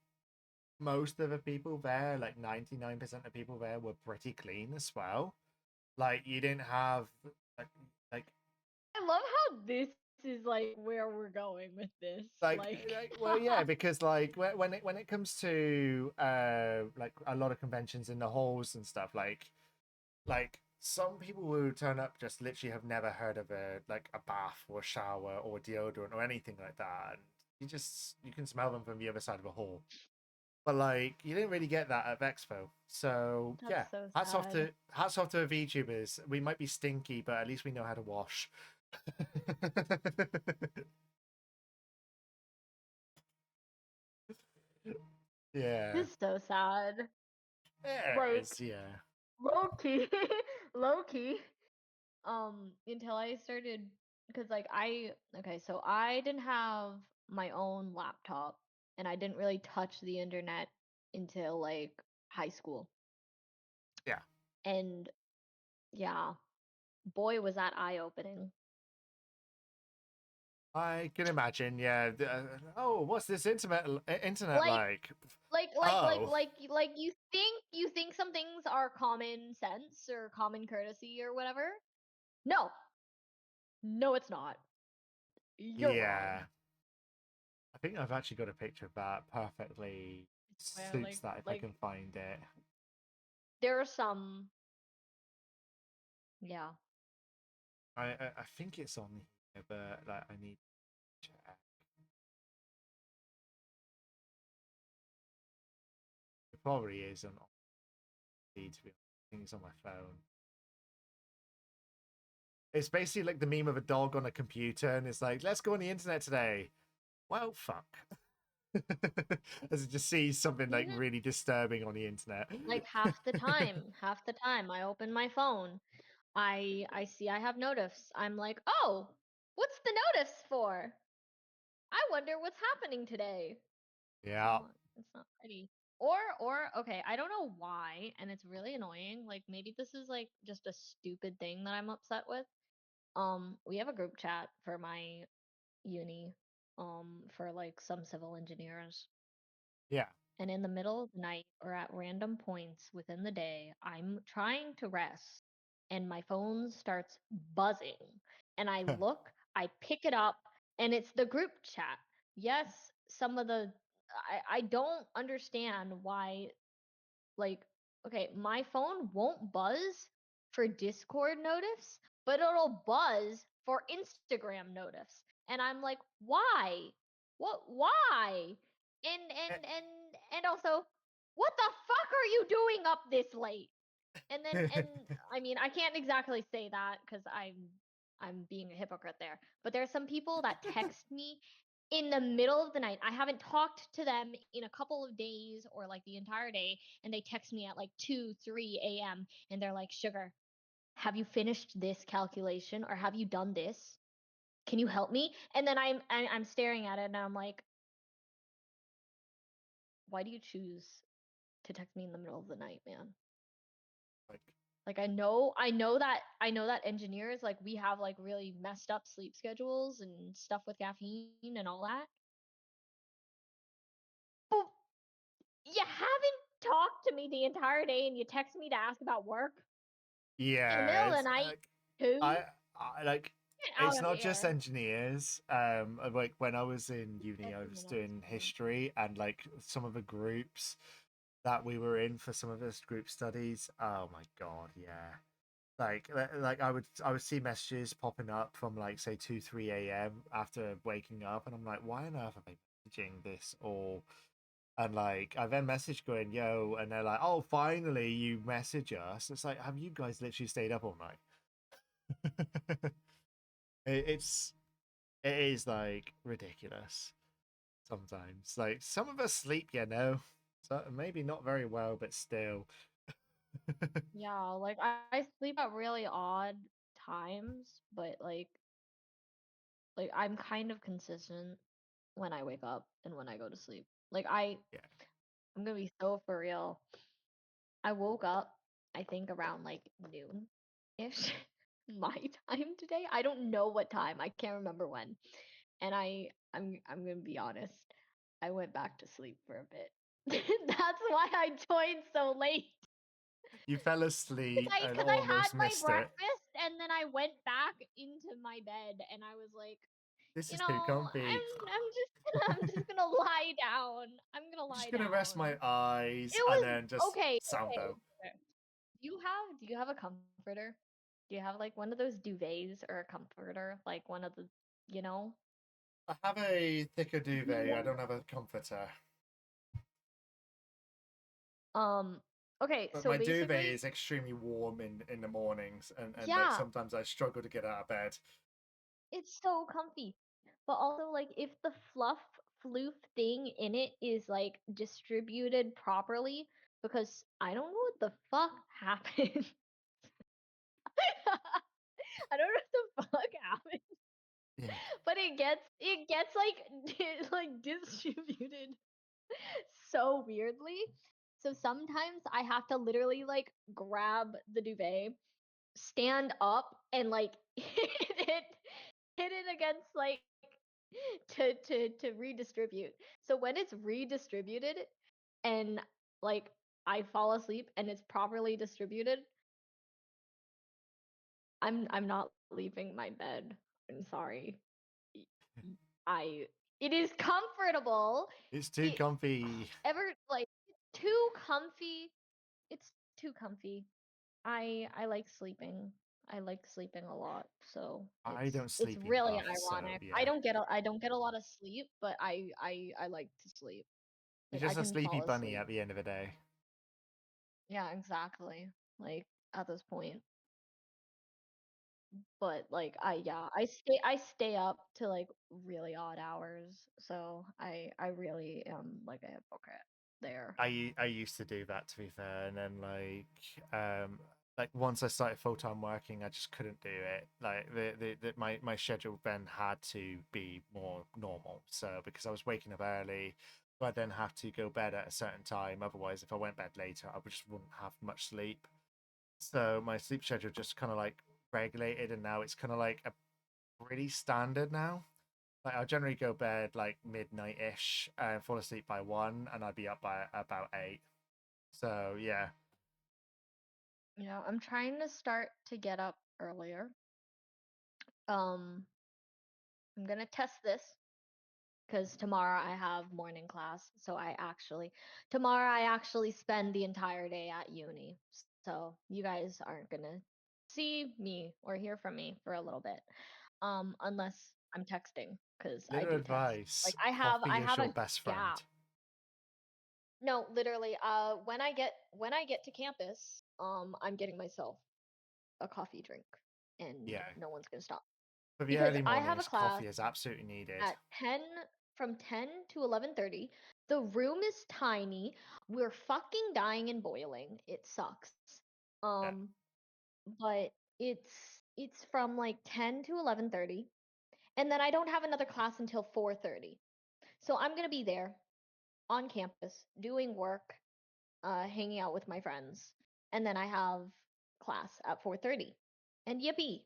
most of the people there, like 99% of people there, were pretty clean as well. Like you didn't have like like I love how this is like where we're going with this. Like, well yeah, because like when it comes to like a lot of conventions in the halls and stuff, like some people who turn up just literally have never heard of a bath or a shower or deodorant or anything like that, and you can smell them from the other side of a hall. But like you didn't really get that at Expo. So that's yeah, so sad. hats off to the VTubers. We might be stinky, but at least we know how to wash. Yeah. This is so sad. There it Like, is, yeah. low key, low key. Until I started, because like okay, so I didn't have my own laptop, and I didn't really touch the internet until like high school. Yeah. And yeah, boy, was that eye opening. I can imagine, yeah. Oh, what's this internet Like, like? Oh, you think some things are common sense or common courtesy or whatever. No, no, it's not. You're wrong. yeah. I think I've actually got a picture of that perfectly Yeah, suits that if I can find it. there are some, yeah. I think it's on. Yeah, but like I need to check. It probably isn't on feed, to be honest. I think it's on my phone. It's basically like the meme of a dog on a computer, and it's like, let's go on the internet today. Well, fuck. As it just sees something like Mhm. really disturbing on the internet. Like half the time I open my phone, I see I have notifs. I'm like, "Oh, what's the notifs for? I wonder what's happening today." Yeah. It's not pretty. Or okay, I don't know why, and it's really annoying. Like maybe this is like just a stupid thing that I'm upset with. We have a group chat for my uni, for like some civil engineers. Yeah. And in the middle of the night or at random points within the day, I'm trying to rest and my phone starts buzzing. And I look, I pick it up, and it's the group chat. Yes, some of the I don't understand why, like, okay, my phone won't buzz for Discord notifs, but it'll buzz for Instagram notifs. And I'm like, why? What why? And also, what the fuck are you doing up this late? And I mean, I can't exactly say that because I'm being a hypocrite there. But there are some people that text me in the middle of the night. I haven't talked to them in a couple of days or like the entire day, and they text me at like 2, 3 a.m. and they're like, "Sugar, have you finished this calculation or have you done this? Can you help me?" And then I'm staring at it and I'm like, "Why do you choose to text me in the middle of the night, man?" Like, Like I know that engineers, like, we have like really messed up sleep schedules and stuff with caffeine and all that. But you haven't talked to me the entire day and you text me to ask about work in the yeah, middle of the it's night like too. I like Get out it's of not just here. engineers. Like when I was in uni, I was Definitely not doing Instagram. history, and like some of the groups that we were in for some of this group studies. Oh my god, yeah. Like I would see messages popping up from like say 2 3 a.m. after waking up, and I'm like, why on earth am I messaging this all? And like I then message going, yo, and they're like, oh, finally you message us. It's like, have you guys literally stayed up all night? It's it is like ridiculous sometimes. Like some of us sleep, so maybe not very well, but still. Yeah, like I sleep at really odd times, but like I'm kind of consistent when I wake up and when I go to sleep. Like Yeah. I'm gonna be so for real. I woke up, I think around like noon ish my time today. I don't know what time. I can't remember when. And I'm gonna be honest. I went back to sleep for a bit. That's why I joined so late. You fell asleep and Cause I had almost my missed it. breakfast and then I went back into my bed and I was like, This you is too know, comfy. I'm just gonna lie down. I'm gonna I'm just lie gonna rest down. my eyes It and was then just okay, sound out. okay. Do you have a comforter? Do you have like one of those duvets or a comforter? Like one of the, you know? I have a thicker duvet. I You don't have a comforter, um okay, but so my duvet basically, is extremely warm in the mornings, and like yeah, sometimes I struggle to get out of bed. it's so comfy. But also like if the fluff floof thing in it is like distributed properly, because I don't know what the fuck happened. I don't know what the fuck happened. Yeah. But it gets like like distributed so weirdly. So sometimes I have to literally like grab the duvet, stand up, and like hit it against like to redistribute. So when it's redistributed and like I fall asleep and it's properly distributed, I'm not leaving my bed. I'm sorry. Y- I it is comfortable. It's too It comfy. ever like too comfy. It's too comfy. I like sleeping. I like sleeping a lot, so I don't it's sleep really enough, so ironic. yeah. I don't get a lot of sleep, but I like to sleep. You're Like I just a can sleepy fall bunny asleep. at the end of the day. Yeah, exactly. Like at this point. But like I stay up to like really odd hours. So I really am like a hypocrite there. I used to do that, to be fair, and then like once I started full time working, I just couldn't do it. Like my schedule then had to be more normal. So because I was waking up early, I then have to go bed at a certain time. Otherwise, if I went bed later, I just wouldn't have much sleep. So my sleep schedule just kind of like regulated, and now it's kind of like a pretty standard now. Like I'll generally go bed like midnight ish and fall asleep by 1, and I'd be up by about 8. So yeah, I'm trying to start to get up earlier. Um, I'm gonna test this because tomorrow I have morning class. So tomorrow I actually spend the entire day at uni. So you guys aren't gonna see me or hear from me for a little bit. Unless I'm texting because I little do text. advice: Like I coffee is have your a best friend. gap. No, literally, when I get to campus, I'm getting myself a coffee drink and Yeah, no one's gonna stop. for the Because early I have a mornings, class coffee is absolutely needed. at 10 from 10 to 11:30. The room is tiny. We're fucking dying and boiling. It sucks. Yeah. Um, but it's from like 10 to 11:30 and then I don't have another class until 4:30. So I'm going to be there on campus doing work, hanging out with my friends, and then I have class at 4:30. And yippee,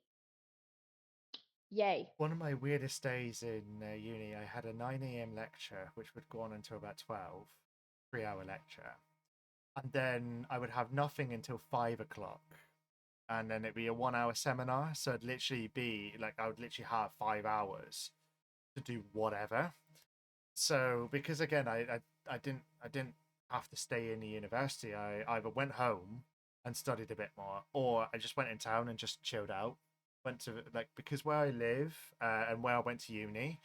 yay. One of my weirdest days in uni, I had a 9 a.m. lecture, which would go on until about 12, 3 hour lecture. And then I would have nothing until 5 o'clock. And then it'd be a 1 hour seminar. So it'd literally be like, I would literally have 5 hours to do whatever. So because again, I didn't have to stay in the university. I either went home and studied a bit more, or I just went in town and just chilled out. Went to like because where I live and where I went to uni,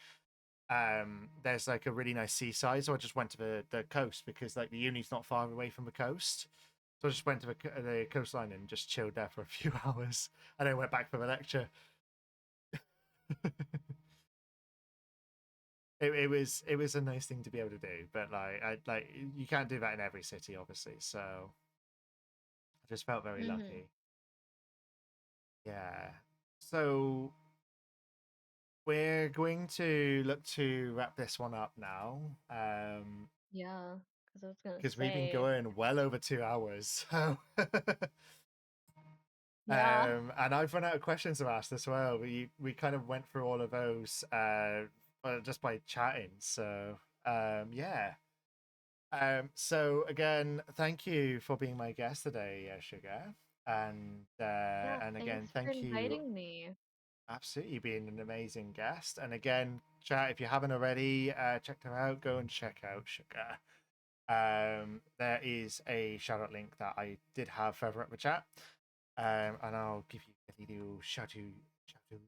there's like a really nice seaside. So I just went to the coast because like the uni's not far away from the coast. So I just went to the coastline and just chilled there for a few hours, and then went back for the lecture. It was a nice thing to be able to do, but like you can't do that in every city, obviously. So I just felt very Mhm. lucky. Yeah. So we're going to look to wrap this one up now, Yeah, cuz I was going to because we've been say, going well over 2 hours. So yeah. and I've run out of questions to ask as well. We kind of went through all of those just by chatting. So yeah. So again, thank you for being my guest today, Sugar, Yeah, and again, thanks for thank you inviting me. absolutely being an amazing guest. And again, chat if you haven't already checked her out, go and check out Sugar. There is a shout out link that I did have further up the chat, and I'll give you a little shout out. Shout out.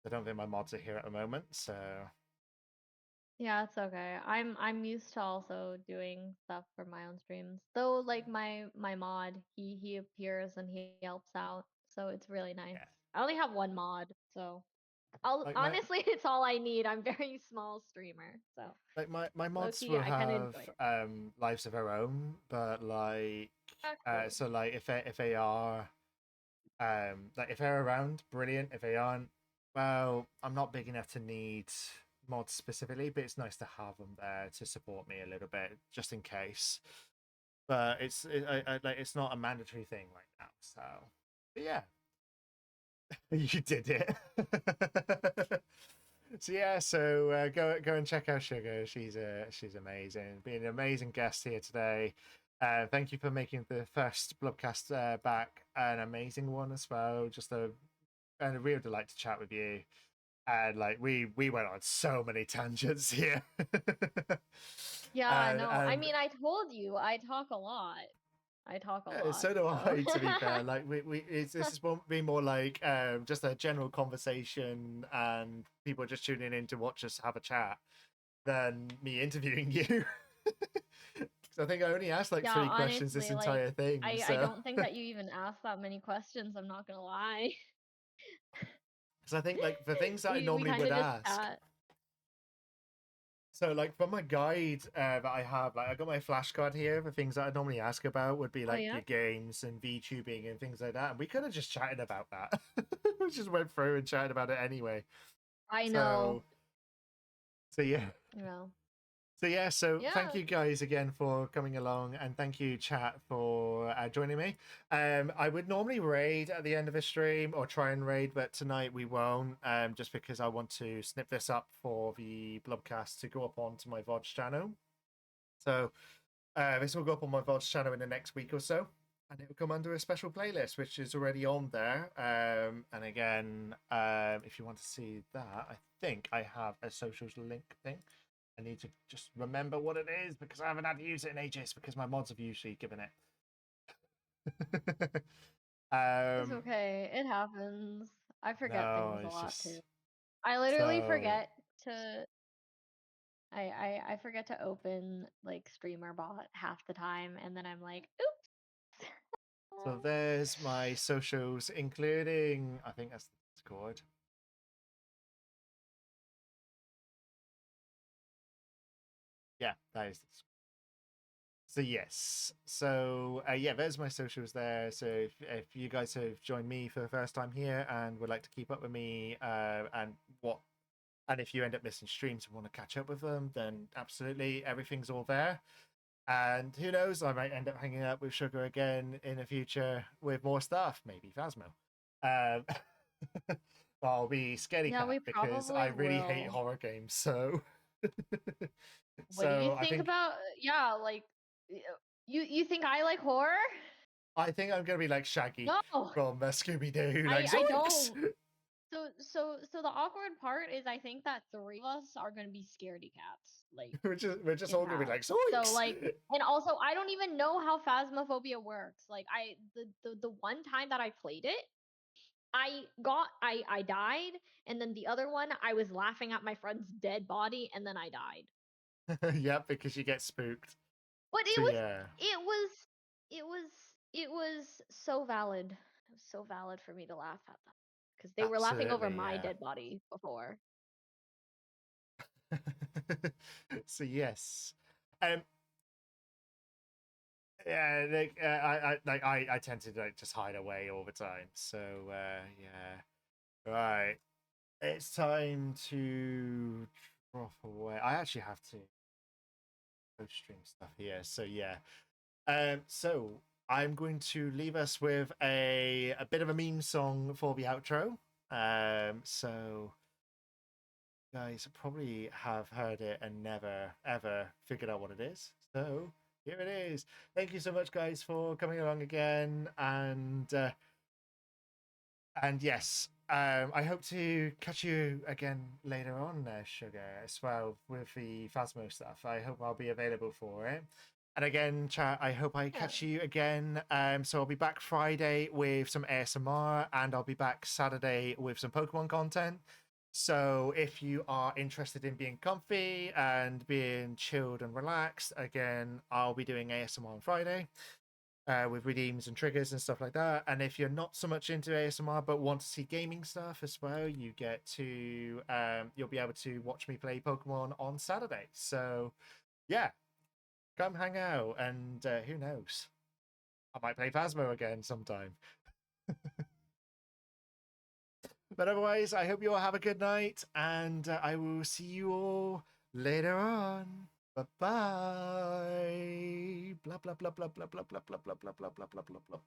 I don't think my mods are here at the moment, so Yeah, it's okay. I'm used to also doing stuff for my own streams. Though like my mod, he appears and he helps out. So it's really nice. yeah. I only have one mod, so I'll Like my honestly it's all I need. I'm very small streamer. So my low mods key will I kind of have enjoy it. lives of their own, but like Exactly. so like if they are like if they're around, brilliant. If they aren't, well, I'm not big enough to need mods specifically, but it's nice to have them there to support me a little bit just in case. But like it's not a mandatory thing right now. So but yeah, you did it. So yeah, so go and check out Sugar. She's amazing. Being an amazing guest here today. Thank you for making the first BlubCast back an amazing one as well. Just a real delight to chat with you. And like we went on so many tangents here. Yeah, and no. I and mean, I told you I talk a lot. I talk a Yeah, lot, so do so. I. To be fair, like this is won't be more like just a general conversation, and people just tuning in to watch us have a chat than me interviewing you. Because I think I only asked like Yeah, 3 questions this honestly, like, entire thing. I So, don't think that you even asked that many questions, I'm not gonna lie. because I think like for things that I We normally kinda would just ask. chat. So like for my guide that I have, like I got my flashcard here. The things that I normally ask about would be Oh, like yeah? your games and VTubing and things like that. And we could have just chatted about that. We just went through and chatted about it anyway. I know. So so yeah. You know. So yeah, so thank Yeah. you guys again for coming along, and thank you chat for joining me. I would normally raid at the end of a stream or try and raid, but tonight we won't. Just because I want to snip this up for the BlubCast to go up onto my VOD channel. So this will go up on my VOD channel in the next week or so, and it will come under a special playlist which is already on there. And again, if you want to see that, I think I have a socials link thing. I need to just remember what it is because I haven't had to use it in ages because my mods have usually given it. It's um, okay. It happens. I forget no, things a it's lot too. just I literally so. forget to I forget to open like streamer bot half the time and then I'm like, oops. So there's my socials, including I think that's the Discord. Yeah, that is the Discord. So yes, so yeah, there's my socials there. So if you guys have joined me for the first time here and would like to keep up with me, and if you end up missing streams and want to catch up with them, then absolutely everything's all there. And who knows, I might end up hanging out with Sugar again in the future with more stuff, maybe Phasmo. Um, I'll be Scaredy Yeah, Cat we because I probably really hate will. horror games. So, What do you so I think think about yeah, like you think I like horror? I'm gonna be like Shaggy No. from Scooby Doo, like I Zoinks. don't. So the awkward part is I think that three of us are gonna be scaredy cats, like We're just in all gonna be like Phas. So Zoinks. like, and also I don't even know how phasmophobia works. Like the one time that I played it, I died, and then the other one I was laughing at my friend's dead body, and then I died. Yep, because you get spooked. But So yeah, it was it was so valid. It was so valid for me to laugh at them because they were laughing over absolutely, my yeah. dead body before. So yes, um, yeah, like I tend to like just hide away all the time. So yeah, right. It's time to drop away. I actually have to post stream stuff here. So yeah, so I'm going to leave us with a bit of a meme song for the outro. So guys probably have heard it and never ever figured out what it is. So here it is. Thank you so much, guys, for coming along again, and yes, I hope to catch you again later on, Sugar, as well with the Phasmo stuff. I hope I'll be available for it. And again, chat, I hope I Yeah. catch you again. So I'll be back Friday with some ASMR, and I'll be back Saturday with some Pokemon content. So if you are interested in being comfy and being chilled and relaxed, again, I'll be doing ASMR on Friday with redeems and triggers and stuff like that. And if you're not so much into ASMR but want to see gaming stuff as well, you get to you'll be able to watch me play Pokemon on Saturday. So yeah, come hang out, and who knows, I might play Phasmo again sometime. But otherwise, I hope you all have a good night, and I will see you all later on. Bye bye. Blah blah blah blah blah blah blah blah blah blah blah blah blah blah blah.